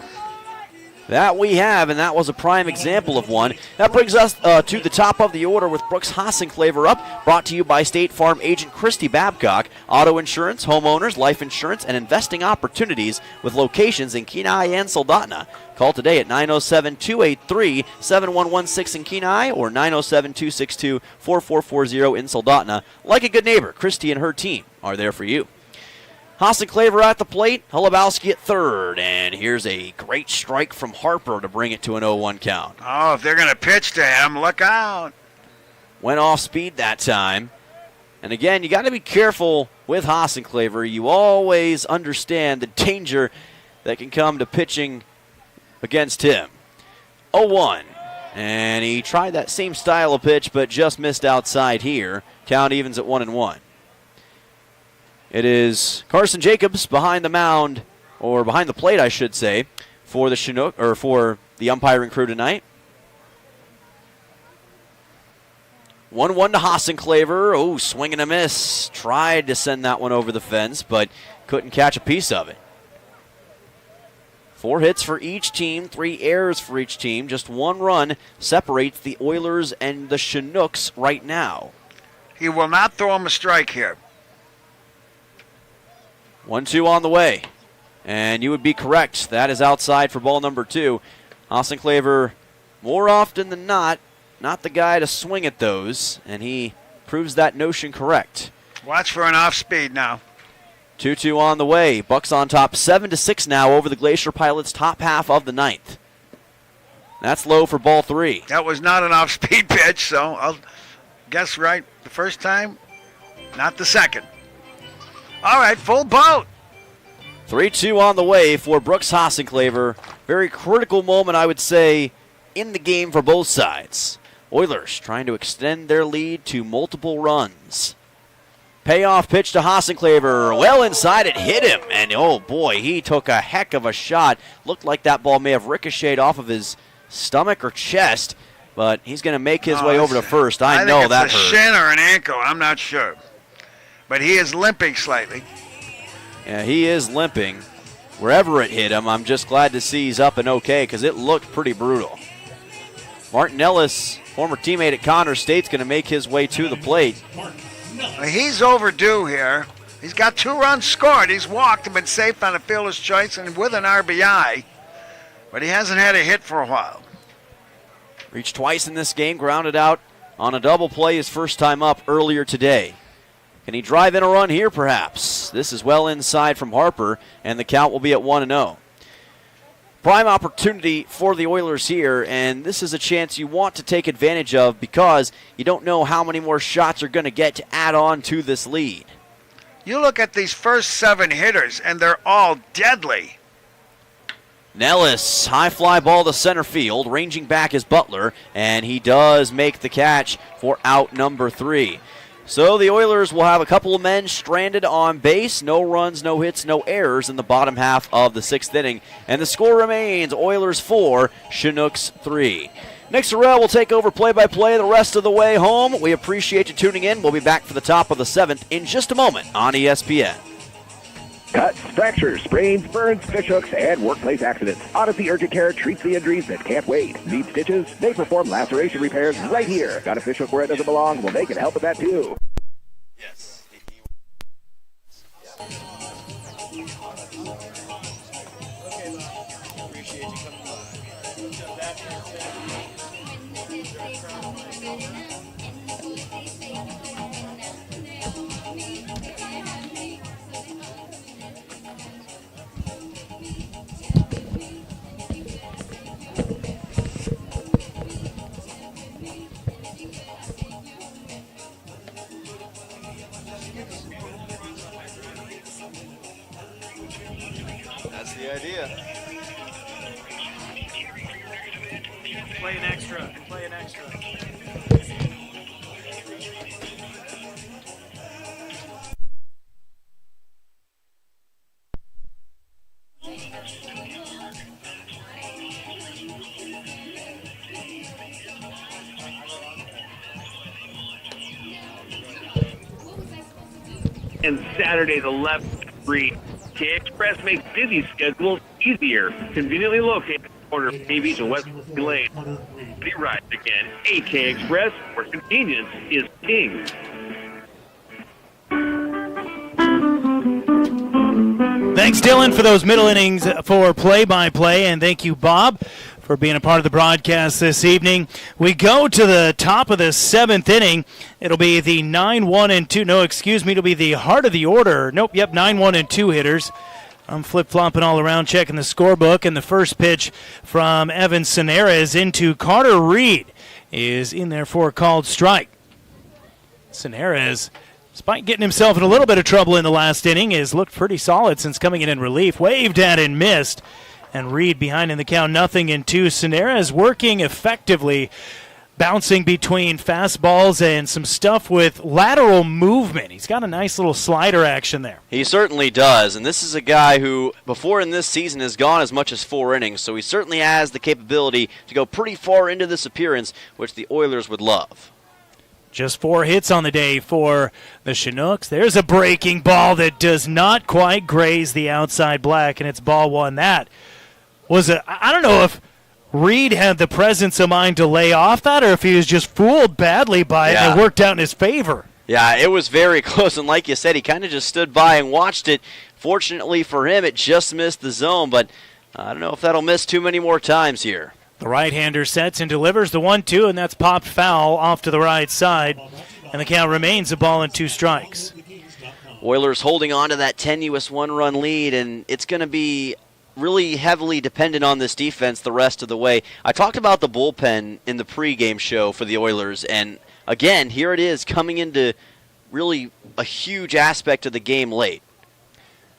That we have, and that was a prime example of one. That brings us to the top of the order with Brooks Hossenclaver up, brought to you by State Farm agent Christy Babcock. Auto insurance, homeowners, life insurance, and investing opportunities with locations in Kenai and Soldotna. Call today at 907-283-7116 in Kenai or 907-262-4440 in Soldotna. Like a good neighbor, Christy and her team are there for you. Hossenclaver at the plate, Holubowski at third, and here's a great strike from Harper to bring it to an 0-1 count. Oh, if they're going to pitch to him, look out. Went off speed that time. And again, you got to be careful with Hossenclaver. You always understand the danger that can come to pitching against him. 0-1, and he tried that same style of pitch, but just missed outside here. Count evens at 1-1. It is Carson Jacobs behind the mound, or behind the plate, I should say, for the Chinook, or for the umpiring crew tonight. 1-1 to Hossenclaver. Oh, swing and a miss. Tried to send that one over the fence, but couldn't catch a piece of it. 4 hits for each team, 3 errors for each team. Just 1 run separates the Oilers and the Chinooks right now. He will not throw him a strike here. 1-2 on the way. And you would be correct. That is outside for ball number 2. Hossenclaver, more often than not the guy to swing at those, and he proves that notion correct. Watch for an off-speed now. 2-2 on the way. Bucks on top 7-6 now over the Glacier Pilots' top half of the 9th. That's low for ball 3. That was not an off-speed pitch, so I'll guess right the first time, not the second. All right, full boat. 3-2 on the way for Brooks Hossenclaver. Very critical moment, I would say, in the game for both sides. Oilers trying to extend their lead to multiple runs. Payoff pitch to Hossenclaver. Well inside, it hit him. And oh boy, he took a heck of a shot. Looked like that ball may have ricocheted off of his stomach or chest. But he's going to make his way over to first. I know think that it's hurt. a shin or an ankle. I'm not sure. But he is limping slightly. Yeah, he is limping. Wherever it hit him, I'm just glad to see he's up and okay because it looked pretty brutal. Martin Ellis, former teammate at Connors State's going to make his way to the plate. He's overdue here. He's got 2 runs scored. He's walked and been safe on a fielder's choice and with an RBI. But he hasn't had a hit for a while. Reached twice in this game, grounded out on a double play his first time up earlier today. Can he drive in a run here, perhaps? This is well inside from Harper, and the count will be at 1-0. Prime opportunity for the Oilers here, and this is a chance you want to take advantage of because you don't know how many more shots you're going to get to add on to this lead. You look at these first 7 hitters, and they're all deadly. Nellis, high fly ball to center field, ranging back is Butler, and he does make the catch for out number 3. So the Oilers will have a couple of men stranded on base. No runs, no hits, no errors in the bottom half of the 6th inning. And the score remains Oilers 4, Chinooks 3. Nick Sorrell will take over play-by-play the rest of the way home. We appreciate you tuning in. We'll be back for the top of the 7th in just a moment on ESPN. Cuts, fractures, sprains, burns, fishhooks, and workplace accidents. Odyssey Urgent Care treats the injuries that can't wait. Need stitches? They perform laceration repairs right here. Got a fishhook where it doesn't belong? Well, they can help with that too. Yes. That's the idea. Play an extra. Play an extra. and Saturdays 11 to 3. AK Express makes busy schedules easier. Conveniently located at the corner of Bay Beach and West Lane. Be right again. AK Express, where convenience is king. Thanks, Dylan, for those middle innings for play-by-play, and thank you, Bob, for being a part of the broadcast this evening. We go to the top of the 7th inning. It'll be the 9-1-2. No, excuse me, it'll be the heart of the order. Nope, yep, 9-1-2 hitters. I'm flip-flopping all around, checking the scorebook, and the first pitch from Evan Cineras into Carter Reed is in there for a called strike. Cineras, despite getting himself in a little bit of trouble in the last inning, has looked pretty solid since coming in relief. Waved at and missed. And Reed behind in the count, 0-2. Cineras working effectively, bouncing between fastballs and some stuff with lateral movement. He's got a nice little slider action there. He certainly does, and this is a guy who, before in this season, has gone as much as 4 innings, so he certainly has the capability to go pretty far into this appearance, which the Oilers would love. Just 4 hits on the day for the Chinooks. There's a breaking ball that does not quite graze the outside black, and it's ball 1. That was I don't know if Reed had the presence of mind to lay off that or if he was just fooled badly by it and it worked out in his favor. Yeah, it was very close, and like you said, he kind of just stood by and watched it. Fortunately for him, it just missed the zone, but I don't know if that'll miss too many more times here. The right-hander sets and delivers the 1-2, and that's popped foul off to the right side, and the count remains a ball and 2 strikes. Oilers holding on to that tenuous 1-run lead, and it's going to be really heavily dependent on this defense the rest of the way. I talked about the bullpen in the pregame show for the Oilers, and again, here it is coming into really a huge aspect of the game late.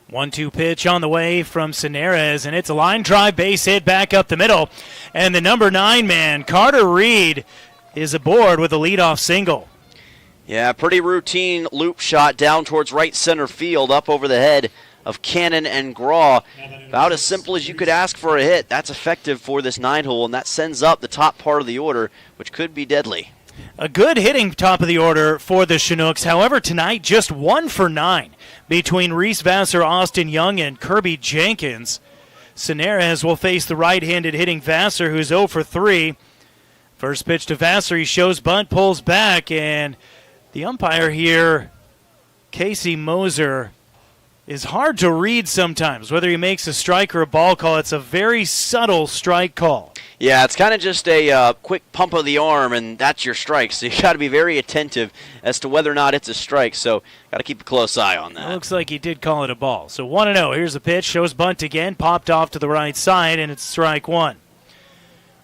1-2 pitch on the way from Cineras, and it's a line drive base hit back up the middle. And the number 9 man, Carter Reed, is aboard with a leadoff single. Yeah, pretty routine loop shot down towards right center field up over the head of Cannon and Graw. About as simple as you could ask for a hit. That's effective for this 9-hole, and that sends up the top part of the order, which could be deadly. A good hitting top of the order for the Chinooks. However, tonight, just 1 for 9 between Reese Vassar, Austin Young, and Kirby Jenkins. Cineras will face the right-handed hitting Vassar, who's 0 for 3. First pitch to Vassar, he shows bunt, pulls back, and the umpire here, Casey Moser, is hard to read sometimes, whether he makes a strike or a ball call. It's a very subtle strike call. Yeah, it's kind of just a quick pump of the arm, and that's your strike. So you got to be very attentive as to whether or not it's a strike. So got to keep a close eye on that. It looks like he did call it a ball. So 1-0. Here's the pitch. Shows bunt again. Popped off to the right side, and it's strike 1.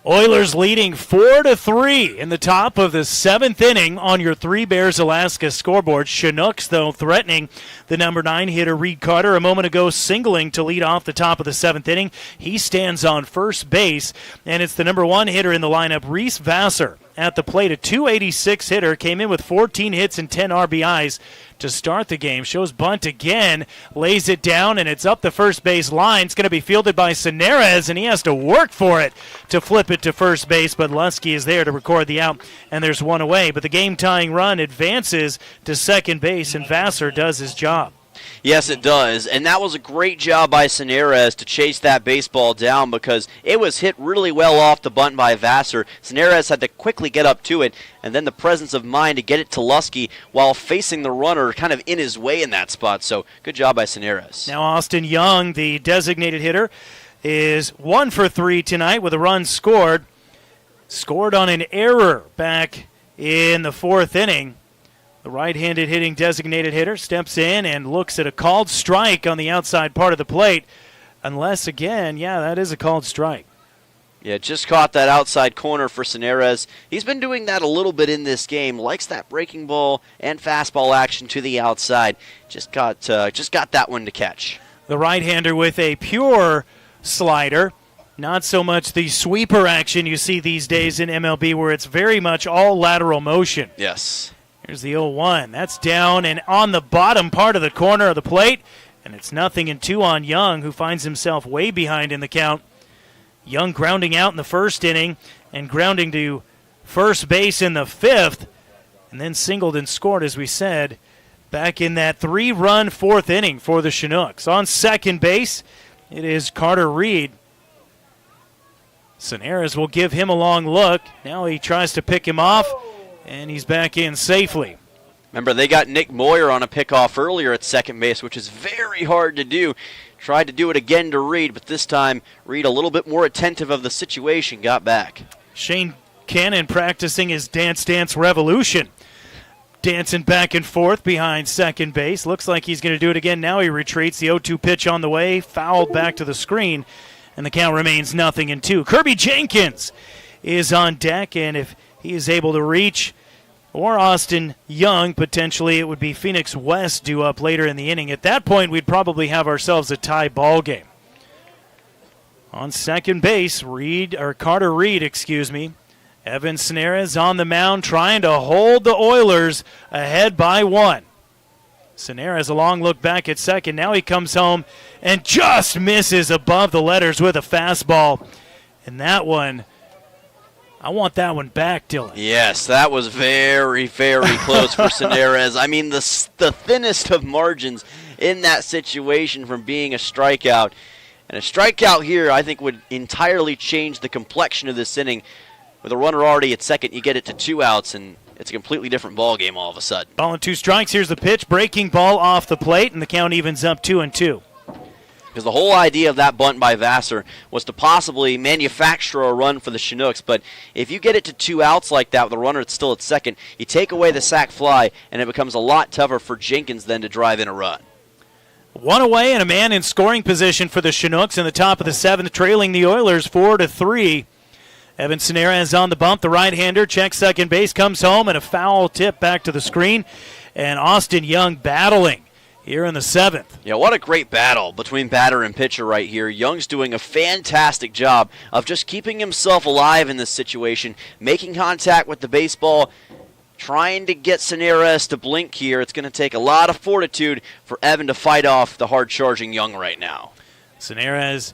Oilers leading 4-3 in the top of the 7th inning on your 3 Bears Alaska scoreboard. Chinooks, though, threatening the number 9 hitter Reed Carter a moment ago, singling to lead off the top of the 7th inning. He stands on first base, and it's the number 1 hitter in the lineup, Reese Vassar. At the plate, a .286 hitter, came in with 14 hits and 10 RBIs to start the game. Shows bunt again, lays it down, and it's up the first base line. It's going to be fielded by Cineras, and he has to work for it to flip it to first base, but Lusky is there to record the out, and there's 1 away. But the game-tying run advances to second base, and Vassar does his job. Yes, it does, and that was a great job by Cineras to chase that baseball down because it was hit really well off the bunt by Vassar. Cineras had to quickly get up to it, and then the presence of mind to get it to Lusky while facing the runner kind of in his way in that spot, so good job by Cineras. Now Austin Young, the designated hitter, is 1 for 3 tonight with a run scored. Scored on an error back in the 4th inning. The right-handed hitting designated hitter steps in and looks at a called strike on the outside part of the plate. Unless, again, yeah, that is a called strike. Yeah, just caught that outside corner for Cineras. He's been doing that a little bit in this game. Likes that breaking ball and fastball action to the outside. Just got that one to catch. The right-hander with a pure slider. Not so much the sweeper action you see these days in MLB where it's very much all lateral motion. Yes. Here's the 0-1. That's down and on the bottom part of the corner of the plate. And it's 0-2 on Young, who finds himself way behind in the count. Young grounding out in the first inning and grounding to first base in the 5th. And then singled and scored, as we said, back in that 3-run fourth inning for the Chinooks. On second base, it is Carter Reed. Sonares will give him a long look. Now he tries to pick him off, and he's back in safely. Remember, they got Nick Moyer on a pickoff earlier at second base, which is very hard to do. Tried to do it again to Reed, but this time Reed, a little bit more attentive of the situation, got back. Shane Cannon practicing his Dance Dance Revolution. Dancing back and forth behind second base. Looks like he's going to do it again. Now he retreats. The 0-2 pitch on the way. Fouled back to the screen. And the count remains 0-2. Kirby Jenkins is on deck. And if he is able to reach, or Austin Young, potentially it would be Phoenix West due up later in the inning. At that point, we'd probably have ourselves a tie ball game. On second base, Carter Reed, Evan Sonares on the mound trying to hold the Oilers ahead by 1. Sonares a long look back at second. Now he comes home and just misses above the letters with a fastball. And that one, I want that one back, Dylan. Yes, that was very, very close for Sonares. I mean, the thinnest of margins in that situation from being a strikeout. And a strikeout here, I think, would entirely change the complexion of this inning. With a runner already at second, you get it to 2 outs, and it's a completely different ball game all of a sudden. Ball and 2 strikes. Here's the pitch. Breaking ball off the plate, and the count evens up 2-2. Because the whole idea of that bunt by Vassar was to possibly manufacture a run for the Chinooks. But if you get it to 2 outs like that with a runner that's still at second, you take away the sac fly, and it becomes a lot tougher for Jenkins then to drive in a run. 1 away and a man in scoring position for the Chinooks in the top of the 7th, trailing the Oilers 4-3. Evan Sonares on the bump. The right-hander checks second base, comes home, and a foul tip back to the screen. And Austin Young battling here in the 7th. Yeah, what a great battle between batter and pitcher right here. Young's doing a fantastic job of just keeping himself alive in this situation, making contact with the baseball, trying to get Sonares to blink here. It's going to take a lot of fortitude for Evan to fight off the hard-charging Young right now. Sonares,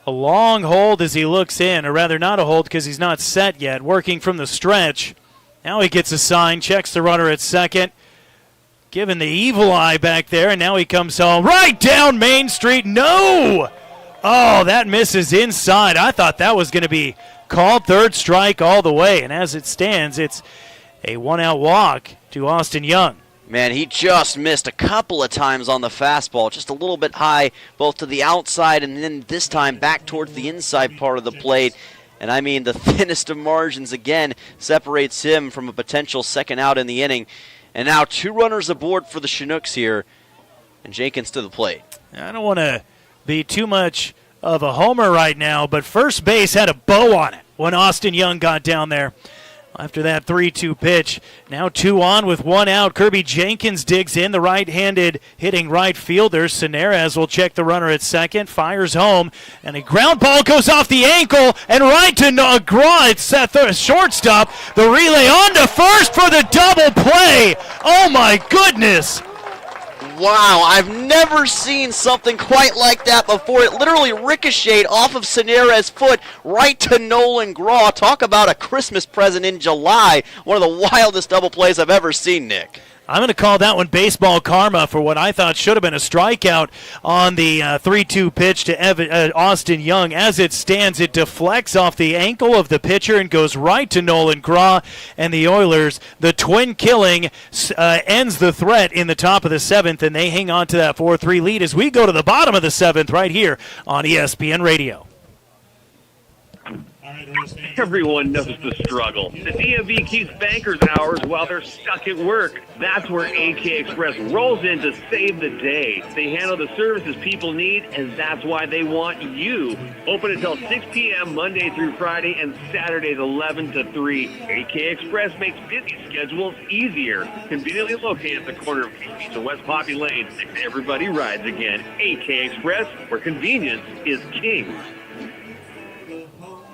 a long hold as he looks in, or rather not a hold because he's not set yet, working from the stretch. Now he gets a sign, checks the runner at second, giving the evil eye back there, and now he comes home right down Main Street. No! Oh, that misses inside. I thought that was going to be called third strike all the way, and as it stands, it's a 1-out walk to Austin Young. Man, he just missed a couple of times on the fastball, just a little bit high, both to the outside and then this time back towards the inside part of the plate. And I mean, the thinnest of margins again separates him from a potential second out in the inning. And now 2 runners aboard for the Chinooks here, and Jenkins to the plate. I don't want to be too much of a homer right now, but first base had a bow on it when Austin Young got down there. After that 3-2 pitch, now 2 on with 1 out. Kirby Jenkins digs in, the right-handed hitting right fielder. Sonares will check the runner at second, fires home, and a ground ball goes off the ankle and right to McGraw. It's at the shortstop. The relay on to first for the double play. Oh, my goodness. Wow, I've never seen something quite like that before. It literally ricocheted off of Sonares' foot right to Nolan Graw. Talk about a Christmas present in July. One of the wildest double plays I've ever seen, Nick. I'm going to call that one baseball karma for what I thought should have been a strikeout on the 3-2 pitch to Austin Young. As it stands, it deflects off the ankle of the pitcher and goes right to Nolan Graw. And the Oilers, the twin killing, ends the threat in the top of the 7th, and they hang on to that 4-3 lead as we go to the bottom of the 7th right here on ESPN Radio. Everyone knows the struggle. The DMV keeps bankers hours while they're stuck at work. That's where AK Express rolls in to save the day. They handle the services people need, and that's why they want you. Open until 6 p.m. Monday through Friday and Saturdays 11 to 3. AK Express makes busy schedules easier. Conveniently located at the corner of East Beach and West Poppy Lane. Everybody rides again. AK Express, where convenience is king.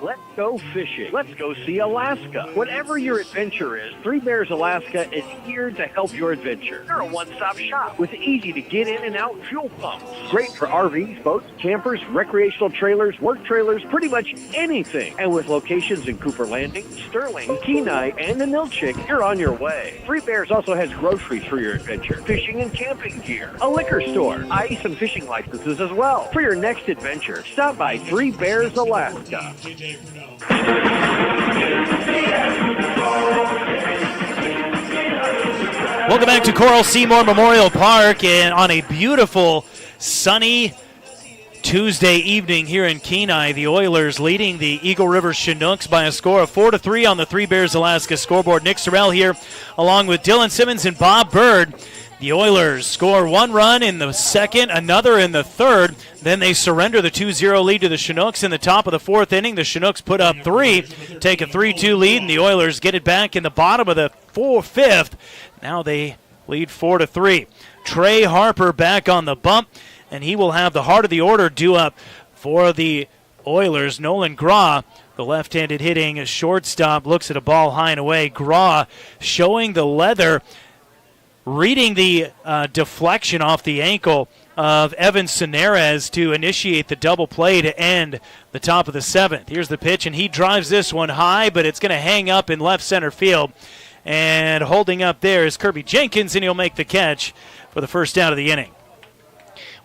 Let's go fishing. Let's go see Alaska. Whatever your adventure is, Three Bears Alaska is here to help your adventure. They're a one-stop shop with easy to get in and out fuel pumps. Great for RVs, boats, campers, recreational trailers, work trailers, pretty much anything. And with locations in Cooper Landing, Sterling, Kenai, and the Nilchik, you're on your way. Three Bears also has groceries for your adventure, fishing and camping gear, a liquor store, ice and fishing licenses as well. For your next adventure, stop by Three Bears Alaska. Welcome back to Coral Seymour Memorial Park, and on a beautiful sunny Tuesday evening here in Kenai, the Oilers leading the Eagle River Chinooks by a score of 4-3 on the Three Bears Alaska scoreboard. Nick Sorrell here along with Dylan Simmons and Bob Bird. The Oilers score one run in the second, another in the third. Then they surrender the 2-0 lead to the Chinooks in the top of the fourth inning. The Chinooks put up 3, take a 3-2 lead, and the Oilers get it back in the bottom of the fifth. Now they lead 4-3. Trey Harper back on the bump, and he will have the heart of the order due up for the Oilers. Nolan Graw, the left-handed hitting shortstop, looks at a ball high and away. Graw showing the leather, reading the deflection off the ankle of Evan Sonares to initiate the double play to end the top of the seventh. Here's the pitch, and he drives this one high, but it's going to hang up in left center field. And holding up there is Kirby Jenkins, and he'll make the catch for the first out of the inning.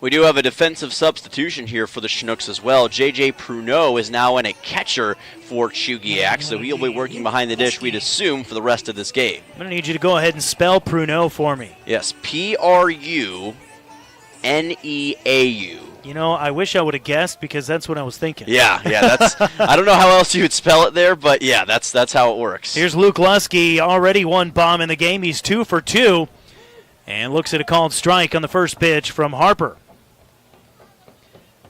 We do have a defensive substitution here for the Chinooks as well. J.J. Pruneau is now in a catcher for Chugiak, so he'll be working behind the dish, we'd assume, for the rest of this game. I'm going to need you to go ahead and spell Pruneau for me. Yes, Pruneau. You know, I wish I would have guessed because that's what I was thinking. Yeah, that's. I don't know how else you would spell it there, but yeah, that's how it works. Here's Luke Lusky, already one bomb in the game. He's 2 for 2, and looks at a called strike on the first pitch from Harper.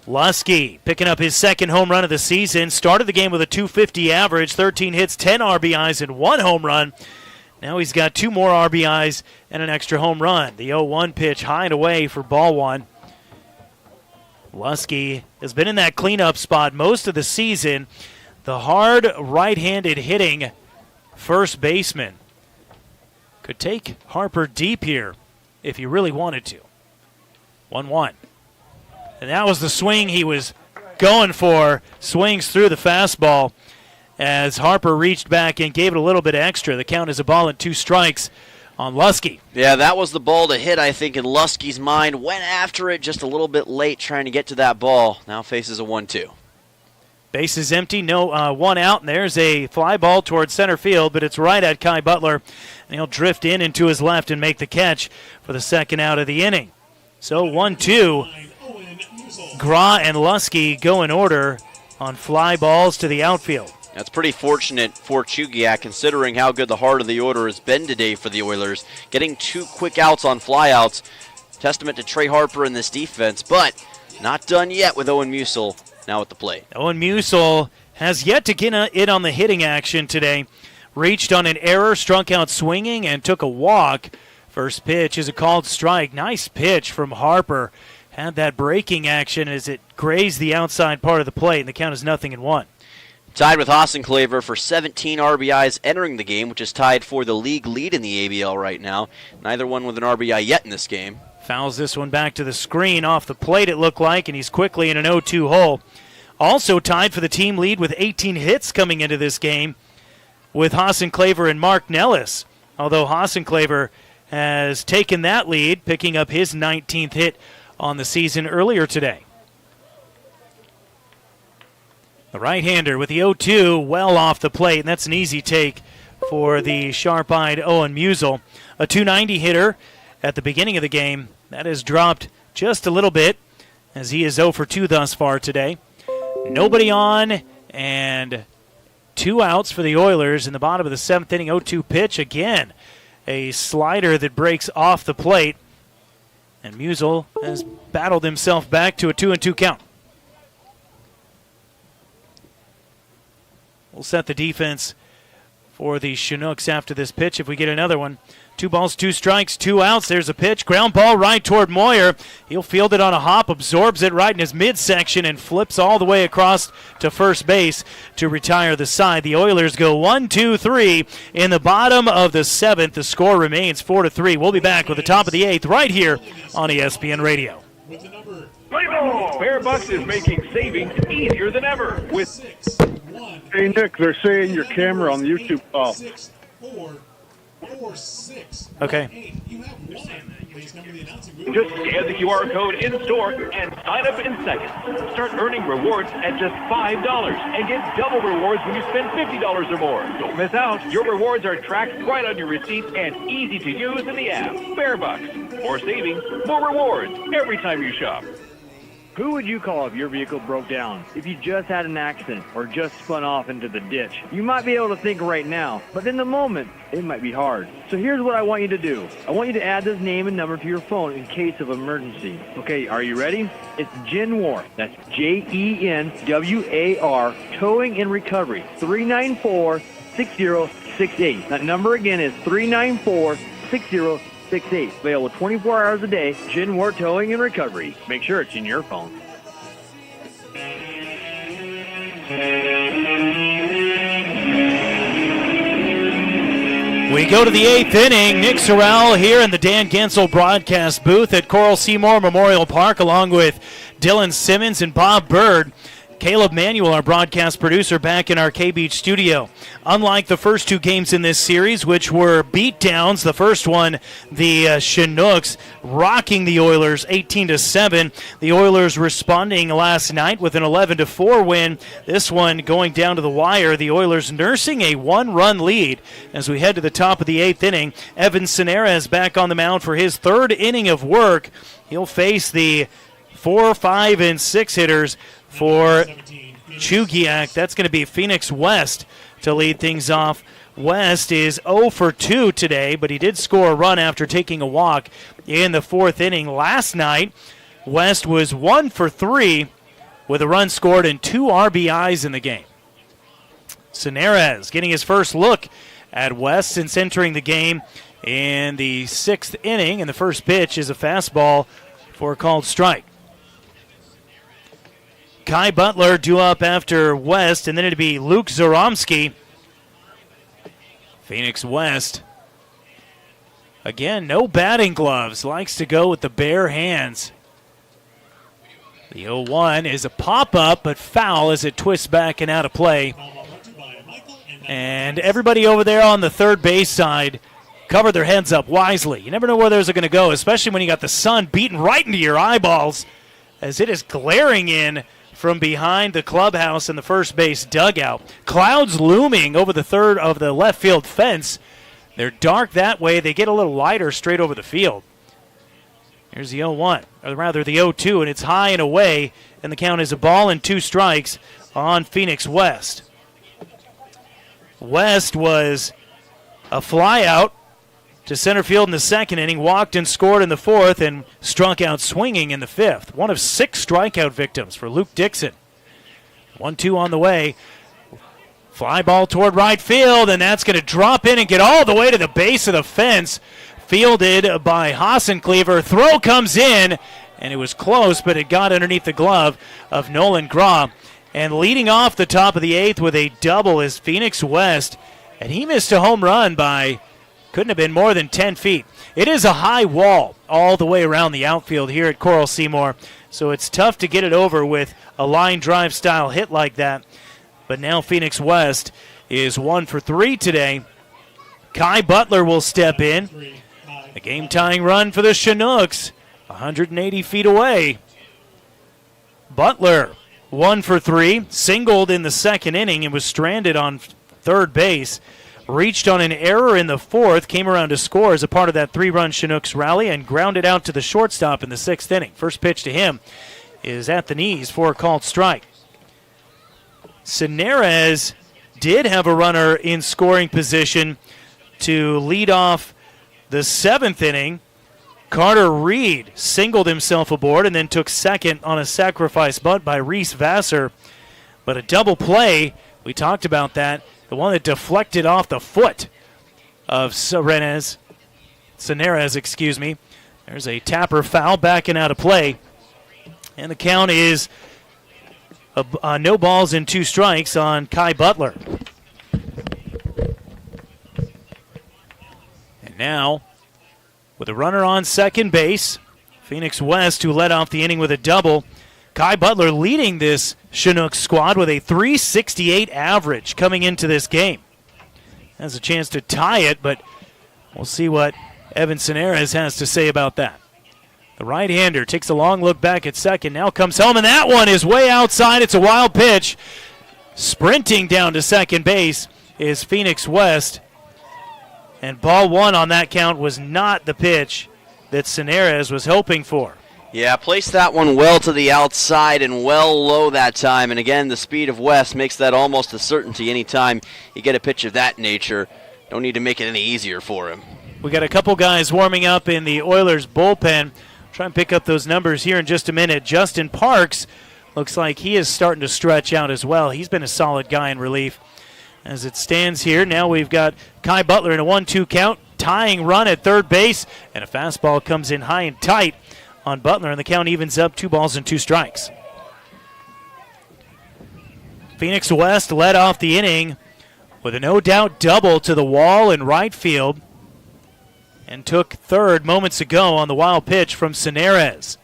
Lusky picking up his second home run of the season. Started the game with a .250 average, 13 hits, 10 RBIs, and 1 home run. Now he's got 2 more RBIs and an extra home run. The 0-1 pitch high and away for ball one. Lusky has been in that cleanup spot most of the season. The hard right-handed hitting first baseman could take Harper deep here if he really wanted to. 1-1. And that was the swing he was going for. Swings through the fastball as Harper reached back and gave it a little bit extra. The count is a ball and 2 strikes on Lusky. Yeah, that was the ball to hit, I think, in Lusky's mind. Went after it just a little bit late trying to get to that ball. Now faces a 1-2. Base is empty, no one out, and there's a fly ball towards center field, but it's right at Kai Butler, and he'll drift in into his left and make the catch for the second out of the inning. So 1-2. Graw and Lusky go in order on fly balls to the outfield. That's pretty fortunate for Chugiak, considering how good the heart of the order has been today for the Oilers. Getting 2 quick outs on flyouts, testament to Trey Harper in this defense, but not done yet with Owen Musil now at the plate. Owen Musil has yet to get in on the hitting action today. Reached on an error, struck out swinging, and took a walk. First pitch is a called strike. Nice pitch from Harper. Had that breaking action as it grazed the outside part of the plate, and the count is 0-1. Tied with Hassenclaver for 17 RBIs entering the game, which is tied for the league lead in the ABL right now. Neither one with an RBI yet in this game. Fouls this one back to the screen off the plate, it looked like, and he's quickly in an 0-2 hole. Also tied for the team lead with 18 hits coming into this game with Hassenclaver and Mark Nellis. Although Hassenclaver has taken that lead, picking up his 19th hit on the season earlier today. The right-hander with the 0-2 well off the plate, and that's an easy take for the sharp-eyed Owen Musil. A .290 hitter at the beginning of the game. That has dropped just a little bit as he is 0 for 2 thus far today. Nobody on and 2 outs for the Oilers in the bottom of the 7th inning. 0-2 pitch again. A slider that breaks off the plate. And Musil has battled himself back to a 2-2 count. We'll set the defense for the Chinooks after this pitch if we get another one. 2 balls, 2 strikes, 2 outs. There's a pitch. Ground ball right toward Moyer. He'll field it on a hop, absorbs it right in his midsection, and flips all the way across to first base to retire the side. The Oilers go 1-2-3 in the bottom of the 7th. The score remains 4-3. We'll be back with the top of the 8th right here on ESPN Radio. Bearbucks is making savings easier than ever with. Hey, Nick, they're saying your camera on the YouTube call. Okay. Just scan the QR code in store and sign up in seconds. Start earning rewards at just $5 and get double rewards when you spend $50 or more. Don't miss out. Your rewards are tracked right on your receipt and easy to use in the app. Bearbucks. More savings, more rewards every time you shop. Who would you call if your vehicle broke down? If you just had an accident or just spun off into the ditch? You might be able to think right now, but in the moment, it might be hard. So here's what I want you to do. I want you to add this name and number to your phone in case of emergency. Okay, are you ready? It's Genwar. That's Jenwar, Towing and Recovery, 394-6068. That number again is 394-6068. Available 24 hours a day. Genwar Towing and Recovery. Make sure it's in your phone. We go to the 8th inning. Nick Sorrell here in the Dan Gensel broadcast booth at Coral Seymour Memorial Park, along with Dylan Simmons and Bob Bird. Caleb Manuel, our broadcast producer, back in our K-Beach studio. Unlike the first 2 games in this series, which were beatdowns, the first one, the Chinooks rocking the Oilers 18-7. The Oilers responding last night with an 11-4 win. This one going down to the wire. The Oilers nursing a 1-run lead as we head to the top of the 8th inning. Evan Cineras back on the mound for his 3rd inning of work. He'll face the 4, 5, and 6 hitters for Chugiak. That's going to be Phoenix West to lead things off. West is 0 for 2 today, but he did score a run after taking a walk in the 4th inning. Last night, West was 1 for 3 with a run scored and 2 RBIs in the game. Cineras getting his first look at West since entering the game in the 6th inning, and the first pitch is a fastball for a called strike. Kai Butler due up after West, and then it'd be Luke Zaromsky. Phoenix West, again, no batting gloves. Likes to go with the bare hands. The 0-1 is a pop-up, but foul as it twists back and out of play. And everybody over there on the third base side cover their heads up wisely. You never know where those are going to go, especially when you got the sun beating right into your eyeballs as it is glaring in from behind the clubhouse and the first base dugout. Clouds looming over the third of the left field fence. They're dark that way. They get a little lighter straight over the field. Here's the 0-1, or rather the 0-2, and it's high and away, and the count is a ball and 2 strikes on Phoenix West. West was a fly out to center field in the 2nd inning, walked and scored in the 4th, and struck out swinging in the 5th. One of 6 strikeout victims for Luke Dixon. 1-2 on the way. Fly ball toward right field, and that's going to drop in and get all the way to the base of the fence. Fielded by Hassencleaver. Throw comes in, and it was close, but it got underneath the glove of Nolan Graw. And leading off the top of the 8th with a double is Phoenix West, and he missed a home run by couldn't have been more than 10 feet. It is a high wall all the way around the outfield here at Coral Seymour, so it's tough to get it over with a line drive style hit like that. But now Phoenix West is 1 for 3 today. Kai Butler will step in. A game-tying run for the Chinooks, 180 feet away. Butler, 1 for 3, singled in the 2nd inning and was stranded on third base. Reached on an error in the 4th, came around to score as a part of that 3-run Chinooks rally, and grounded out to the shortstop in the 6th inning. First pitch to him is at the knees for a called strike. Cineras did have a runner in scoring position to lead off the 7th inning. Carter Reed singled himself aboard and then took second on a sacrifice bunt by Reese Vassar. But a double play, we talked about that, the one that deflected off the foot of Cineres, excuse me. There's a tapper foul backing out of play. And the count is no balls and 2 strikes on Kai Butler. And now, with a runner on second base, Phoenix West, who led off the inning with a double. Kai Butler leading this Chinooks squad with a .368 average coming into this game. Has a chance to tie it, but we'll see what Evan Cineres has to say about that. The right-hander takes a long look back at second, now comes home, and that one is way outside. It's a wild pitch. Sprinting down to second base is Phoenix West. And ball 1 on that count was not the pitch that Cineres was hoping for. Yeah, placed that one well to the outside and well low that time. And again, the speed of West makes that almost a certainty anytime you get a pitch of that nature. Don't need to make it any easier for him. We got a couple guys warming up in the Oilers bullpen. Try and pick up those numbers here in just a minute. Justin Parks looks like he is starting to stretch out as well. He's been a solid guy in relief. As it stands here, now we've got Kai Butler in a 1-2 count, tying run at third base, and a fastball comes in high and tight on Butler, and the count evens up 2 balls and 2 strikes. Phoenix West led off the inning with a no-doubt double to the wall in right field and took third moments ago on the wild pitch from Cineres.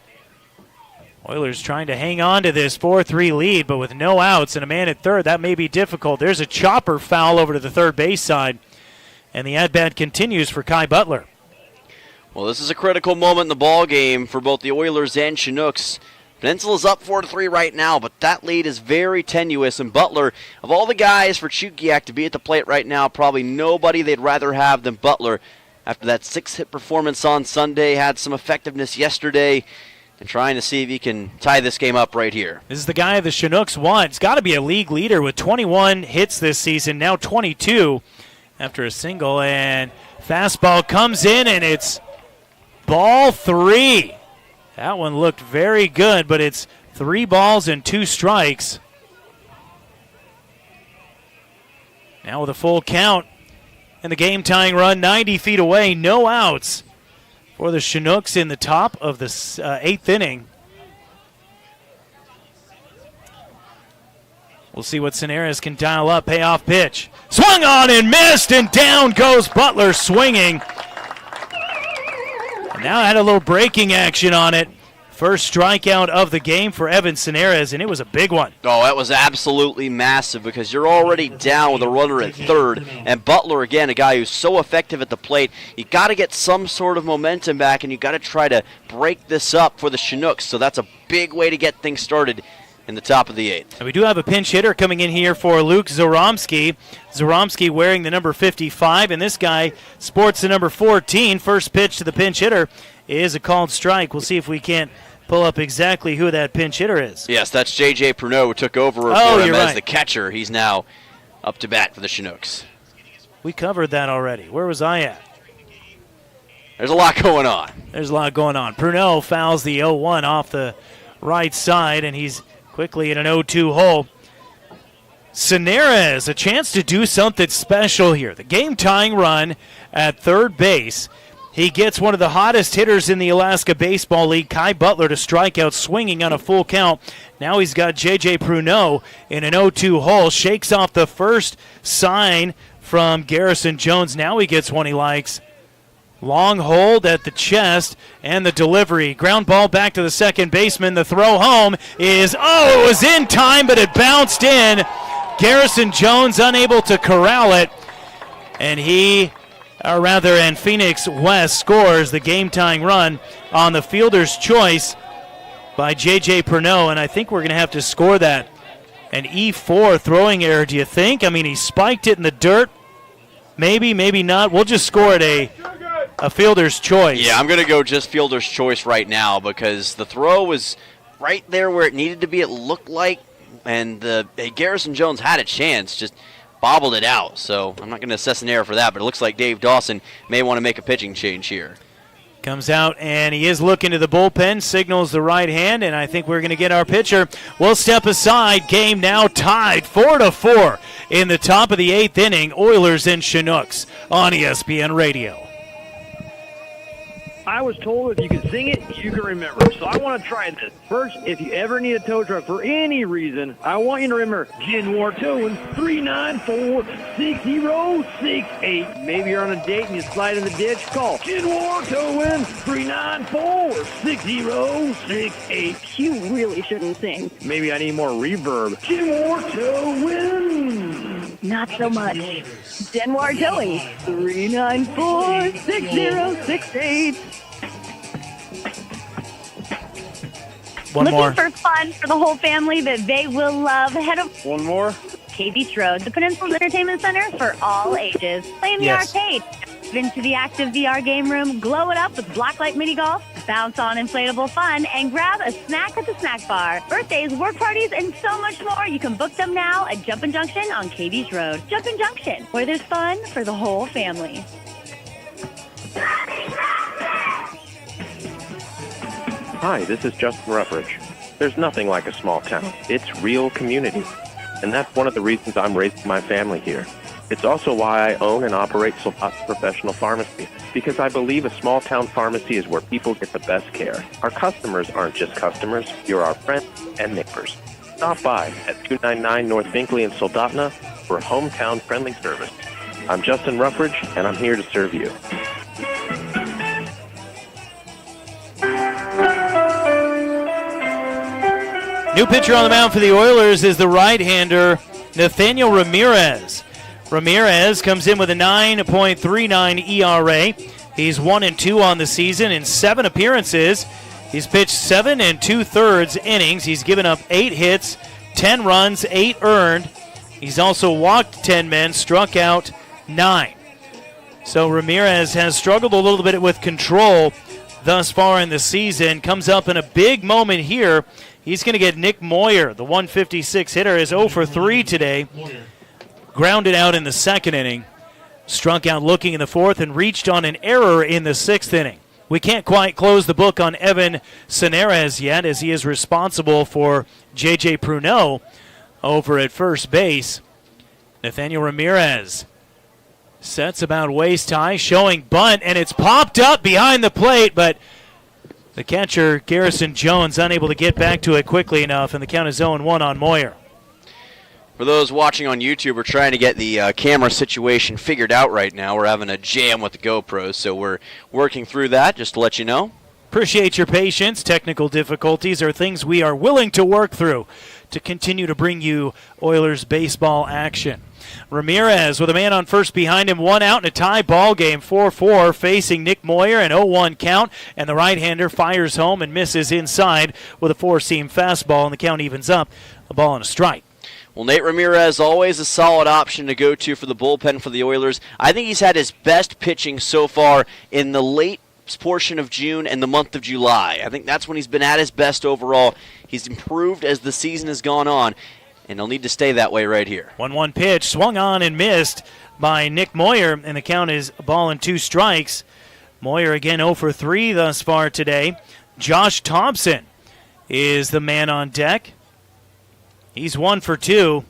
Oilers trying to hang on to this 4-3 lead, but with no outs and a man at third, that may be difficult. There's a chopper foul over to the third base side, and the at-bat continues for Kai Butler. Well, this is a critical moment in the ball game for both the Oilers and Chinooks. Peninsula's up 4-3 right now, but that lead is very tenuous, and Butler, of all the guys for Chugiak to be at the plate right now, probably nobody they'd rather have than Butler. After that 6-hit performance on Sunday, had some effectiveness yesterday, and trying to see if he can tie this game up right here. This is the guy the Chinooks want. He's got to be a league leader with 21 hits this season, now 22 after a single. And fastball comes in, and it's ball 3. That one looked very good, but it's 3 balls and 2 strikes. Now with a full count, and the game-tying run 90 feet away, no outs for the Chinooks in the top of the 8th inning. We'll see what Cineres can dial up. Payoff pitch. Swung on and missed, and down goes Butler swinging. And now had a little breaking action on it. First strikeout of the game for Evan Cineres, and it was a big one. Oh, that was absolutely massive because you're already down with a runner at third. And Butler, again, a guy who's so effective at the plate. You got to get some sort of momentum back, and you got to try to break this up for the Chinooks. So that's a big way to get things started in the top of the 8th. And we do have a pinch hitter coming in here for Luke Zoromski. Zoromski wearing the number 55, and this guy sports the number 14. First pitch to the pinch hitter is a called strike. We'll see if we can't pull up exactly who that pinch hitter is. Yes, that's J.J. Pruneau, who took over for him as the catcher. He's now up to bat for the Chinooks. We covered that already. Where was I at? There's a lot going on. There's a lot going on. Pruneau fouls the 0-1 off the right side, and he's quickly in an 0-2 hole. Cineres, a chance to do something special here. The game-tying run at third base. He gets one of the hottest hitters in the Alaska Baseball League, Kai Butler, to strike out swinging on a full count. Now he's got J.J. Pruneau in an 0-2 hole. Shakes off the first sign from Garrison Jones. Now he gets one he likes. Long hold at the chest and the delivery. Ground ball back to the second baseman. The throw home is, it was in time, but it bounced in. Garrison Jones unable to corral it. And Phoenix West scores the game-tying run on the fielder's choice by J.J. Pruneau, and I think we're going to have to score that. An E4 throwing error, do you think? I mean, he spiked it in the dirt. Maybe, maybe not. We'll just score it a fielder's choice. Yeah, I'm going to go just fielder's choice right now because the throw was right there where it needed to be, it looked like, and Garrison Jones had a chance, just bobbled it out. So I'm not going to assess an error for that, but it looks like Dave Dawson may want to make a pitching change here. Comes out, and he is looking to the bullpen, signals the right hand, and I think we're going to get our pitcher. We'll step aside. Game now tied 4-4 in the top of the 8th inning. Oilers and Chinooks on ESPN Radio. I was told if you can sing it, you can remember. So I want to try this. First, if you ever need a tow truck for any reason, I want you to remember Gin War Towing 394-6068. Maybe you're on a date and you slide in the ditch, call Gin War Towing 394-6068. You really shouldn't sing. Maybe I need more reverb. Gin War Towing. Not so much. Denwar Towing 394-6068. One Looking more. for fun for the whole family that they will love? Head over One more. K Beach Road, the Peninsula Entertainment Center for all ages. Play in the arcade. Into the active VR game room, glow it up with blacklight mini golf, bounce on inflatable fun, and grab a snack at the snack bar. Birthdays, work parties, and so much more. You can book them now at Jumpin' Junction on K Beach Road. Jumpin' Junction, where there's fun for the whole family. Hi, this is Justin Ruffridge. There's nothing like a small town. It's real community. And that's one of the reasons I'm raising my family here. It's also why I own and operate Soldotna Professional Pharmacy, because I believe a small town pharmacy is where people get the best care. Our customers aren't just customers, you're our friends and neighbors. Stop by at 299 North Binkley in Soldotna for hometown friendly service. I'm Justin Ruffridge, and I'm here to serve you. New pitcher on the mound for the Oilers is the right-hander, Nathaniel Ramirez. Ramirez comes in with a 9.39 ERA. He's 1-2 on the season in 7 appearances. He's pitched 7 2/3 innings. He's given up 8 hits, 10 runs, 8 earned. He's also walked 10 men, struck out 9. So Ramirez has struggled a little bit with control thus far in the season. Comes up in a big moment here. He's going to get Nick Moyer, the 156 hitter, is 0 for 3 today. Grounded out in the 2nd inning. Struck out looking in the 4th and reached on an error in the 6th inning. We can't quite close the book on Evan Cineres yet, as he is responsible for J.J. Pruneau over at first base. Nathaniel Ramirez sets about waist high, showing bunt, and it's popped up behind the plate, but the catcher, Garrison Jones, unable to get back to it quickly enough, and the count is 0-1 on Moyer. For those watching on YouTube, we're trying to get the camera situation figured out right now. We're having a jam with the GoPros, so we're working through that, just to let you know. Appreciate your patience. Technical difficulties are things we are willing to work through to continue to bring you Oilers baseball action. Ramirez with a man on first behind him, 1 out in a tie ball game, 4-4, facing Nick Moyer, an 0-1 count, and the right-hander fires home and misses inside with a 4-seam fastball, and the count evens up, a ball and a strike. Well, Nate Ramirez, always a solid option to go to for the bullpen for the Oilers. I think he's had his best pitching so far in the late portion of June and the month of July. I think that's when he's been at his best overall. He's improved as the season has gone on, and he'll need to stay that way right here. 1-1 pitch, swung on and missed by Nick Moyer, and the count is a ball and 2 strikes. Moyer again 0 for 3 thus far today. Josh Thompson is the man on deck. He's 1 for 2,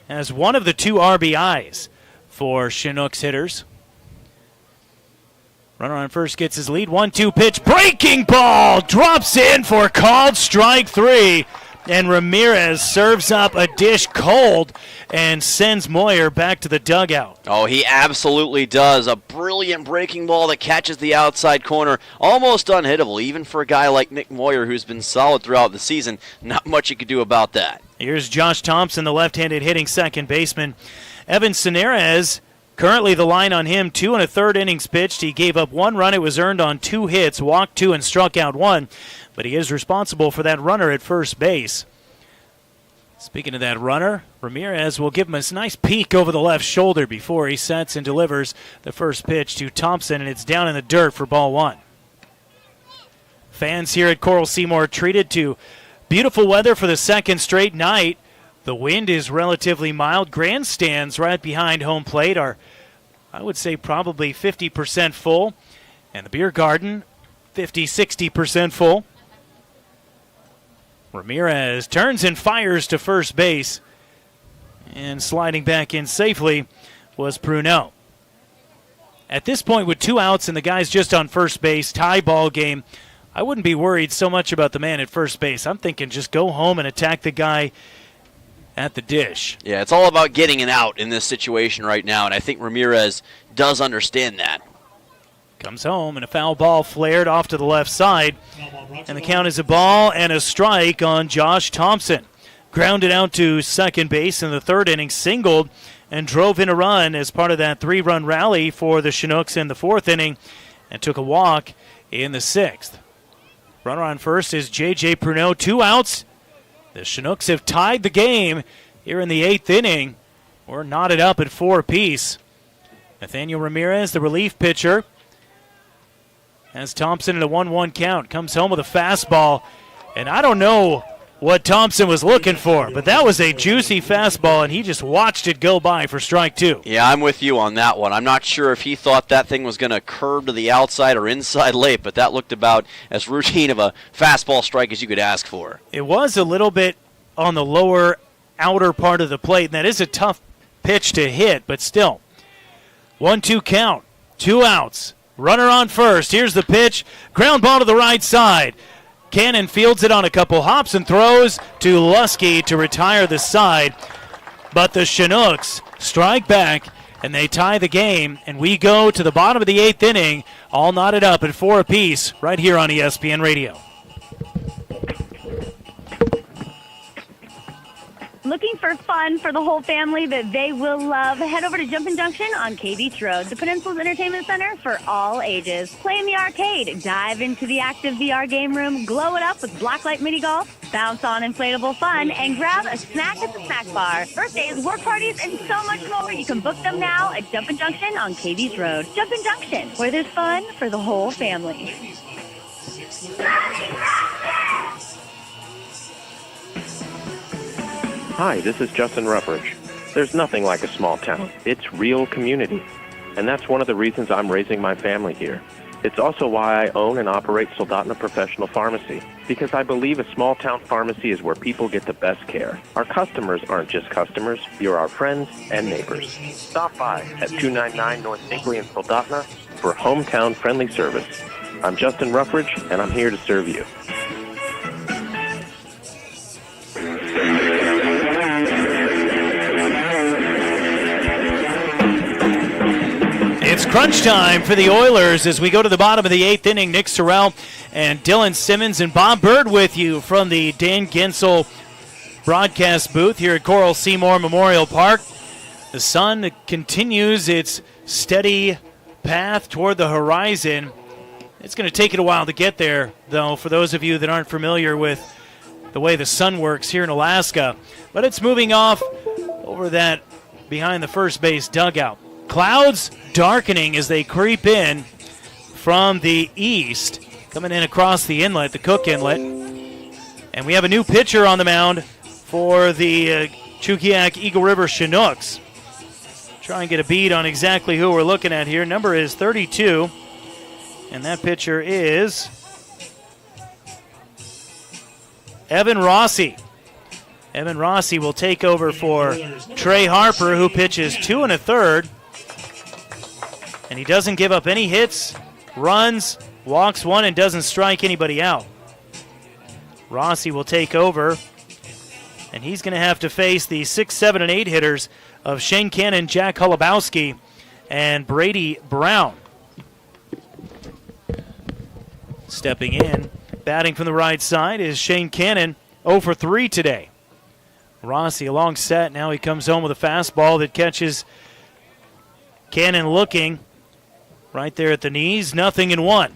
has one of the 2 RBIs for Chinooks hitters. Runner on first gets his lead. 1-2 pitch, breaking ball, drops in for called strike 3. And Ramirez serves up a dish cold and sends Moyer back to the dugout. Oh, he absolutely does. A brilliant breaking ball that catches the outside corner. Almost unhittable, even for a guy like Nick Moyer, who's been solid throughout the season. Not much you could do about that. Here's Josh Thompson, the left-handed hitting second baseman. Evan Cineres, currently the line on him, 2 1/3 innings pitched. He gave up 1 run. It was earned on 2 hits, walked 2 and struck out 1. But he is responsible for that runner at first base. Speaking of that runner, Ramirez will give him a nice peek over the left shoulder before he sets and delivers the first pitch to Thompson, and it's down in the dirt for ball 1. Fans here at Coral Seymour treated to beautiful weather for the second straight night. The wind is relatively mild. Grandstands right behind home plate are, I would say, probably 50% full. And the beer garden 50-60% full. Ramirez turns and fires to first base. And sliding back in safely was Pruneau. At this point, with 2 outs and the guys just on first base, tie ball game, I wouldn't be worried so much about the man at first base. I'm thinking just go home and attack the guy at the dish. Yeah, it's all about getting an out in this situation right now, and I think Ramirez does understand that. Comes home, and a foul ball flared off to the left side. And the count is a ball and a strike on Josh Thompson. Grounded out to second base in the third inning, singled, and drove in a run as part of that 3-run rally for the Chinooks in the fourth inning, and took a walk in the sixth. Runner on first is J.J. Pruneau. 2 outs. The Chinooks have tied the game here in the eighth inning. We're knotted up at 4 apiece. Nathaniel Ramirez, the relief pitcher, has Thompson in a 1-1 count. Comes home with a fastball. And I don't know what Thompson was looking for, but that was a juicy fastball, and he just watched it go by for strike 2. Yeah, I'm with you on that one. I'm not sure if he thought that thing was going to curve to the outside or inside late, but that looked about as routine of a fastball strike as you could ask for. It was a little bit on the lower outer part of the plate, and that is a tough pitch to hit, but still. 1-2 count, 2 outs. Runner on first. Here's the pitch. Ground ball to the right side. Cannon fields it on a couple hops and throws to Lusky to retire the side. But the Chinooks strike back, and they tie the game, and we go to the bottom of the eighth inning, all knotted up at 4 apiece, right here on ESPN Radio. Looking for fun for the whole family that they will love? Head over to Jumpin' Junction on K Beach Road, the Peninsula's entertainment center for all ages. Play in the arcade, dive into the active VR game room, glow it up with blacklight mini golf, bounce on inflatable fun, and grab a snack at the snack bar. Birthdays, work parties, and so much more. You can book them now at Jumpin' Junction on K Beach Road. Jumpin' Junction, where there's fun for the whole family. Hi, this is Justin Ruppert. There's nothing like a small town. It's real community. And that's one of the reasons I'm raising my family here. It's also why I own and operate Soldotna Professional Pharmacy, because I believe a small town pharmacy is where people get the best care. Our customers aren't just customers, you're our friends and neighbors. Stop by at 299 North Dingley in Soldotna for hometown friendly service. I'm Justin Ruppert, and I'm here to serve you. It's crunch time for the Oilers as we go to the bottom of the eighth inning. Nick Sorrell and Dylan Simmons and Bob Bird with you from the Dan Gensel broadcast booth here at Coral Seymour Memorial Park. The sun continues its steady path toward the horizon. It's going to take it a while to get there, though, for those of you that aren't familiar with the way the sun works here in Alaska. But it's moving off over that behind the first base dugout. Clouds darkening as they creep in from the east, coming in across the inlet, the Cook Inlet. And we have a new pitcher on the mound for the Chugiak-Eagle River Chinooks. Try and get a beat on exactly who we're looking at here. Number is 32, and that pitcher is Evan Rossi. Evan Rossi will take over for Trey Harper, who pitches 2 1/3. And he doesn't give up any hits, runs, walks one, and doesn't strike anybody out. Rossi will take over, and he's going to have to face the 6, 7, and 8 hitters of Shane Cannon, Jack Holubowski, and Brady Brown. Stepping in, batting from the right side is Shane Cannon, 0 for 3 today. Rossi along set. Now he comes home with a fastball that catches Cannon looking right there at the knees. 0-1.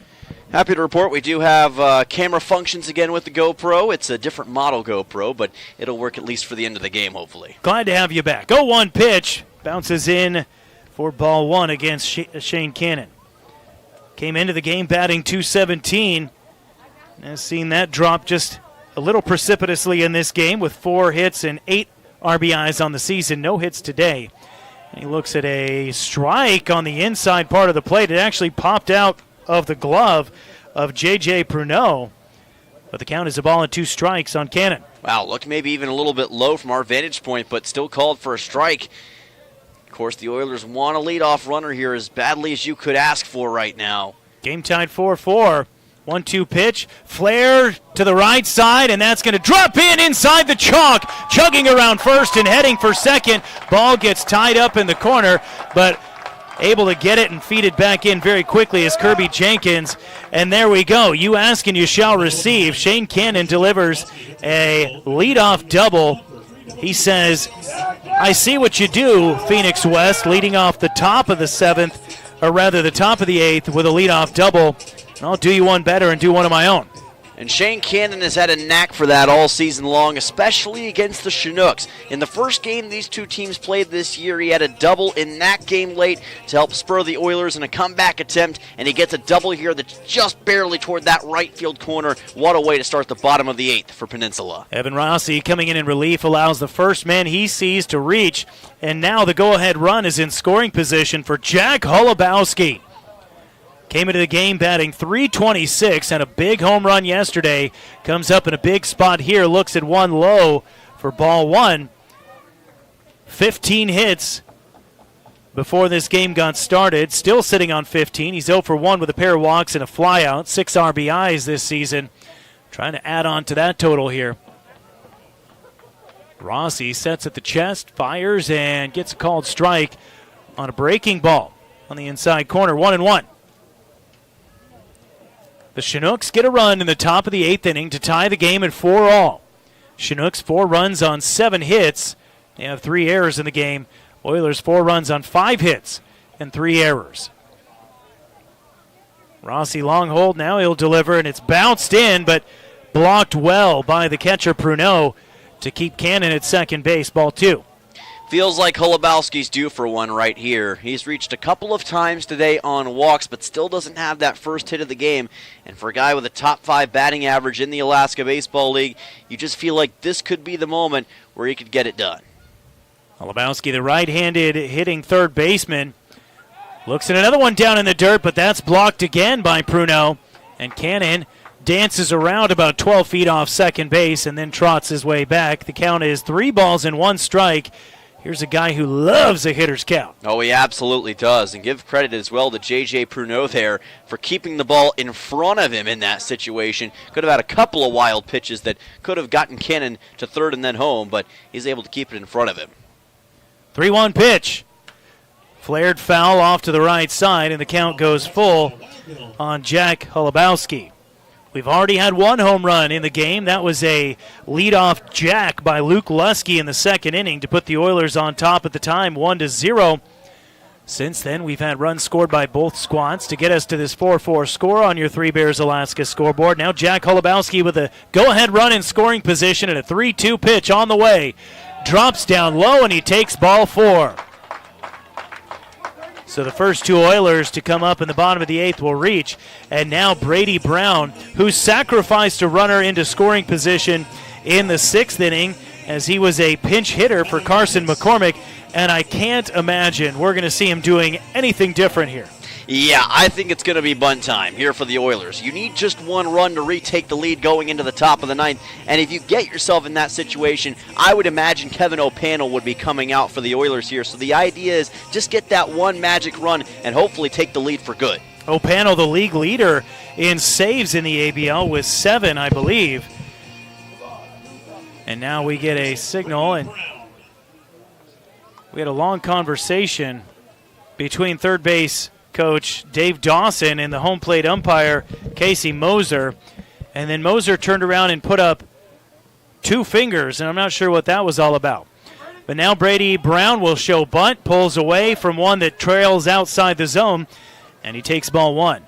Happy to report we do have camera functions again with the GoPro. It's a different model GoPro, but it'll work at least for the end of the game, hopefully. Glad to have you back. 0-1 pitch. Bounces in for ball 1 against Shane Cannon. Came into the game batting .217. Has seen that drop just a little precipitously in this game with 4 hits and 8 RBIs on the season. No hits today. He looks at a strike on the inside part of the plate. It actually popped out of the glove of J.J. Pruneau. But the count is a ball and 2 strikes on Cannon. Wow, looked maybe even a little bit low from our vantage point, but still called for a strike. Of course, the Oilers want a leadoff runner here as badly as you could ask for right now. Game tied 4-4. 1-2 pitch. Flare to the right side, and that's going to drop in inside the chalk. Chugging around first and heading for second. Ball gets tied up in the corner, but able to get it and feed it back in very quickly is Kirby Jenkins. And there we go. You ask and you shall receive. Shane Cannon delivers a leadoff double. He says, I see what you do, Phoenix West, leading off the top of the 7th, or rather the top of the 8th with a leadoff double. I'll do you one better and do one of my own. And Shane Cannon has had a knack for that all season long, especially against the Chinooks. In the first game these two teams played this year, he had a double in that game late to help spur the Oilers in a comeback attempt, and he gets a double here that's just barely toward that right field corner. What a way to start the bottom of the 8th for Peninsula. Evan Rossi coming in relief allows the first man he sees to reach, and now the go-ahead run is in scoring position for Jack Holubowski. Came into the game batting .326, and a big home run yesterday. Comes up in a big spot here, looks at one low for ball 1. 15 hits before this game got started. Still sitting on 15. He's 0 for 1 with a pair of walks and a flyout. 6 RBIs this season. Trying to add on to that total here. Rossi sets at the chest, fires, and gets a called strike on a breaking ball on the inside corner. 1-1. The Chinooks get a run in the top of the 8th inning to tie the game at 4-all. Chinooks 4 runs on 7 hits. They have 3 errors in the game. Oilers 4 runs on 5 hits and 3 errors. Rossi long hold, now he'll deliver, and it's bounced in, but blocked well by the catcher Pruneau to keep Cannon at second base, ball 2. Feels like Holubowski's due for one right here. He's reached a couple of times today on walks, but still doesn't have that first hit of the game. And for a guy with a top 5 batting average in the Alaska Baseball League, you just feel like this could be the moment where he could get it done. Holubowski, the right-handed hitting third baseman, looks at another one down in the dirt, but that's blocked again by Pruneau. And Cannon dances around about 12 feet off second base and then trots his way back. The count is 3 balls and 1 strike. Here's a guy who loves a hitter's count. Oh, he absolutely does. And give credit as well to J.J. Pruneau there for keeping the ball in front of him in that situation. Could have had a couple of wild pitches that could have gotten Cannon to third and then home, but he's able to keep it in front of him. 3-1 pitch. Flared foul off to the right side, and the count goes full on Jack Holubowski. We've already had 1 home run in the game. That was a leadoff jack by Luke Lusky in the second inning to put the Oilers on top at the time, 1-0. Since then, we've had runs scored by both squads to get us to this 4-4 score on your 3 Bears Alaska scoreboard. Now Jack Holubowski with a go-ahead run in scoring position and a 3-2 pitch on the way. Drops down low, and he takes ball 4. So the first 2 Oilers to come up in the bottom of the 8th will reach. And now Brady Brown, who sacrificed a runner into scoring position in the 6th inning as he was a pinch hitter for Carson McCormick. And I can't imagine we're going to see him doing anything different here. Yeah, I think it's going to be bunt time here for the Oilers. You need just 1 run to retake the lead going into the top of the 9th. And if you get yourself in that situation, I would imagine Kevin O'Pannell would be coming out for the Oilers here. So the idea is just get that 1 magic run and hopefully take the lead for good. O'Pannell, the league leader in saves in the ABL with 7, I believe. And now we get a signal, and we had a long conversation between third base coach Dave Dawson and the home plate umpire Casey Moser. And then Moser turned around and put up 2 fingers, and I'm not sure what that was all about. But now Brady Brown will show bunt, pulls away from one that trails outside the zone, and he takes ball 1.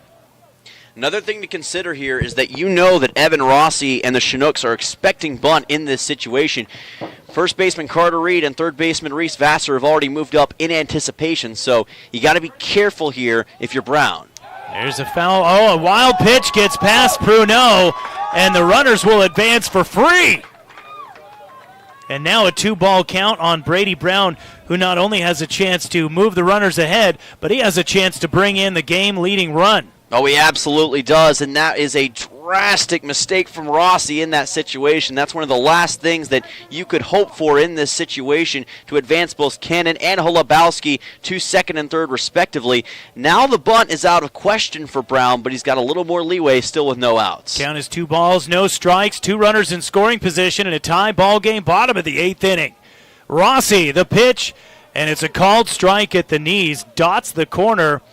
Another thing to consider here is that you know that Evan Rossi and the Chinooks are expecting bunt in this situation. First baseman Carter Reed and third baseman Reese Vassar have already moved up in anticipation, so you got to be careful here if you're Brown. There's a foul. Oh, a wild pitch gets past Pruneau, and the runners will advance for free. And now a 2-ball count on Brady Brown, who not only has a chance to move the runners ahead, but he has a chance to bring in the game-leading run. Oh, he absolutely does, and that is a drastic mistake from Rossi in that situation. That's one of the last things that you could hope for in this situation, to advance both Cannon and Holubowski to second and third respectively. Now the bunt is out of question for Brown, but he's got a little more leeway still with no outs. Count is 2 balls, no strikes, 2 runners in scoring position, and a tie ball game, bottom of the 8th inning. Rossi, the pitch, and it's a called strike at the knees, dots the corner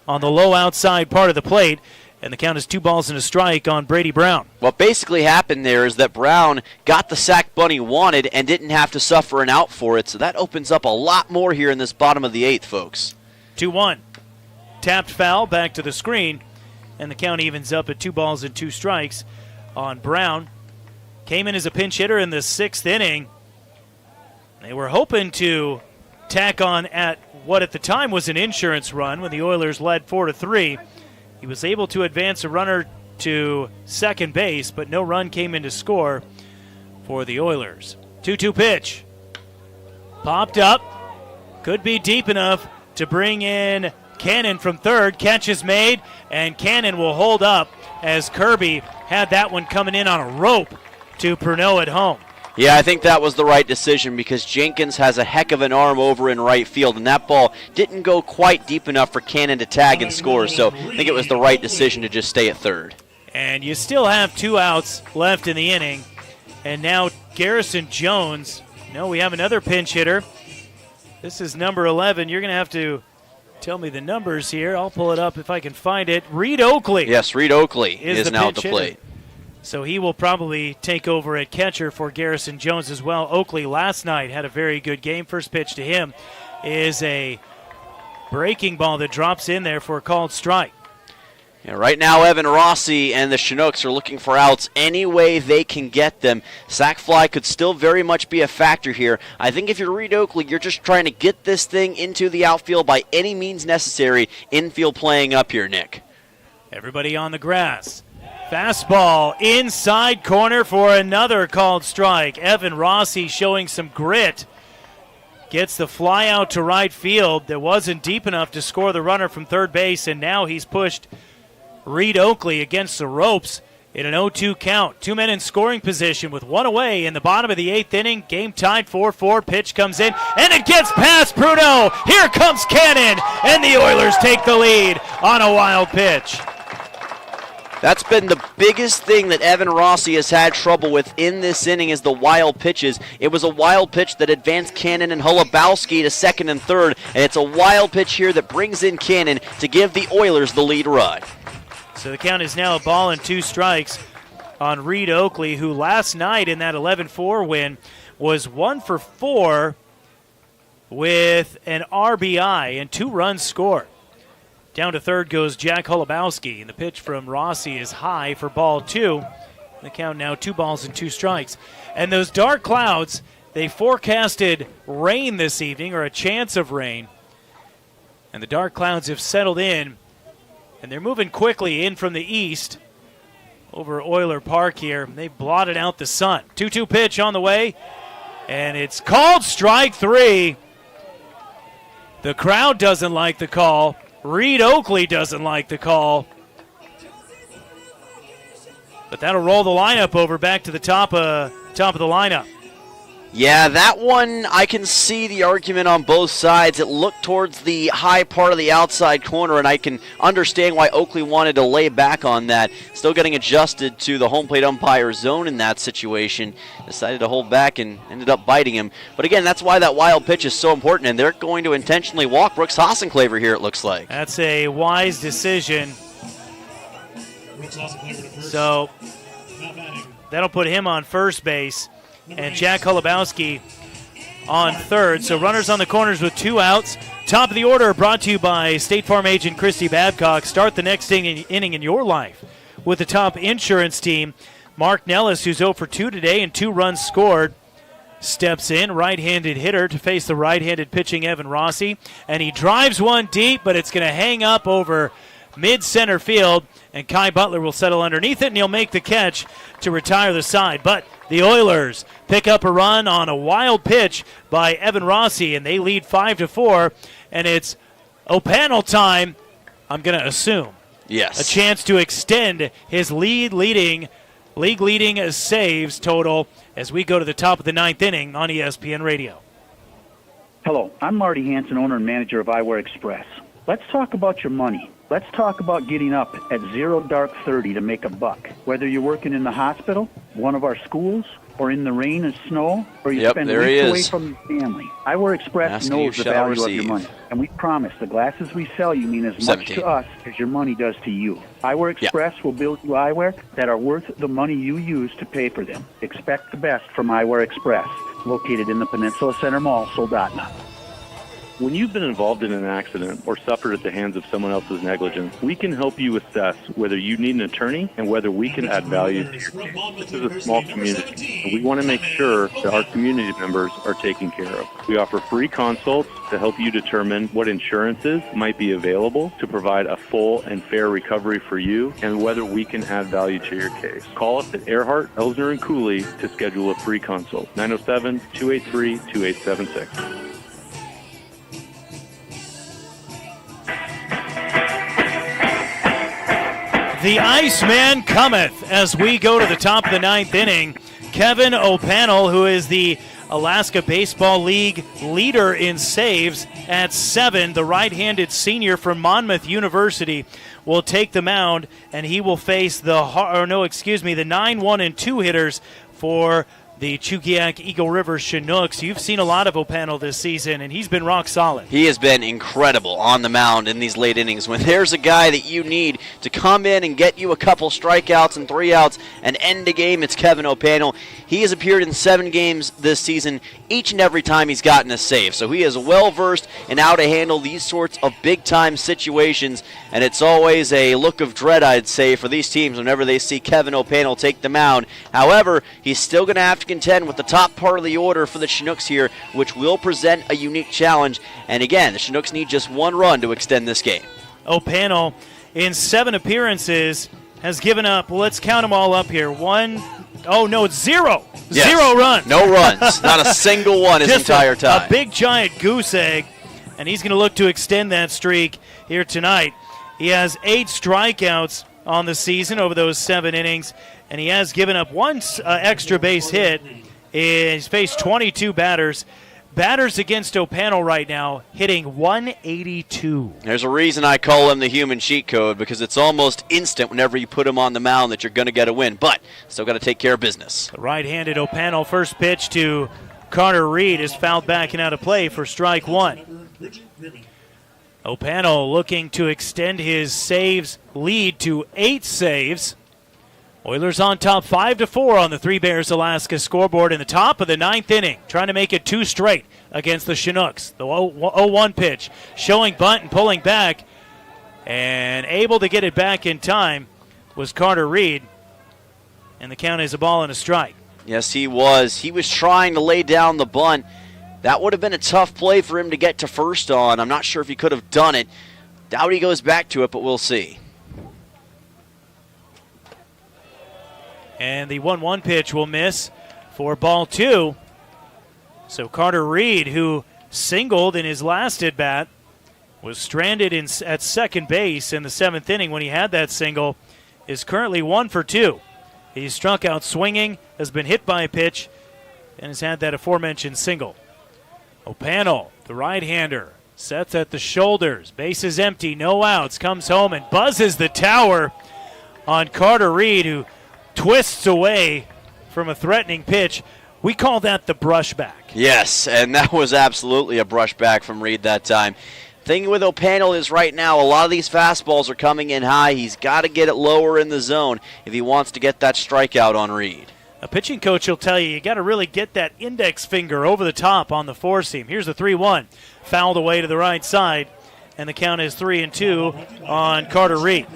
on the low outside part of the plate, and the count is 2 balls and a strike on Brady Brown. What basically happened there is that Brown got the sac bunt he wanted and didn't have to suffer an out for it, so that opens up a lot more here in this bottom of the 8th, folks. 2-1. Tapped foul back to the screen, and the count evens up at 2 balls and 2 strikes on Brown. Came in as a pinch hitter in the 6th inning. They were hoping to tack on at what at the time was an insurance run when the Oilers led 4-3. He was able to advance a runner to second base, but no run came in to score for the Oilers. 2-2 pitch. Popped up. Could be deep enough to bring in Cannon from third. Catch is made, and Cannon will hold up as Kirby had that one coming in on a rope to Pernod at home. Yeah, I think that was the right decision because Jenkins has a heck of an arm over in right field, and that ball didn't go quite deep enough for Cannon to tag and score, so I think it was the right decision to just stay at third. And you still have 2 outs left in the inning, and now Garrison Jones. No, we have another pinch hitter. This is number 11. You're going to have to tell me the numbers here. I'll pull it up if I can find it. Reed Oakley. Yes, Reed Oakley is now at the plate. So he will probably take over at catcher for Garrison Jones as well. Oakley last night had a very good game. First pitch to him is a breaking ball that drops in there for a called strike. Yeah, right now, Evan Rossi and the Chinooks are looking for outs any way they can get them. Sac fly could still very much be a factor here. I think if you're Reed Oakley, you're just trying to get this thing into the outfield by any means necessary. Infield playing up here, Nick. Everybody on the grass. Fastball inside corner for another called strike. Evan Rossi showing some grit. Gets the fly out to right field that wasn't deep enough to score the runner from third base, and now he's pushed Reed Oakley against the ropes in an 0-2 count. 2 men in scoring position with 1 away in the bottom of the 8th inning. Game tied 4-4. Pitch comes in, and it gets past Pruno. Here comes Cannon, and the Oilers take the lead on a wild pitch. That's been the biggest thing that Evan Rossi has had trouble with in this inning is the wild pitches. It was a wild pitch that advanced Cannon and Holubowski to second and third, and it's a wild pitch here that brings in Cannon to give the Oilers the lead run. So the count is now a ball and 2 strikes on Reed Oakley, who last night in that 11-4 win was 1 for 4 with an RBI and 2 runs scored. Down to third goes Jack Holubowski, and the pitch from Rossi is high for ball 2. The count now 2 balls and 2 strikes. And those dark clouds, they forecasted rain this evening, or a chance of rain. And the dark clouds have settled in, and they're moving quickly in from the east over Oiler Park here. They blotted out the sun. 2-2 pitch on the way, and it's called strike 3. The crowd doesn't like the call. Reed Oakley doesn't like the call. But that'll roll the lineup over back to the top of the lineup. Yeah, that one, I can see the argument on both sides. It looked towards the high part of the outside corner, and I can understand why Oakley wanted to lay back on that. Still getting adjusted to the home plate umpire zone in that situation. Decided to hold back and ended up biting him. But again, that's why that wild pitch is so important, and they're going to intentionally walk Brooks Hassenclaver here, it looks like. That's a wise decision. So that'll put him on first base. And Jack Holubowski on third. So runners on the corners with 2 outs. Top of the order brought to you by State Farm agent Christy Babcock. Start the next inning in your life with the top insurance team. Mark Nellis, who's 0 for 2 today and 2 runs scored, steps in, right-handed hitter to face the right-handed pitching Evan Rossi. And he drives one deep, but it's going to hang up over mid-center field. And Kai Butler will settle underneath it, and he'll make the catch to retire the side. But the Oilers pick up a run on a wild pitch by Evan Rossi, and they lead 5-4. And it's O'Pannell time, I'm going to assume. Yes. A chance to extend his league-leading saves total as we go to the top of the 9th inning on ESPN Radio. Hello, I'm Marty Hansen, owner and manager of Eyewear Express. Let's talk about your money. Let's talk about getting up at 0:30 to make a buck. Whether you're working in the hospital, one of our schools, or in the rain and snow, or you spend weeks away from your family. Eyewear Express knows the value of your money. And we promise the glasses we sell you mean as much to us as your money does to you. Eyewear Express will build you eyewear that are worth the money you use to pay for them. Expect the best from Eyewear Express, located in the Peninsula Center Mall, Soldotna. When you've been involved in an accident or suffered at the hands of someone else's negligence, we can help you assess whether you need an attorney and whether we can add value to your case. This is a small community, and we want to make sure that our community members are taken care of. We offer free consults to help you determine what insurances might be available to provide a full and fair recovery for you and whether we can add value to your case. Call us at Earhart, Elsner, and Cooley to schedule a free consult. 907-283-2876. The Iceman cometh as we go to the top of the 9th inning. Kevin O'Pannell, who is the Alaska Baseball League leader in saves at 7, the right-handed senior from Monmouth University, will take the mound, and he will face the 9-1 and 2 hitters for the Chugiak-Eagle River Chinooks. You've seen a lot of O'Pannell this season, and he's been rock solid. He has been incredible on the mound in these late innings. When there's a guy that you need to come in and get you a couple strikeouts and 3 outs and end the game, it's Kevin O'Pannell. He has appeared in 7 games this season, each and every time he's gotten a save. So he is well-versed in how to handle these sorts of big-time situations, and it's always a look of dread, I'd say, for these teams whenever they see Kevin O'Pannell take the mound. However, he's still going to have to contend with the top part of the order for the Chinooks here, which will present a unique challenge. And again, the Chinooks need just 1 run to extend this game. O'Pannell, in 7 appearances, has given up, let's count them all up here. 0. Yes. 0 runs. No runs. Not a single one his entire time. A big giant goose egg, and he's going to look to extend that streak here tonight. He has 8 strikeouts on the season over those 7 innings, and he has given up 1 extra base hit. He's faced 22 batters. Batters against O'Pannell right now hitting 182. There's a reason I call him the human cheat code, because it's almost instant whenever you put him on the mound that you're going to get a win, but still got to take care of business. The right-handed O'Pannell, first pitch to Carter Reed, is fouled back and out of play for strike 1. O'Pannell looking to extend his saves lead to 8 saves. Oilers on top 5-4 on the Three Bears Alaska scoreboard in the top of the 9th inning, trying to make it 2 straight against the Chinooks. The 0-1 pitch, showing bunt and pulling back, and able to get it back in time was Carter Reed, and the count is a ball and a strike. Yes, he was. He was trying to lay down the bunt. That would have been a tough play for him to get to first on. I'm not sure if he could have done it. Doubt he goes back to it, but we'll see. And the 1-1 pitch will miss for ball 2. So Carter Reed, who singled in his last at-bat, was stranded at second base in the 7th inning when he had that single, is currently 1 for 2. He's struck out swinging, has been hit by a pitch, and has had that aforementioned single. O'Pannell, the right-hander, sets at the shoulders. Base is empty, no outs, comes home and buzzes the tower on Carter Reed, who twists away from a threatening pitch. We call that the brushback. Yes, and that was absolutely a brushback from Reed that time. Thing with O'Pannell is right now, a lot of these fastballs are coming in high. He's got to get it lower in the zone if he wants to get that strikeout on Reed. A pitching coach will tell you got to really get that index finger over the top on the four seam. Here's the 3-1. Fouled away to the right side, and the count is 3-2 on Carter Reed.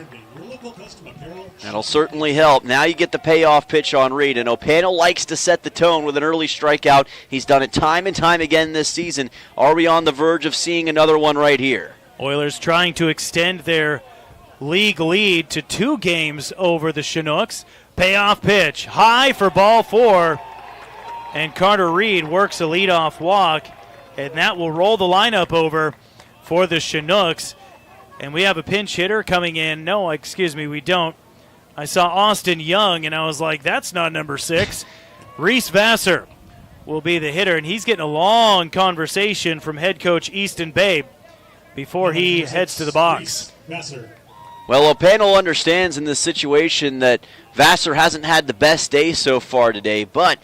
That'll certainly help. Now you get the payoff pitch on Reed, and O'Pannell likes to set the tone with an early strikeout. He's done it time and time again this season. Are we on the verge of seeing another one right here? Oilers trying to extend their league lead to 2 games over the Chinooks. Payoff pitch, high for ball 4, and Carter Reed works a leadoff walk, and that will roll the lineup over for the Chinooks. And we have a pinch hitter coming in. No, excuse me, we don't. I saw Austin Young, and I was like, that's not number 6. Reese Vassar will be the hitter, and he's getting a long conversation from head coach Easton Babe before he heads to the box. Well, O'Panel understands in this situation that Vassar hasn't had the best day so far today, but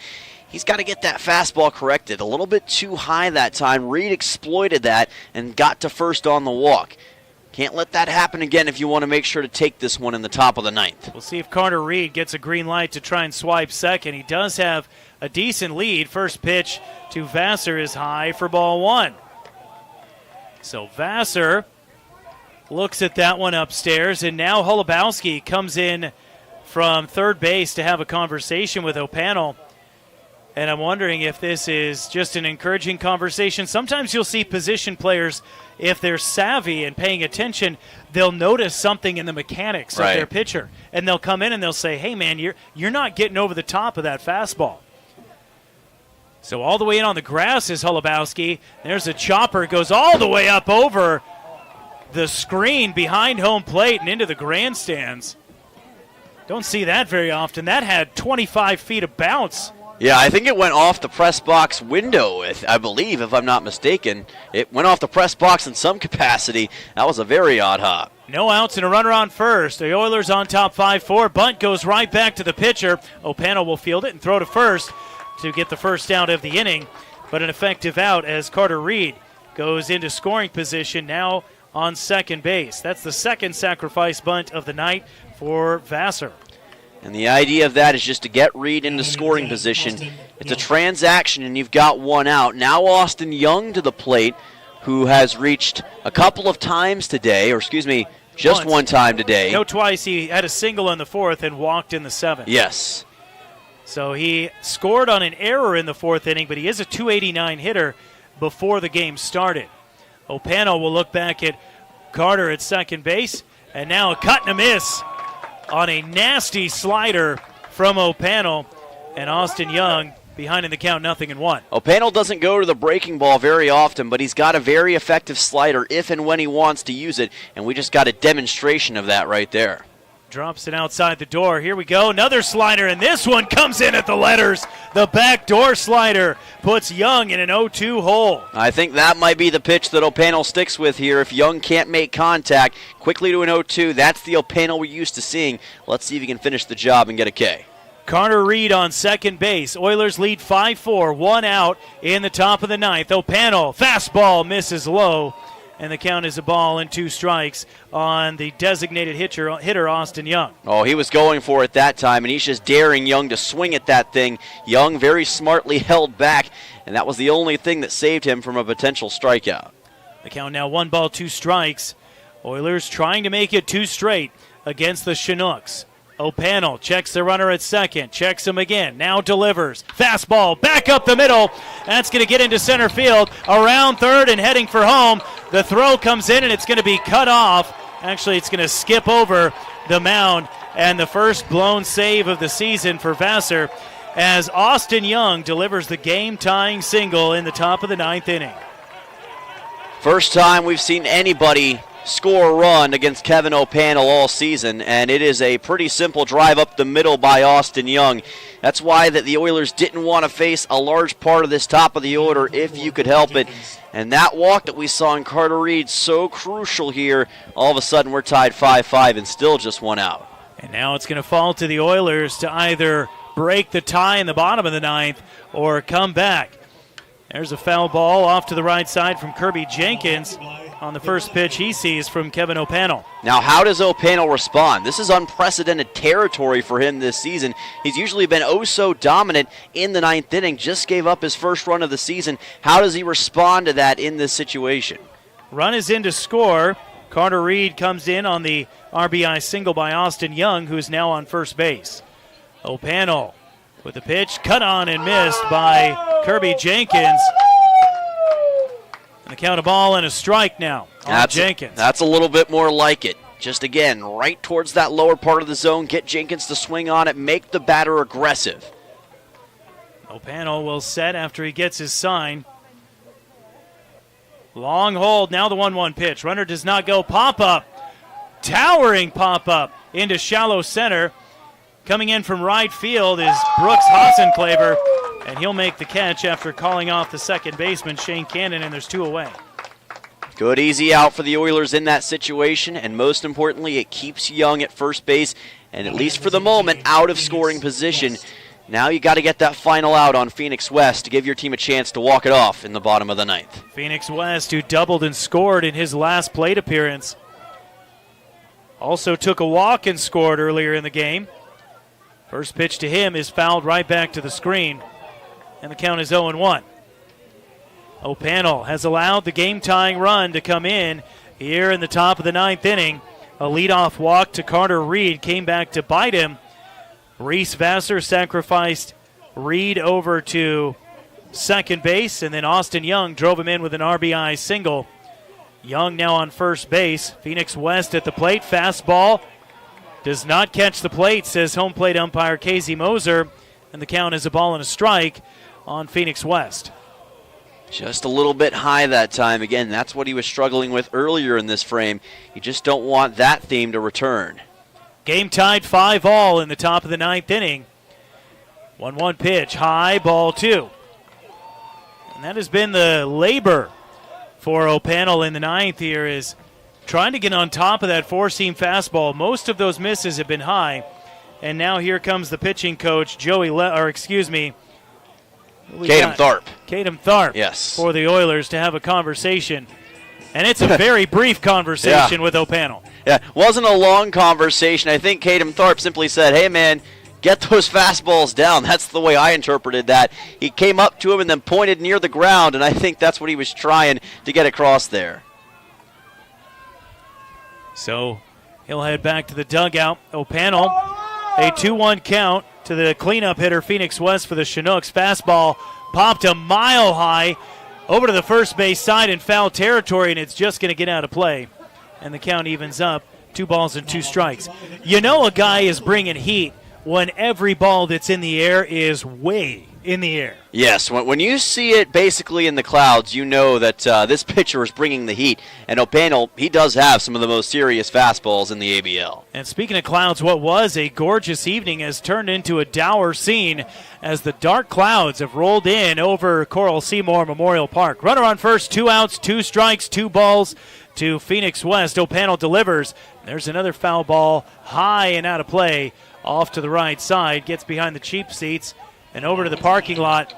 he's got to get that fastball corrected. A little bit too high that time. Reed exploited that and got to first on the walk. Can't let that happen again if you want to make sure to take this one in the top of the 9th. We'll see if Carter Reed gets a green light to try and swipe second. He does have a decent lead. First pitch to Vassar is high for ball 1. So Vassar looks at that one upstairs, and now Holubowski comes in from third base to have a conversation with O'Panel. And I'm wondering if this is just an encouraging conversation. Sometimes you'll see position players, if they're savvy and paying attention, they'll notice something in the mechanics of their pitcher. And they'll come in and they'll say, hey, man, you're not getting over the top of that fastball. So all the way in on the grass is Holubowski. There's a chopper, goes all the way up over the screen behind home plate and into the grandstands. Don't see that very often. That had 25 feet of bounce. Yeah, I think it went off the press box window, I believe, if I'm not mistaken. It went off the press box in some capacity. That was a very odd hop. No outs and a runner on first. The Oilers on top 5-4. Bunt goes right back to the pitcher. O'Panel will field it and throw to first to get the first out of the inning. But an effective out as Carter Reed goes into scoring position now on second base. That's the second sacrifice bunt of the night for Vassar. And the idea of that is just to get Reed into scoring position. It's a transaction, and you've got one out. Now Austin Young to the plate, who has reached a couple of times today, or excuse me, just Once. One time today. No, twice. He had a single in the 4th and walked in the 7th. Yes. So he scored on an error in the 4th inning, but he is a .289 hitter before the game started. O'Panel will look back at Carter at second base, and now a cut and a miss on a nasty slider from O'Panel, and Austin Young behind in the count, 0-1. O'Panel doesn't go to the breaking ball very often, but he's got a very effective slider if and when he wants to use it, and we just got a demonstration of that right there. Drops it outside the door. Here we go. Another slider, and this one comes in at the letters. The backdoor slider puts Young in an 0-2 hole. I think that might be the pitch that O'Panel sticks with here. If Young can't make contact, quickly to an 0-2. That's the O'Panel we're used to seeing. Let's see if he can finish the job and get a K. Carter Reed on second base. Oilers lead 5-4. One out in the top of the 9th. O'Panel, fastball misses low. And the count is a ball and 2 strikes on the designated hitter Austin Young. Oh, he was going for it that time, and he's just daring Young to swing at that thing. Young very smartly held back, and that was the only thing that saved him from a potential strikeout. The count now 1 ball, 2 strikes. Oilers trying to make it 2 straight against the Chinooks. O'Panel checks the runner at second, checks him again, now delivers. Fastball back up the middle. That's going to get into center field, around third and heading for home. The throw comes in and it's going to be cut off. Actually, it's going to skip over the mound, and the first blown save of the season for Vassar as Austin Young delivers the game-tying single in the top of the 9th inning. First time we've seen anybody score a run against Kevin O'Panel all season, and it is a pretty simple drive up the middle by Austin Young. That's why that the Oilers didn't want to face a large part of this top of the order if you could help it. And that walk that we saw in Carter Reed, so crucial here. All of a sudden we're tied 5-5 and still just one out. And now it's going to fall to the Oilers to either break the tie in the bottom of the 9th or come back. There's a foul ball off to the right side from Kirby Jenkins on the first pitch he sees from Kevin O'Panel. Now, how does O'Panel respond? This is unprecedented territory for him this season. He's usually been oh so dominant in the 9th inning, just gave up his first run of the season. How does he respond to that in this situation? Run is in to score. Carter Reed comes in on the RBI single by Austin Young, who is now on first base. O'Panel with the pitch, cut on and missed by Kirby Jenkins. And the count, a ball and a strike now on Jenkins. That's a little bit more like it. Just again, right towards that lower part of the zone, get Jenkins to swing on it, make the batter aggressive. O'Panel will set after he gets his sign. Long hold, now the 1-1 pitch. Runner does not go. Pop-up. Towering pop-up into shallow center. Coming in from right field is Brooks Hassenkleber, and he'll make the catch after calling off the second baseman, Shane Cannon, and there's 2 away. Good easy out for the Oilers in that situation, and most importantly, it keeps Young at first base, and at least for the moment, out of scoring position. Now you got to get that final out on Phoenix West to give your team a chance to walk it off in the bottom of the ninth. Phoenix West, who doubled and scored in his last plate appearance, also took a walk and scored earlier in the game. First pitch to him is fouled right back to the screen, and the count is 0-1. O'Pannell has allowed the game-tying run to come in here in the top of the ninth inning. A leadoff walk to Carter Reed came back to bite him. Reese Vassar sacrificed Reed over to second base, and then Austin Young drove him in with an RBI single. Young now on first base. Phoenix West at the plate. Fastball does not catch the plate, says home plate umpire Casey Moser, and the count is a ball and a strike on Phoenix West. Just a little bit high that time. Again, that's what he was struggling with earlier in this frame. You just don't want that theme to return. Game tied 5-all in the top of the ninth inning. 1-1 pitch, high, ball 2. And that has been the labor for O'Pannell in the ninth here, is trying to get on top of that four-seam fastball. Most of those misses have been high. And now here comes the pitching coach, Caden Tharp. Caden Tharp, yes, for the Oilers to have a conversation. And it's a very brief conversation with O'Pannell. Yeah, wasn't a long conversation. I think Caden Tharp simply said, hey, man, get those fastballs down. That's the way I interpreted that. He came up to him and then pointed near the ground, and I think that's what he was trying to get across there. So he'll head back to the dugout. O'Pannell, a 2-1 count to the cleanup hitter, Phoenix West, for the Chinooks. Fastball popped a mile high over to the first base side in foul territory, and it's just going to get out of play. And the count evens up, 2 balls and 2 strikes. You know a guy is bringing heat when every ball that's in the air is way in the air. Yes, when you see it basically in the clouds, you know that this pitcher is bringing the heat. And O'Pannell, he does have some of the most serious fastballs in the ABL. And speaking of clouds, what was a gorgeous evening has turned into a dour scene as the dark clouds have rolled in over Coral Seymour Memorial Park. Runner on first, 2 outs, 2 strikes, 2 balls to Phoenix West. O'Pannell delivers. There's another foul ball, high and out of play, off to the right side, gets behind the cheap seats and over to the parking lot.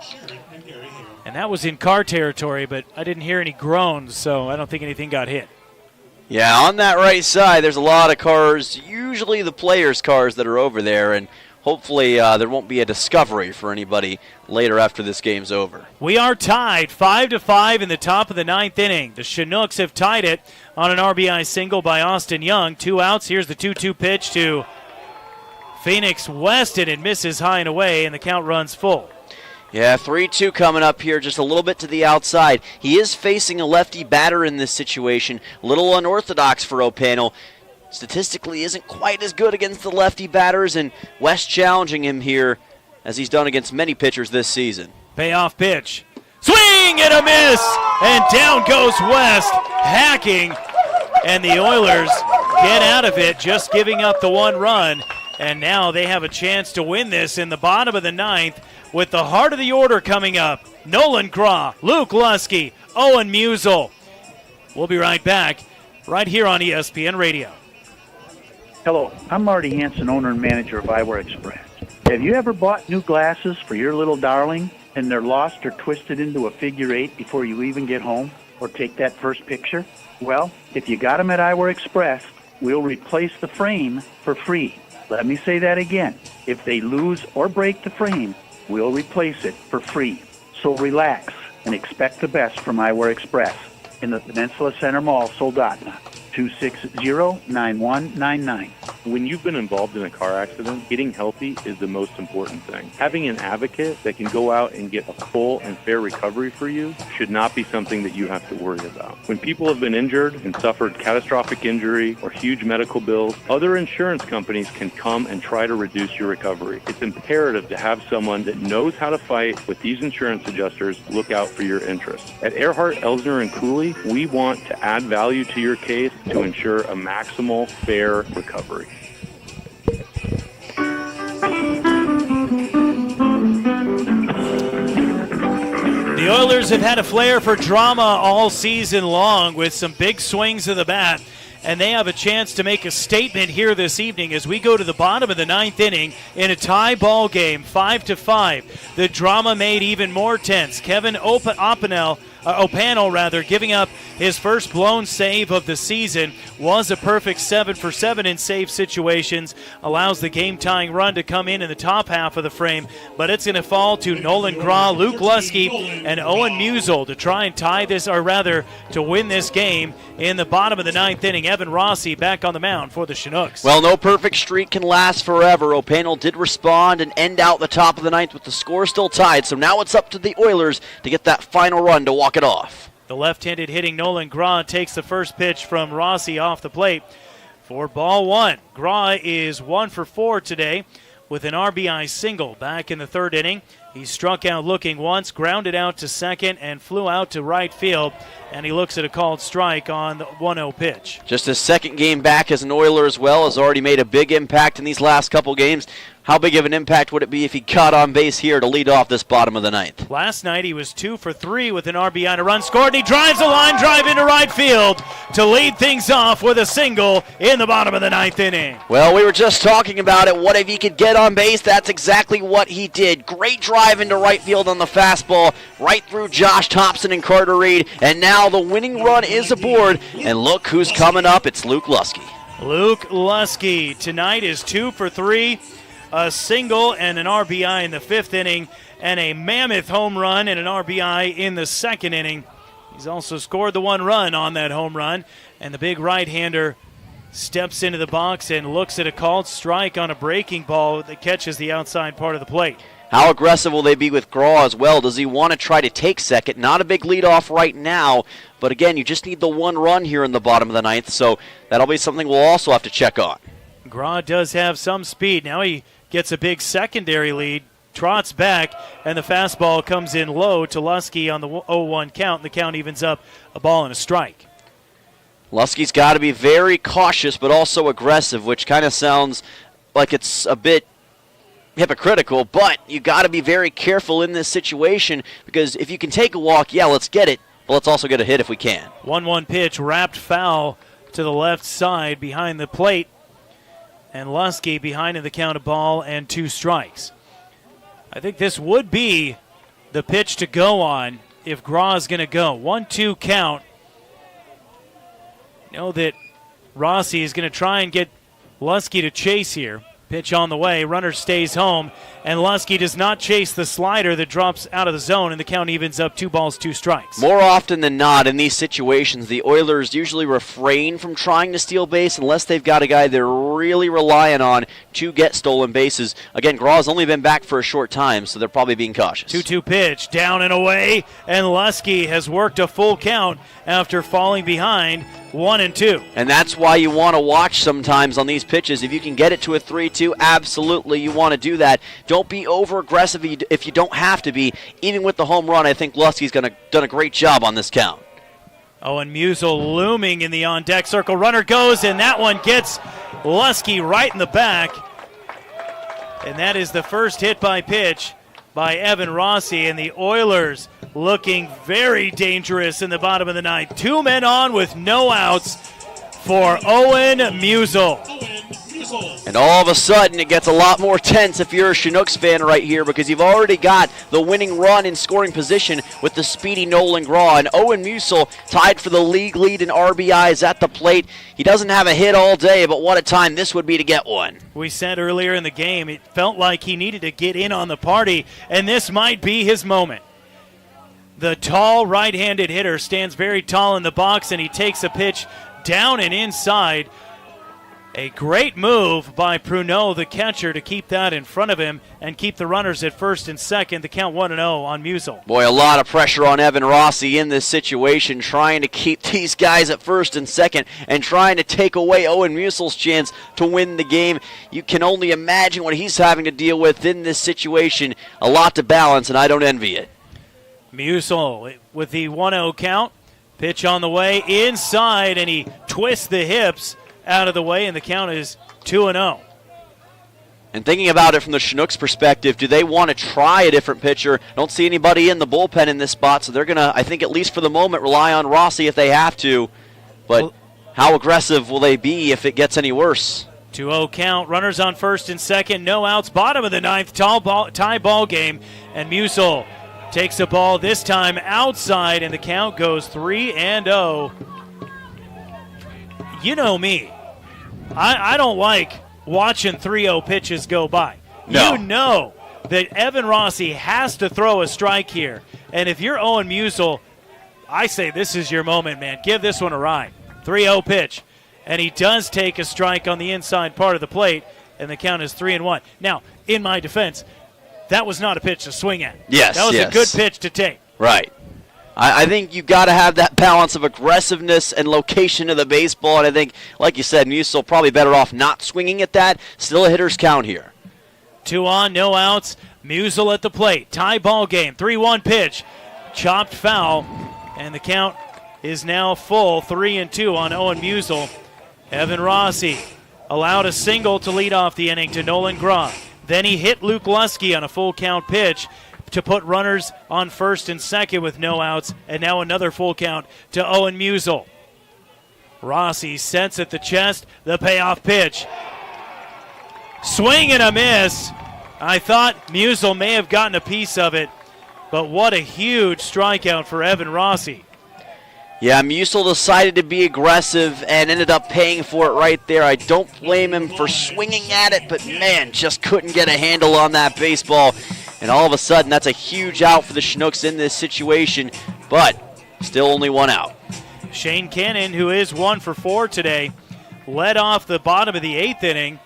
And that was in car territory, but I didn't hear any groans, so I don't think anything got hit. Yeah, on that right side, there's a lot of cars, usually the players' cars that are over there, and hopefully there won't be a discovery for anybody later after this game's over. We are tied 5-5 in the top of the ninth inning. The Chinooks have tied it on an RBI single by Austin Young. 2 outs. Here's the 2-2 pitch to Phoenix West, and it misses high and away, and the count runs full. Yeah, 3-2 coming up here, just a little bit to the outside. He is facing a lefty batter in this situation. A little unorthodox for O'Pannell. Statistically isn't quite as good against the lefty batters, and West challenging him here as he's done against many pitchers this season. Payoff pitch. Swing and a miss! And down goes West, hacking, and the Oilers get out of it, just giving up the 1 run. And now they have a chance to win this in the bottom of the ninth with the heart of the order coming up. Nolan Graw, Luke Lusky, Owen Musel. We'll be right back right here on ESPN Radio. Hello, I'm Marty Hansen, owner and manager of Eyewear Express. Have you ever bought new glasses for your little darling and they're lost or twisted into a figure 8 before you even get home or take that first picture? Well, if you got them at Eyewear Express, we'll replace the frame for free. Let me say that again. If they lose or break the frame, we'll replace it for free. So relax and expect the best from Eyewear Express in the Peninsula Center Mall, Soldotna, 260-9199. When you've been involved in a car accident, getting healthy is the most important thing. Having an advocate that can go out and get a full and fair recovery for you should not be something that you have to worry about. When people have been injured and suffered catastrophic injury or huge medical bills, other insurance companies can come and try to reduce your recovery. It's imperative to have someone that knows how to fight with these insurance adjusters look out for your interests. At Earhart, Elsner, and Cooley, we want to add value to your case to ensure a maximal, fair recovery. The Oilers have had a flair for drama all season long with some big swings of the bat, and they have a chance to make a statement here this evening as we go to the bottom of the ninth inning in a tie ball game, 5-5. The drama made even more tense. Kevin O'Pannell, giving up his first blown save of the season, was a perfect 7-for-7 in save situations, allows the game-tying run to come in the top half of the frame, but it's going to fall to Nolan Graw, Luke Lusky, and Owen Musel to try and tie this, or rather to win this game in the bottom of the ninth inning. Evan Rossi back on the mound for the Chinooks. Well, no perfect streak can last forever. O'Pannell did respond and end out the top of the ninth with the score still tied, so now it's up to the Oilers to get that final run to walk it off. The left-handed hitting Nolan Graw takes the first pitch from Rossi off the plate for ball one. Graw is 1 for 4 today with an RBI single back in the third inning. He struck out looking once, grounded out to second, and flew out to right field. And he looks at a called strike on the 1-0 pitch. Just his second game back as an Oiler as well, has already made a big impact in these last couple games. How big of an impact would it be if he caught on base here to lead off this bottom of the ninth? Last night he was 2 for 3 with an RBI and a run scored, and he drives a line drive into right field to lead things off with a single in the bottom of the ninth inning. Well, we were just talking about it. What if he could get on base? That's exactly what he did. Great drive into right field on the fastball, right through Josh Thompson and Carter Reed, and now the winning run is aboard, and look who's coming up. It's Luke Lusky. Luke Lusky tonight is 2 for 3. A single and an RBI in the fifth inning, and a mammoth home run and an RBI in the second inning. He's also scored the one run on that home run, and the big right-hander steps into the box and looks at a called strike on a breaking ball that catches the outside part of the plate. How aggressive will they be with Graw as well? Does he want to try to take second? Not a big leadoff right now, but again, you just need the one run here in the bottom of the ninth, so that'll be something we'll also have to check on. Graw does have some speed. Now he gets a big secondary lead, trots back, and the fastball comes in low to Lusky on the 0-1 count, and the count evens up a ball and a strike. Lusky's got to be very cautious but also aggressive, which kind of sounds like it's a bit hypocritical, but you got to be very careful in this situation because if you can take a walk, yeah, let's get it, but let's also get a hit if we can. 1-1 pitch, wrapped foul to the left side behind the plate. And Lusky behind in the count of ball and 2 strikes. I think this would be the pitch to go on if Graw is going to go. 1-2 count. You know that Rossi is going to try and get Lusky to chase here. Pitch on the way. Runner stays home. And Lusky does not chase the slider that drops out of the zone, and the count evens up 2 balls, 2 strikes. More often than not in these situations, the Oilers usually refrain from trying to steal base unless they've got a guy they're really relying on to get stolen bases. Again, Graw's only been back for a short time, so they're probably being cautious. 2-2 pitch, down and away, and Lusky has worked a full count after falling behind 1-2. And that's why you want to watch sometimes on these pitches. If you can get it to a 3-2, absolutely you want to do that. Don't be over-aggressive if you don't have to be. Even with the home run, I think Lusky's done a great job on this count. Owen Musel looming in the on-deck circle. Runner goes, and that one gets Lusky right in the back. And that is the first hit by pitch by Evan Rossi, and the Oilers looking very dangerous in the bottom of the ninth. 2 men on with no outs for Owen Musel. And all of a sudden, it gets a lot more tense if you're a Chinooks fan right here because you've already got the winning run in scoring position with the speedy Nolan Graw. And Owen Musel tied for the league lead in RBIs at the plate. He doesn't have a hit all day, but what a time this would be to get one. We said earlier in the game, it felt like he needed to get in on the party, and this might be his moment. The tall right-handed hitter stands very tall in the box, and he takes a pitch down and inside. A great move by Pruneau, the catcher, to keep that in front of him and keep the runners at first and second. The count 1-0 on Musel. Boy, a lot of pressure on Evan Rossi in this situation, trying to keep these guys at first and second and trying to take away Owen Musel's chance to win the game. You can only imagine what he's having to deal with in this situation. A lot to balance, and I don't envy it. Musel with the 1-0 count. Pitch on the way inside, and he twists the hips out of the way, and the count is 2-0. And thinking about it from the Chinooks' perspective, do they want to try a different pitcher? Don't see anybody in the bullpen in this spot, so they're going to, I think at least for the moment, rely on Rossi if they have to. But how aggressive will they be if it gets any worse? 2-0 count, runners on first and second, no outs, bottom of the ninth, tie ball game, and Musel takes the ball this time outside, and the count goes 3-0. You know me. I don't like watching 3-0 pitches go by. No. You know that Evan Rossi has to throw a strike here. And if you're Owen Musel, I say this is your moment, man. Give this one a ride. 3-0 pitch. And he does take a strike on the inside part of the plate, and the count is 3-1. Now, in my defense, that was not a pitch to swing at. Yes, that was a good pitch to take. Right. I think you've got to have that balance of aggressiveness and location of the baseball, and I think, like you said, Musel probably better off not swinging at that. Still a hitter's count here. 2 on, no outs. Musel at the plate. Tie ball game. 3-1 pitch. Chopped foul, and the count is now full. 3-2 on Owen Musel. Evan Rossi allowed a single to lead off the inning to Nolan Groff. Then he hit Luke Lusky on a full count pitch to put runners on first and second with no outs, and now another full count to Owen Musel. Rossi sets at the chest, the payoff pitch. Swing and a miss. I thought Musel may have gotten a piece of it, but what a huge strikeout for Evan Rossi. Yeah, Musel decided to be aggressive and ended up paying for it right there. I don't blame him for swinging at it, but man, just couldn't get a handle on that baseball. And all of a sudden, that's a huge out for the Chinooks in this situation, but still only one out. Shane Cannon, who is 1 for 4 today, led off the bottom of the 8th inning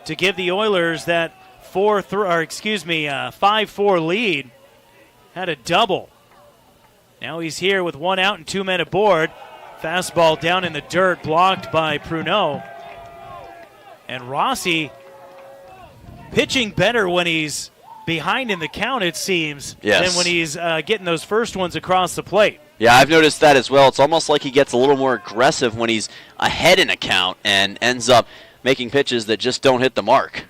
to give the Oilers that 5-4 lead. Had a double. Now he's here with 1 out and 2 men aboard. Fastball down in the dirt, blocked by Pruneau. And Rossi pitching better when he's behind in the count, it seems, than when he's getting those first ones across the plate. Yeah, I've noticed that as well. It's almost like he gets a little more aggressive when he's ahead in a count and ends up making pitches that just don't hit the mark.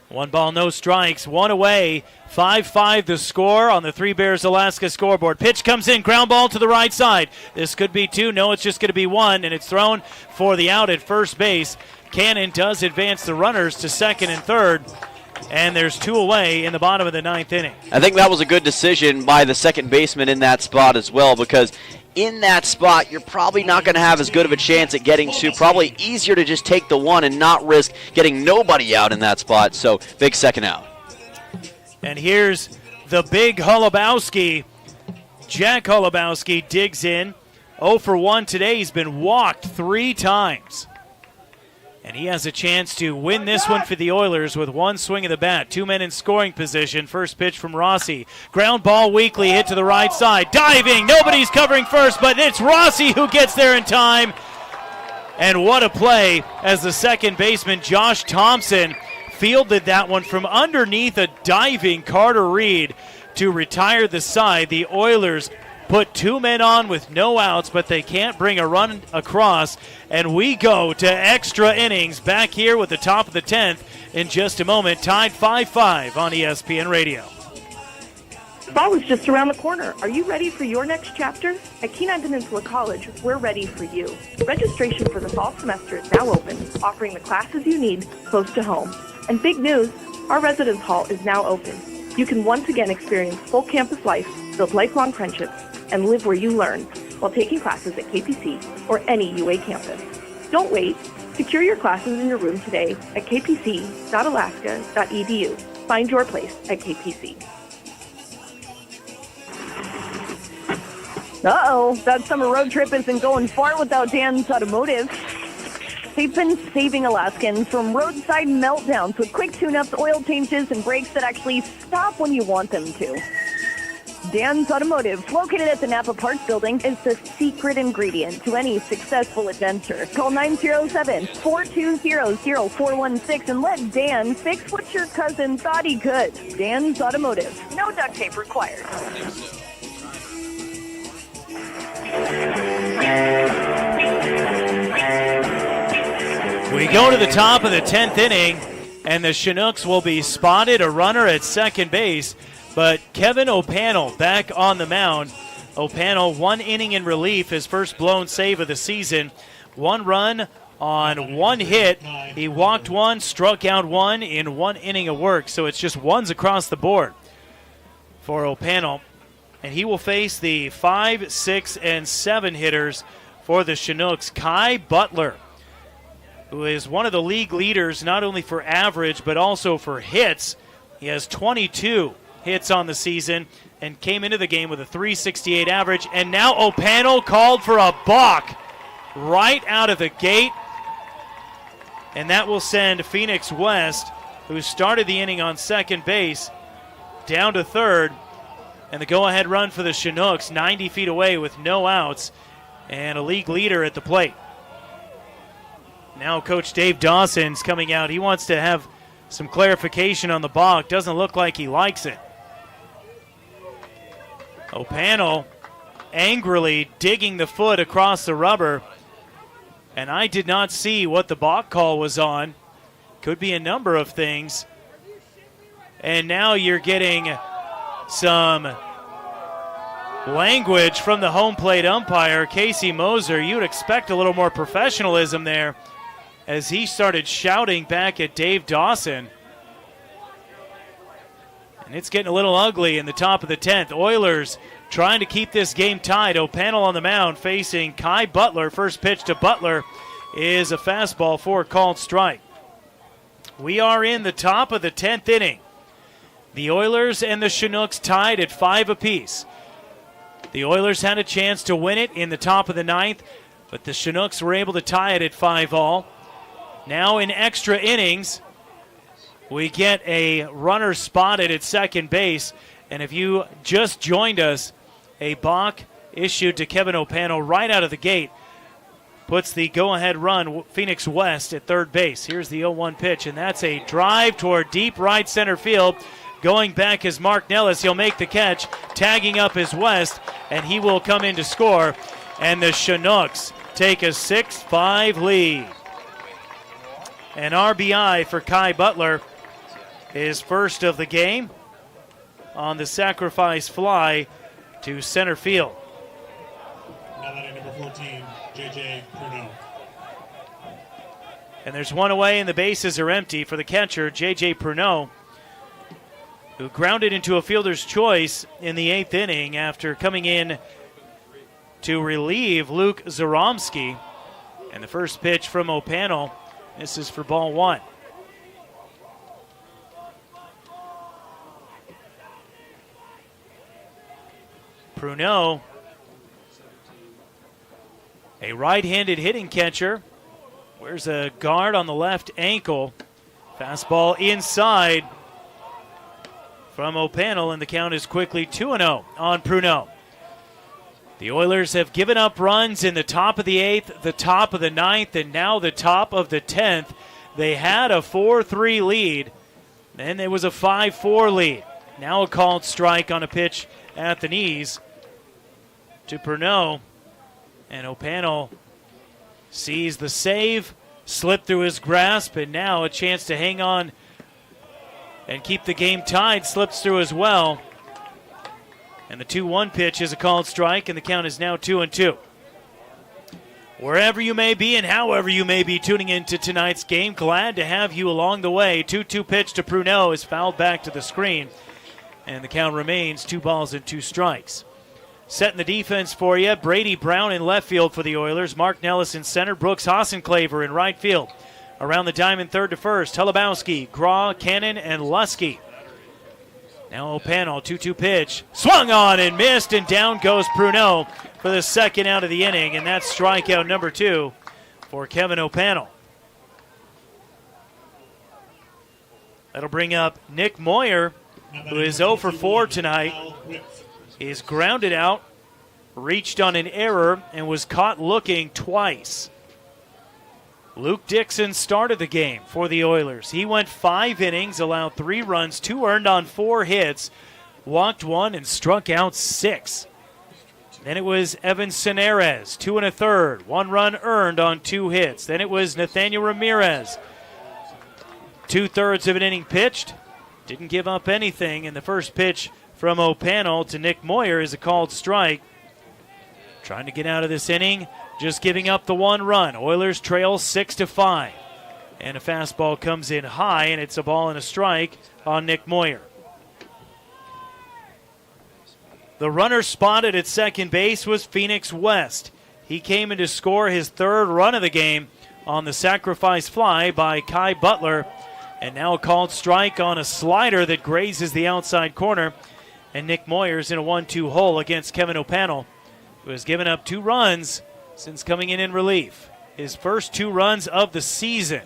1 ball, no strikes, 1 away. 5-5 the score on the Three Bears Alaska scoreboard. Pitch comes in, ground ball to the right side. This could be 2. No, it's just going to be 1, and it's thrown for the out at first base. Cannon does advance the runners to second and third, and there's 2 away in the bottom of the 9th inning. I think that was a good decision by the second baseman in that spot as well, because in that spot, you're probably not going to have as good of a chance at getting 2. Probably easier to just take the 1 and not risk getting nobody out in that spot. So, big second out. And here's the big Holubowski. Jack Holubowski digs in. 0 for 1 today. He's been walked 3 times. And he has a chance to win this one for the Oilers with 1 swing of the bat. 2 men in scoring position. First pitch from Rossi. Ground ball weakly hit to the right side. Diving. Nobody's covering first, but it's Rossi who gets there in time. And what a play as the second baseman, Josh Thompson, fielded that one from underneath a diving Carter Reed to retire the side. The Oilers put 2 men on with no outs, but they can't bring a run across. And we go to extra innings back here with the top of the 10th in just a moment. Tied 5-5 on ESPN Radio. Fall is just around the corner. Are you ready for your next chapter? At Kenai Peninsula College, we're ready for you. Registration for the fall semester is now open, offering the classes you need close to home. And big news, our residence hall is now open. You can once again experience full campus life, build lifelong friendships, and live where you learn while taking classes at KPC or any UA campus. Don't wait. Secure your classes in your room today at kpc.alaska.edu. Find your place at KPC. Uh-oh, that summer road trip isn't going far without Dan's Automotive. They've been saving Alaskans from roadside meltdowns with quick tune-ups, oil changes, and brakes that actually stop when you want them to. Dan's Automotive, located at the Napa Parts Building, is the secret ingredient to any successful adventure. Call 907-420-0416 and let Dan fix what your cousin thought he could. Dan's Automotive. No duct tape required. We go to the top of the 10th inning, and the Chinooks will be spotted a runner at second base. But Kevin O'Pannell back on the mound. O'Pannell, 1 inning in relief, his first blown save of the season. 1 run on 1 hit. He walked 1, struck out 1 in 1 inning of work. So it's just ones across the board for O'Pannell. And he will face the 5, 6, and 7 hitters for the Chinooks. Kai Butler, who is one of the league leaders not only for average but also for hits. He has 22 hits on the season and came into the game with a .368 average. And now O'Pannell called for a balk right out of the gate. And that will send Phoenix West, who started the inning on second base, down to third. And the go-ahead run for the Chinooks, 90 feet away with no outs, and a league leader at the plate. Now Coach Dave Dawson's coming out. He wants to have some clarification on the balk. Doesn't look like he likes it. O'Pannell angrily digging the foot across the rubber. And I did not see what the balk call was on. Could be a number of things. And now you're getting some language from the home plate umpire, Casey Moser. You'd expect a little more professionalism there as he started shouting back at Dave Dawson. And it's getting a little ugly in the top of the 10th. Oilers trying to keep this game tied. O'Pannell on the mound facing Kai Butler. First pitch to Butler is a fastball for a called strike. We are in the top of the 10th inning. The Oilers and the Chinooks tied at 5 apiece. The Oilers had a chance to win it in the top of the 9th, but the Chinooks were able to tie it at 5-all. Now in extra innings, we get a runner spotted at second base. And if you just joined us, a balk issued to Kevin O'Pannell right out of the gate puts the go-ahead run, Phoenix West, at third base. Here's the 0-1 pitch, and that's a drive toward deep right center field. Going back is Mark Nellis. He'll make the catch, tagging up his West, and he will come in to score. And the Chinooks take a 6-5 lead. An RBI for Kai Butler, his first of the game, on the sacrifice fly to center field. Now that number 14, J.J. Pruneau. And there's one away and the bases are empty for the catcher, J.J. Pruneau, who grounded into a fielder's choice in the 8th inning after coming in to relieve Luke Zaromsky. And the first pitch from O'Pannell, this is for ball 1. Pruneau, a right-handed hitting catcher, wears a guard on the left ankle. Fastball inside from O'Pannell, and the count is quickly 2-0 on Pruneau. The Oilers have given up runs in the top of the 8th, the top of the 9th, and now the top of the 10th. They had a 4-3 lead, then there was a 5-4 lead. Now a called strike on a pitch at the knees to Pruneau, and O'Pannell sees the save, slip through his grasp, and now a chance to hang on and keep the game tied slips through as well. And the 2-1 pitch is a called strike, and the count is now 2-2. Wherever you may be and however you may be tuning into tonight's game, glad to have you along the way. 2-2 pitch to Pruneau is fouled back to the screen, and the count remains 2-2 strikes. Setting the defense for you, Brady Brown in left field for the Oilers. Mark Nellis in center. Brooks Hassenclaver in right field. Around the diamond, third to first. Telebowski, Graw, Cannon, and Lusky. Now O'Pannell, 2-2 pitch. Swung on and missed, and down goes Pruneau for the second out of the inning, and that's strikeout number 2 for Kevin O'Pannell. That'll bring up Nick Moyer, who is 0 for 4 tonight. He's grounded out, reached on an error, and was caught looking twice. Luke Dixon started the game for the Oilers. He went 5 innings, allowed 3 runs, 2 earned on 4 hits, walked 1, and struck out 6. Then it was Evan Cineres, 2 1/3, 1 run earned on 2 hits. Then it was Nathaniel Ramirez, 2/3 of an inning pitched, didn't give up anything, and the first pitch from O'Pannell to Nick Moyer is a called strike. Trying to get out of this inning, just giving up the 1 run. Oilers trail 6-5. And a fastball comes in high, and it's a ball and a strike on Nick Moyer. The runner spotted at second base was Phoenix West. He came in to score his 3rd run of the game on the sacrifice fly by Kai Butler. And now a called strike on a slider that grazes the outside corner. And Nick Moyer's in a 1-2 hole against Kevin O'Pannell, who has given up 2 runs since coming in relief. His first 2 runs of the season.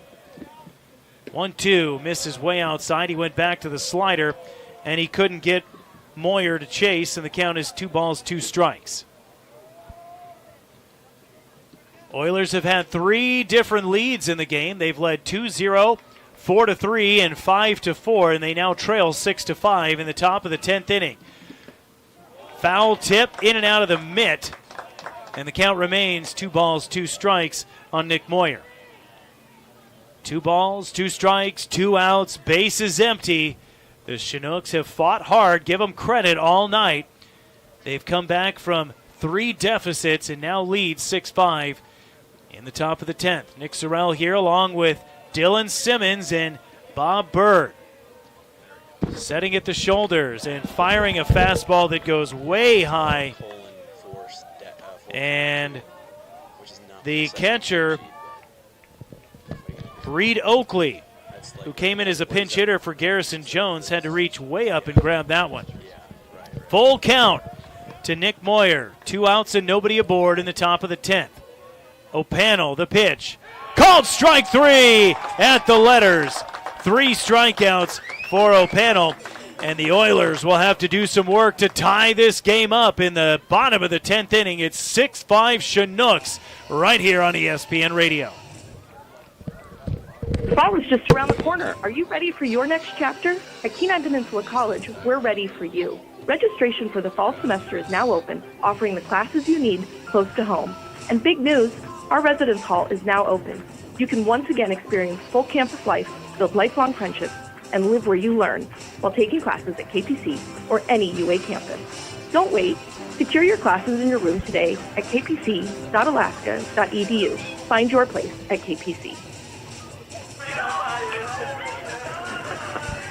1-2, misses way outside. He went back to the slider, and he couldn't get Moyer to chase, and the count is 2 balls, 2 strikes. Oilers have had 3 different leads in the game. They've led 2-0, 4-3, and 5-4, and they now trail 6-5 in the top of the 10th inning. Foul tip in and out of the mitt, and the count remains 2 balls, 2 strikes on Nick Moyer. 2 balls, 2 strikes, 2 outs, bases empty. The Chinooks have fought hard, give them credit all night. They've come back from 3 deficits and now lead 6-5 in the top of the 10th. Nick Sorrell here along with Dylan Simmons and Bob Bird. Setting at the shoulders and firing a fastball that goes way high. And the catcher, Reed Oakley, who came in as a pinch hitter for Garrison Jones, had to reach way up and grab that one. Full count to Nick Moyer. 2 outs and nobody aboard in the top of the 10th. O'Pannell, the pitch. Called strike 3 at the letters. 3 strikeouts for O'Pannell. And the Oilers will have to do some work to tie this game up in the bottom of the 10th inning. It's 6-5 Chinooks right here on ESPN Radio. Fall is just around the corner. Are you ready for your next chapter? At Kenai Peninsula College, we're ready for you. Registration for the fall semester is now open, offering the classes you need close to home. And big news, our residence hall is now open. You can once again experience full campus life, build lifelong friendships, and live where you learn while taking classes at KPC or any UA campus. Don't wait. Secure your classes in your room today at kpc.alaska.edu. Find your place at KPC.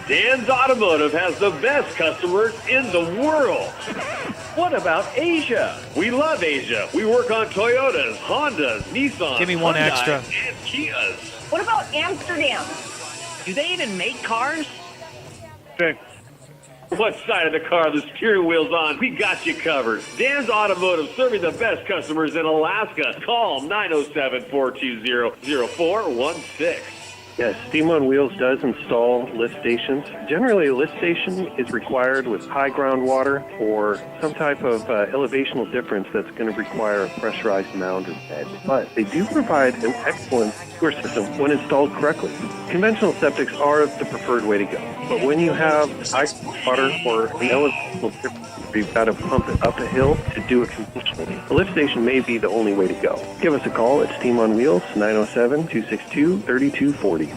Dan's Automotive has the best customers in the world. What about Asia? We love Asia. We work on Toyotas, Hondas, Nissans, Give me one Hyundai, extra. and Kias. What about Amsterdam? Do they even make cars? Okay. What side of the car the steering wheel's on, we got you covered. Dan's Automotive, serving the best customers in Alaska. Call 907-420-0416. Yes, Steam on Wheels does install lift stations. Generally, a lift station is required with high groundwater or some type of elevational difference that's going to require a pressurized mound or bed. But they do provide an excellent sewer system when installed correctly. Conventional septics are the preferred way to go. But when you have high water or an elevational difference, you've got to pump it up a hill to do it conventionally. A lift station may be the only way to go. Give us a call at Steam on Wheels, 907-262-3240.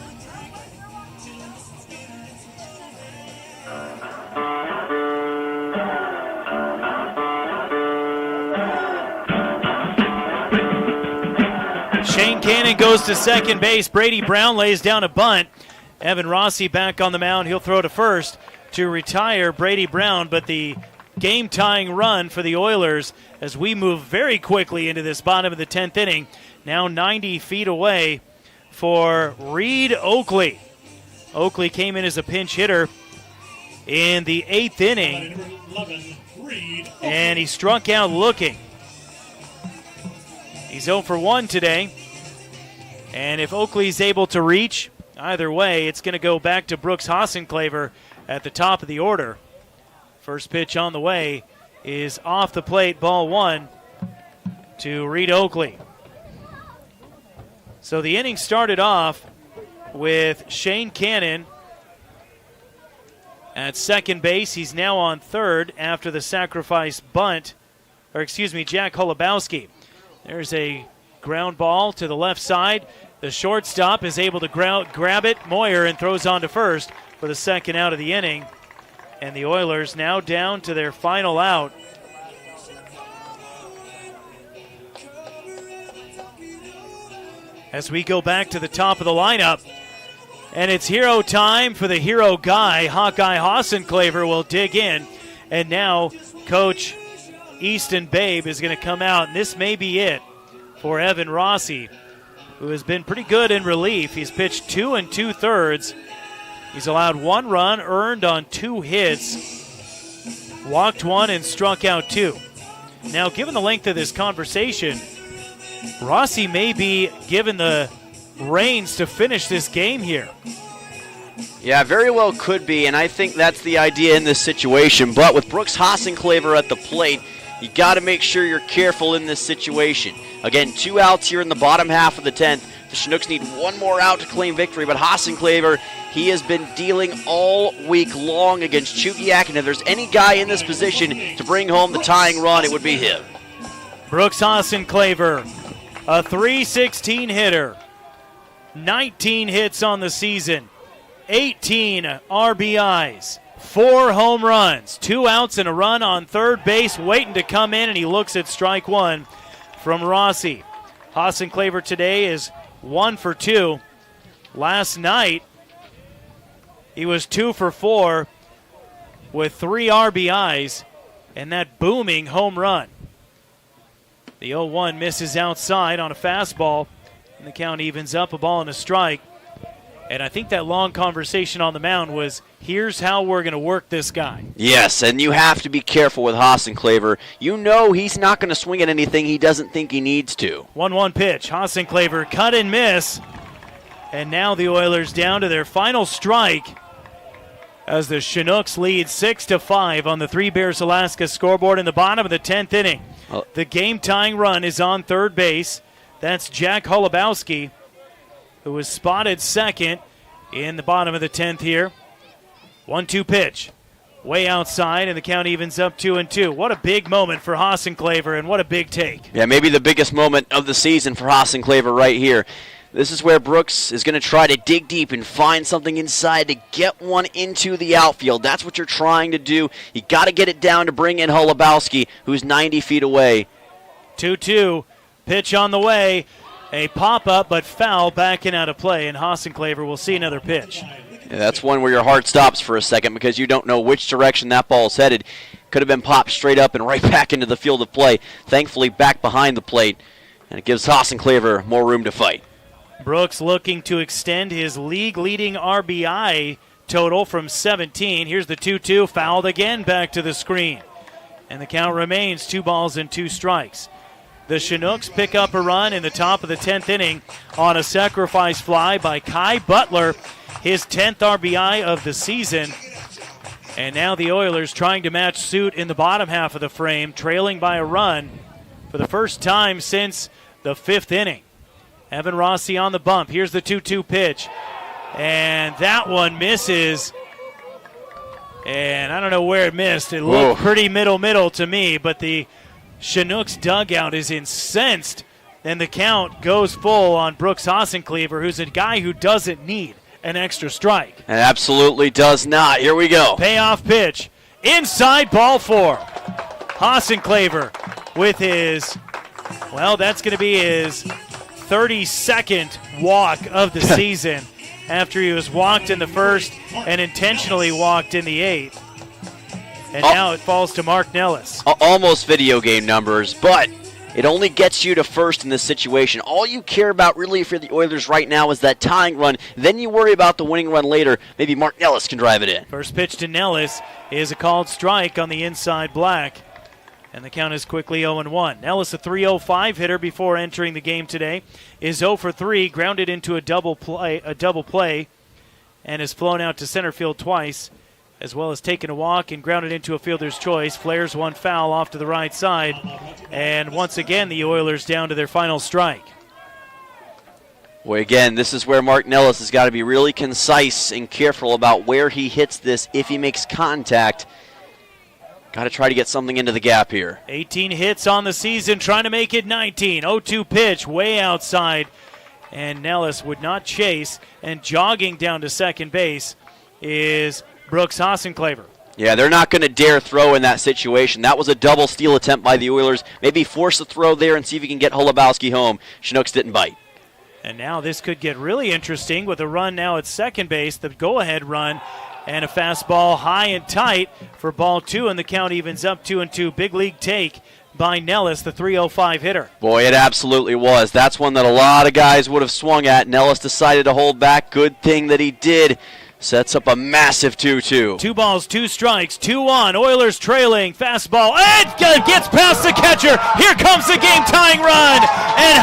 Shane Cannon goes to second base. Brady Brown lays down a bunt. Evan Rossi back on the mound. He'll throw to first to retire Brady Brown, but the game-tying run for the Oilers as we move very quickly into this bottom of the 10th inning. Now 90 feet away for Reed Oakley. Oakley came in as a pinch hitter in the 8th inning, and he struck out looking. He's 0 for 1 today, and if Oakley's able to reach, Either way, it's going to go back to Brooks Hassenclaver at the top of the order. First pitch on the way is off the plate, ball one to Reed Oakley. So the inning started off with Shane Cannon at second base. He's now on third after the sacrifice bunt, Jack Holubowski. There's a ground ball to the left side. The shortstop is able to grab it, Moyer, and throws on to first for the second out of the inning. And the Oilers now down to their final out. As we go back to the top of the lineup, and it's hero time for the hero guy. Hawkeye Hassenclaver will dig in, and now Coach Easton Babe is going to come out, and this may be it for Evan Rossi, who has been pretty good in relief. He's pitched 2 2/3. He's allowed 1 run, earned on 2 hits, walked 1, and struck out 2. Now, given the length of this conversation, Rossi may be given the reins to finish this game here. Yeah, very well could be, and I think that's the idea in this situation. But with Brooks Hassenclaver at the plate, you got to make sure you're careful in this situation. Again, 2 outs here in the bottom half of the 10th. The Chinooks need 1 more out to claim victory, but Hassenclaver, he has been dealing all week long against Chugiak, and if there's any guy in this position to bring home the tying run, it would be him. Brooks Hassenclaver, a .316 hitter, 19 hits on the season, 18 RBIs, 4 home runs, 2 outs and a run on third base, waiting to come in, and he looks at strike 1 from Rossi. Hassenclaver today is 1 for 2. Last night, he was 2 for 4 with 3 RBIs and that booming home run. The 0-1 misses outside on a fastball, and the count evens up, a ball and a strike. And I think that long conversation on the mound was, here's how we're going to work this guy. Yes, and you have to be careful with Hassenclaver. You know he's not going to swing at anything he doesn't think he needs to. 1-1 pitch. Hassenclaver cut and miss. And now the Oilers down to their final strike as the Chinooks lead 6-5 on the Three Bears Alaska scoreboard in the bottom of the 10th inning. The game-tying run is on third base. That's Jack Holubowski, who was spotted second in the bottom of the 10th here. 1-2 pitch. Way outside, and the count evens up 2-2. What a big moment for Hassenclaver, and what a big take. Yeah, maybe the biggest moment of the season for Hassenclaver right here. This is where Brooks is going to try to dig deep and find something inside to get one into the outfield. That's what you're trying to do. You got to get it down to bring in Holubowski, who's 90 feet away. 2-2. Pitch on the way. A pop-up, but foul, backing out of play, and Hassenclaver will see another pitch. Yeah, that's one where your heart stops for a second because you don't know which direction that ball's headed. Could have been popped straight up and right back into the field of play. Thankfully, back behind the plate, and it gives Hassenclaver more room to fight. Brooks looking to extend his league-leading RBI total from 17. Here's the 2-2, fouled again back to the screen. And the count remains 2 balls and 2 strikes. The Chinooks pick up a run in the top of the 10th inning on a sacrifice fly by Kai Butler, his 10th RBI of the season. And now the Oilers trying to match suit in the bottom half of the frame, trailing by a run for the first time since the 5th inning. Evan Rossi on the bump. Here's the 2-2 pitch. And that one misses. And I don't know where it missed. It looked pretty middle to me, but the Chinooks dugout is incensed, and the count goes full on Brooks Hassenclaver, who's a guy who doesn't need an extra strike. It absolutely does not. Here we go. Payoff pitch. Inside, ball 4. Hassenclaver with his, well, that's going to be his 32nd walk of the season after he was walked in the first and intentionally walked in the 8th. And now it falls to Mark Nellis. Almost video game numbers, but it only gets you to first in this situation. All you care about really for the Oilers right now is that tying run. Then you worry about the winning run later. Maybe Mark Nellis can drive it in. First pitch to Nellis is a called strike on the inside black. And the count is quickly 0-1. Nellis, a 305 hitter before entering the game today, is 0 for 3, grounded into a double play, and has flown out to center field twice, as well as taken a walk and grounded into a fielder's choice. Flares one foul off to the right side, and once again the Oilers down to their final strike. Boy, again, this is where Mark Nellis has got to be really concise and careful about where he hits this if he makes contact. Got to try to get something into the gap here. 18 hits on the season, trying to make it 19. 0-2 pitch, way outside, and Nellis would not chase. And jogging down to second base is Brooks Hassenclaver. Yeah, they're not going to dare throw in that situation. That was a double steal attempt by the Oilers. Maybe force the throw there and see if he can get Holubowski home. Chinooks didn't bite. And now this could get really interesting with a run now at second base, the go-ahead run. And a fastball high and tight for ball 2, and the count evens up 2-2. Big league take by Nellis, the 305 hitter. Boy, it absolutely was. That's one that a lot of guys would have swung at. Nellis decided to hold back. Good thing that he did. Sets up a massive 2-2. 2 balls, 2 strikes, 2-1. Oilers trailing. Fastball. It gets past the catcher. Here comes the game-tying run. And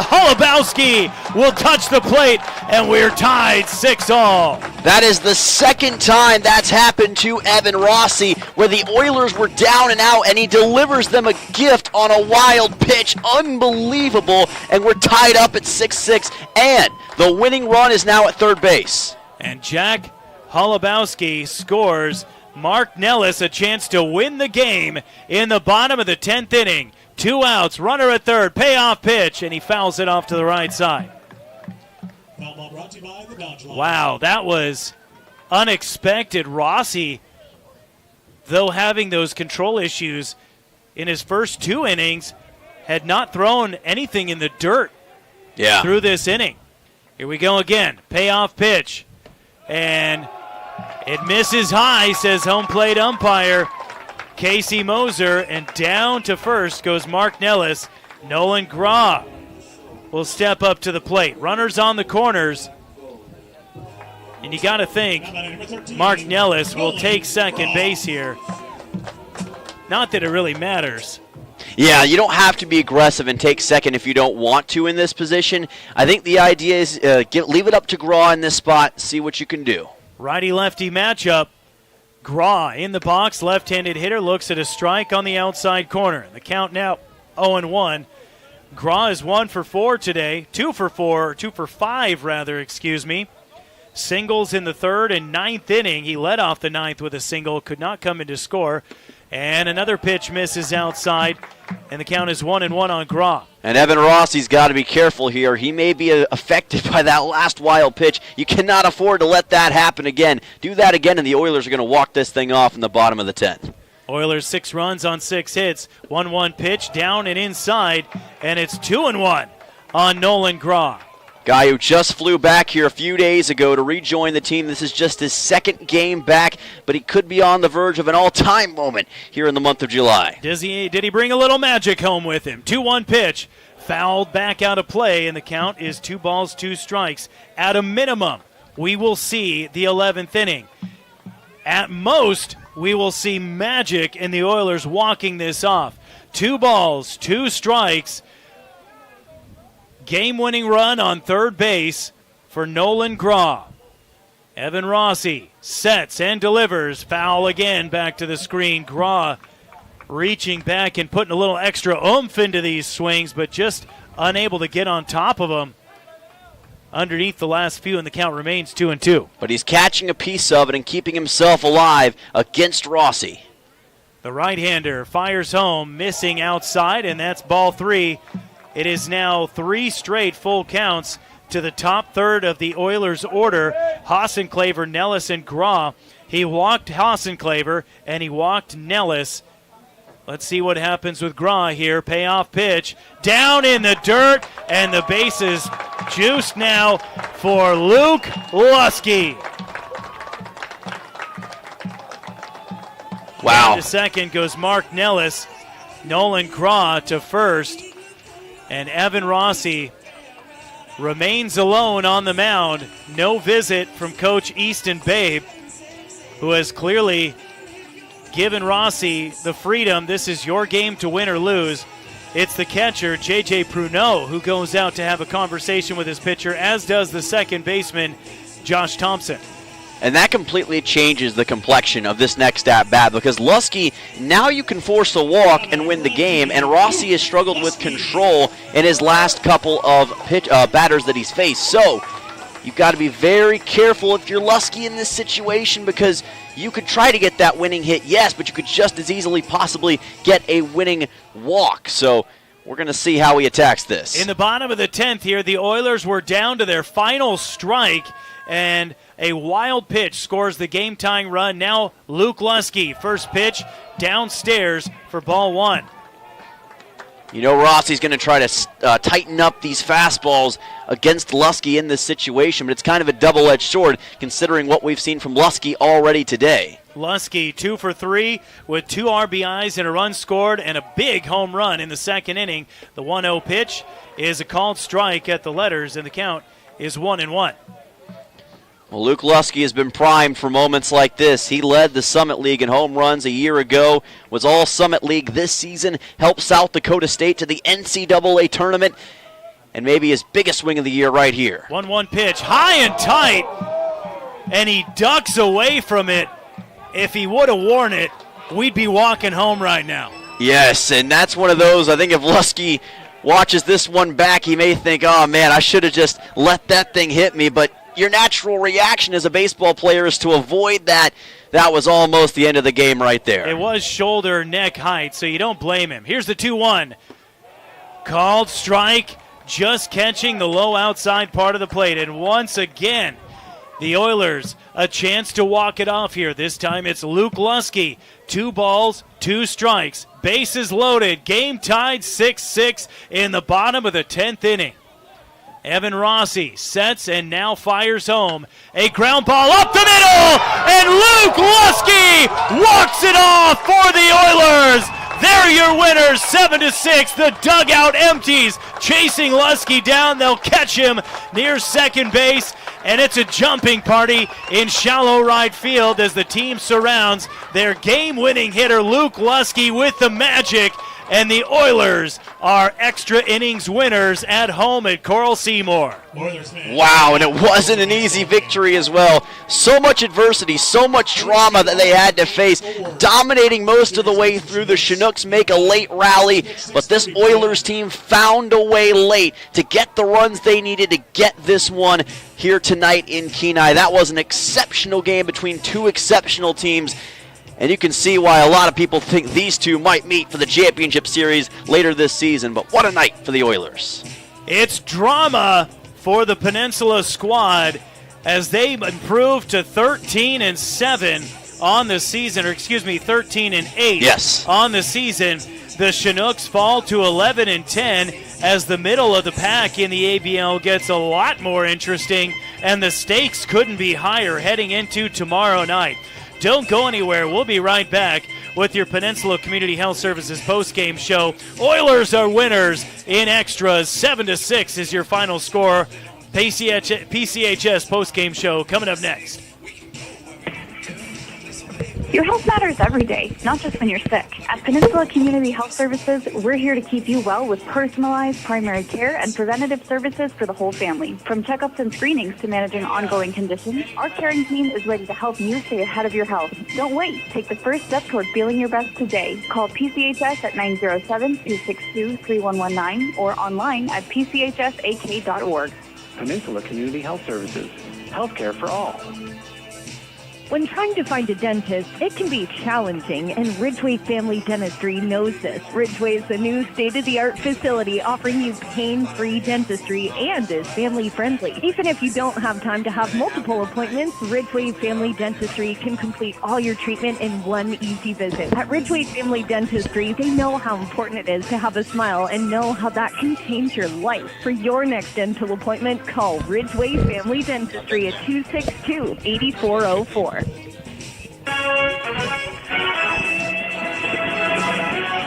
Holubowski will touch the plate, and we're tied 6-all. That is the second time that's happened to Evan Rossi, where the Oilers were down and out, and he delivers them a gift on a wild pitch. Unbelievable. And we're tied up at 6-6, and the winning run is now at third base. And Jack Holubowski scores. Mark Nellis a chance to win the game in the bottom of the 10th inning. 2 outs, runner at third, payoff pitch, and he fouls it off to the right side. Wow, that was unexpected. Rossi, though having those control issues in his first 2 innings, had not thrown anything in the dirt through this inning. Here we go again. Payoff pitch. And it misses high, says home plate umpire Casey Moser. And down to first goes Mark Nellis. Nolan Graw will step up to the plate. Runners on the corners. And you got to think Mark Nellis will take second base here. Not that it really matters. Yeah, you don't have to be aggressive and take second if you don't want to in this position. I think the idea is leave it up to Graw in this spot, see what you can do. Righty-lefty matchup. Graw in the box, left-handed hitter, looks at a strike on the outside corner. The count now 0-1. Graw is 1 for 4 today, 2 for 5 rather, excuse me. Singles in the 3rd and 9th inning. He led off the 9th with a single, could not come in to score. And another pitch misses outside, and the count is 1-1 on Graw. And Evan Rossi's got to be careful here. He may be affected by that last wild pitch. You cannot afford to let that happen again. Do that again, and the Oilers are going to walk this thing off in the bottom of the 10th. Oilers 6 runs on 6 hits. 1-1 pitch down and inside, and it's 2-1 on Nolan Graw. Guy who just flew back here a few days ago to rejoin the team. This is just his 2nd game back, but he could be on the verge of an all-time moment here in the month of July. Did he bring a little magic home with him? 2-1 pitch, fouled back out of play, and the count is 2 balls, 2 strikes. At a minimum, we will see the 11th inning. At most, we will see magic in the Oilers walking this off. 2 balls, 2 strikes. Game-winning run on third base for Nolan Graw. Evan Rossi sets and delivers. Foul again back to the screen. Graw reaching back and putting a little extra oomph into these swings, but just unable to get on top of them underneath the last few, and the count remains 2-2. But he's catching a piece of it and keeping himself alive against Rossi. The right-hander fires home, missing outside, and that's ball 3. It is now 3 straight full counts to the top third of the Oilers' order. Hassenclaver, Nellis, and Graw. He walked Hassenclaver, and he walked Nellis. Let's see what happens with Graw here. Payoff pitch. Down in the dirt, and the base is juiced now for Luke Lusky. Wow. Down to second goes Mark Nellis. Nolan Graw to first. And Evan Rossi remains alone on the mound. No visit from Coach Easton Babe, who has clearly giving Rossi the freedom. This is your game to win or lose. It's the catcher, J.J. Pruneau, who goes out to have a conversation with his pitcher, as does the second baseman, Josh Thompson. And that completely changes the complexion of this next at-bat because Lusky, now you can force a walk and win the game, and Rossi has struggled with control in his last couple of batters that he's faced. So you've got to be very careful if you're Lusky in this situation because you could try to get that winning hit, yes, but you could just as easily possibly get a winning walk. So we're going to see how he attacks this. In the bottom of the 10th here, the Oilers were down to their final strike, and a wild pitch scores the game-tying run. Now Luke Lusky, first pitch, downstairs for ball one. You know Rossi's going to try to tighten up these fastballs against Lusky in this situation, but it's kind of a double-edged sword considering what we've seen from Lusky already today. Lusky 2 for 3 with 2 RBIs and a run scored and a big home run in the second inning. The 1-0 pitch is a called strike at the letters, and the count is 1-1. Well, Luke Lusky has been primed for moments like this. He led the Summit League in home runs a year ago, was all Summit League this season, helped South Dakota State to the NCAA tournament, and maybe his biggest swing of the year right here. 1-1 pitch, high and tight, and he ducks away from it. If he would have worn it, we'd be walking home right now. Yes, and that's one of those, I think if Lusky watches this one back, he may think, oh man, I should have just let that thing hit me, but your natural reaction as a baseball player is to avoid that. That was almost the end of the game right there. It was shoulder, neck height, so you don't blame him. Here's the 2-1. Called strike, just catching the low outside part of the plate. And once again, the Oilers a chance to walk it off here. This time it's Luke Lusky. 2 balls, 2 strikes. Bases loaded. Game tied 6-6 in the bottom of the 10th inning. Evan Rossi sets and now fires home. A ground ball up the middle, and Luke Lusky walks it off for the Oilers. They're your winners, 7-6. The dugout empties, chasing Lusky down. They'll catch him near second base, and it's a jumping party in shallow right field as the team surrounds their game-winning hitter, Luke Lusky, with the magic. And the Oilers are extra innings winners at home at Coral Seymour. Wow, and it wasn't an easy victory as well. So much adversity, so much drama that they had to face. Dominating most of the way through, the Chinooks make a late rally, but this Oilers team found a way late to get the runs they needed to get this one here tonight in Kenai. That was an exceptional game between 2 exceptional teams. And you can see why a lot of people think these two might meet for the championship series later this season. But what a night for the Oilers. It's drama for the Peninsula squad as they improve to 13-7 on the season, or 13-8 yes. on the season. The Chinooks fall to 11-10 as the middle of the pack in the ABL gets a lot more interesting, and the stakes couldn't be higher heading into tomorrow night. Don't go anywhere. We'll be right back with your Peninsula Community Health Services postgame show. Oilers are winners in extras. 7-6 is your final score. PCHS postgame show coming up next. Your health matters every day, not just when you're sick. At Peninsula Community Health Services, we're here to keep you well with personalized primary care and preventative services for the whole family. From checkups and screenings to managing ongoing conditions, our caring team is ready to help you stay ahead of your health. Don't wait. Take the first step toward feeling your best today. Call PCHS at 907-262-3119 or online at pchsak.org. Peninsula Community Health Services. Healthcare for all. When trying to find a dentist, it can be challenging, and Ridgeway Family Dentistry knows this. Ridgeway is a new state-of-the-art facility offering you pain-free dentistry and is family-friendly. Even if you don't have time to have multiple appointments, Ridgeway Family Dentistry can complete all your treatment in one easy visit. At Ridgeway Family Dentistry, they know how important it is to have a smile and know how that can change your life. For your next dental appointment, call Ridgeway Family Dentistry at 262-8404.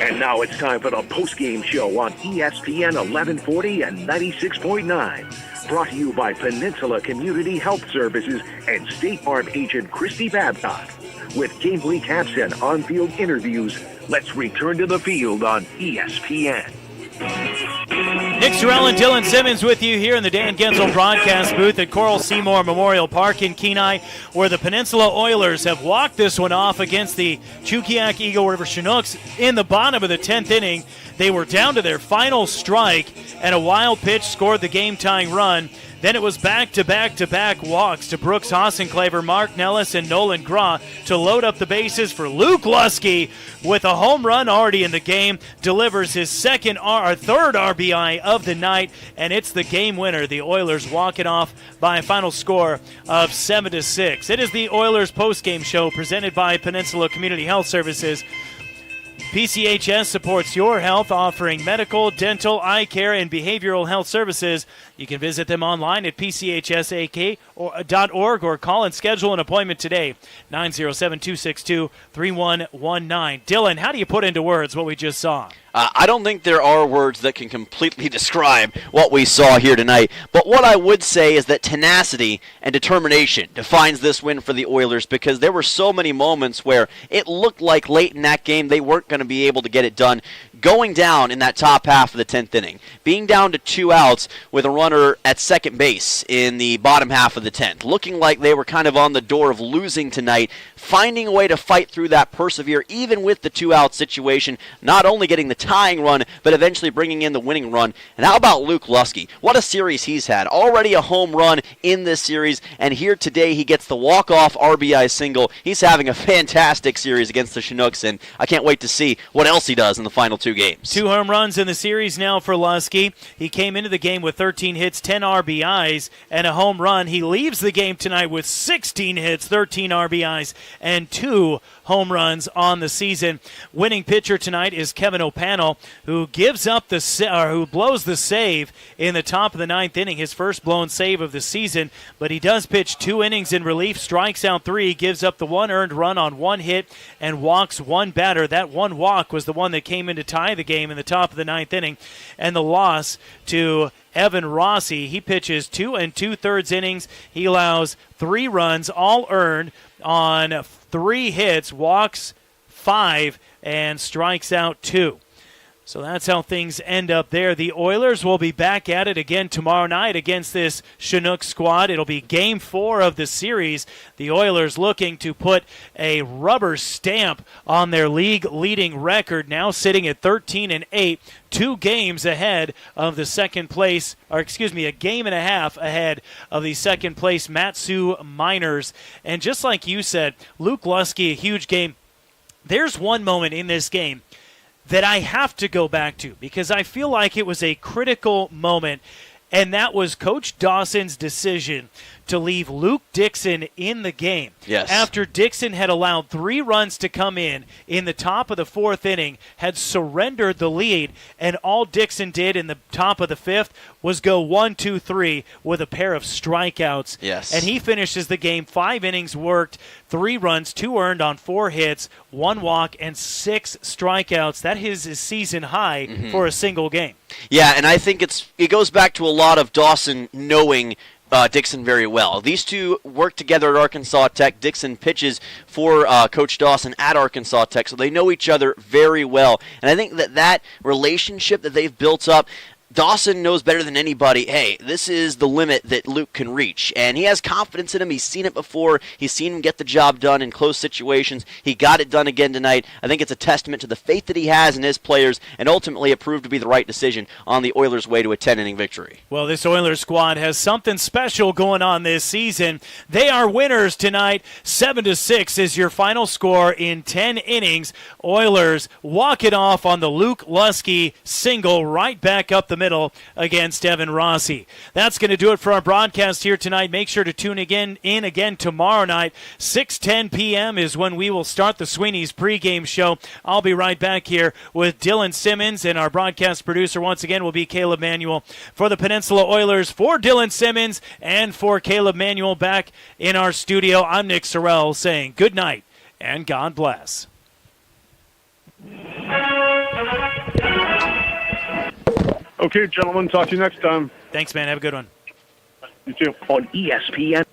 And now it's time for the post-game show on ESPN 1140 and 96.9. Brought to you by Peninsula Community Health Services and State Farm agent Christy Babcock. With game recaps and on-field interviews, let's return to the field on ESPN. Nick Sorrell and Dylan Simmons with you here in the Dan Gensel broadcast booth at Coral Seymour Memorial Park in Kenai, where the Peninsula Oilers have walked this one off against the Chugiak-Eagle River Chinooks in the bottom of the 10th inning. They were down to their final strike, and a wild pitch scored the game-tying run. Then it was back-to-back-to-back walks to Brooks Hassenclaver, Mark Nellis, and Nolan Graw to load up the bases for Luke Lusky with a home run already in the game. Delivers his third RBI of the night, and it's the game winner. The Oilers walk it off by a final score of 7-6. It is the Oilers postgame show presented by Peninsula Community Health Services. PCHS supports your health, offering medical, dental, eye care, and behavioral health services. You can visit them online at pchsak.org or call and schedule an appointment today, 907-262-3119. Dylan, how do you put into words what we just saw? I don't think there are words that can completely describe what we saw here tonight. But what I would say is that tenacity and determination defines this win for the Oilers, because there were so many moments where it looked like late in that game they weren't going to be able to get it done. Going down in that top half of the 10th inning, being down to 2 outs with a runner at second base in the bottom half of the 10th, looking like they were kind of on the door of losing tonight, finding a way to fight through that, persevere, even with the 2-out situation, not only getting the tying run, but eventually bringing in the winning run. And how about Luke Lusky? What a series he's had. Already a home run in this series, and here today he gets the walk-off RBI single. He's having a fantastic series against the Chinooks, and I can't wait to see what else he does in the final 2 games. 2 home runs in the series now for Lusky. He came into the game with 13 hits, 10 RBIs, and a home run. He leaves the game tonight with 16 hits, 13 RBIs, and 2 home runs on the season. Winning pitcher tonight is Kevin O'Pannell, who blows the save in the top of the 9th inning, his first blown save of the season. But he does pitch 2 innings in relief, strikes out 3, gives up the 1 earned run on 1 hit, and walks 1 batter. That 1 walk was the one that came in to tie the game in the top of the 9th inning. And the loss to Evan Rossi. He pitches 2 2/3 innings. He allows 3 runs, all earned on 3 hits, walks 5, and strikes out 2. So that's how things end up there. The Oilers will be back at it again tomorrow night against this Chinook squad. It'll be Game 4 of the series. The Oilers looking to put a rubber stamp on their league-leading record, now sitting at 13-8, 2 games ahead of the second place, a game and a half ahead of the second place Matsu Miners. And just like you said, Luke Lusky, a huge game. There's one moment in this game that I have to go back to because I feel like it was a critical moment, and that was Coach Dawson's decision to leave Luke Dixon in the game. Yes. After Dixon had allowed 3 runs to come in the top of the 4th inning, had surrendered the lead, and all Dixon did in the top of the 5th was go 1-2-3 with a pair of strikeouts. Yes. And he finishes the game 5 innings worked, 3 runs, 2 earned on 4 hits, 1 walk, and 6 strikeouts. That is his season high for a single game. Yeah, and I think it goes back to a lot of Dawson knowing Dixon very well. These two work together at Arkansas Tech. Dixon pitches for Coach Dawson at Arkansas Tech, so they know each other very well. And I think that relationship that they've built up, Dawson knows better than anybody, hey, this is the limit that Luke can reach. And he has confidence in him. He's seen it before. He's seen him get the job done in close situations. He got it done again tonight. I think it's a testament to the faith that he has in his players, and ultimately it proved to be the right decision on the Oilers' way to a 10-inning victory. Well, this Oilers squad has something special going on this season. They are winners tonight. 7-6 is your final score in 10 innings. Oilers walk it off on the Luke Lusky single right back up the middle against Evan Rossi. That's going to do it for our broadcast here tonight. Make sure to tune in again tomorrow night. 6:10 p.m. is when we will start the Sweeney's pregame show. I'll be right back here with Dylan Simmons, and our broadcast producer once again will be Caleb Manuel. For the Peninsula Oilers, for Dylan Simmons and for Caleb Manuel back in our studio, I'm Nick Sorrell saying good night and God bless. Okay, gentlemen, talk to you next time. Thanks, man. Have a good one. on ESPN.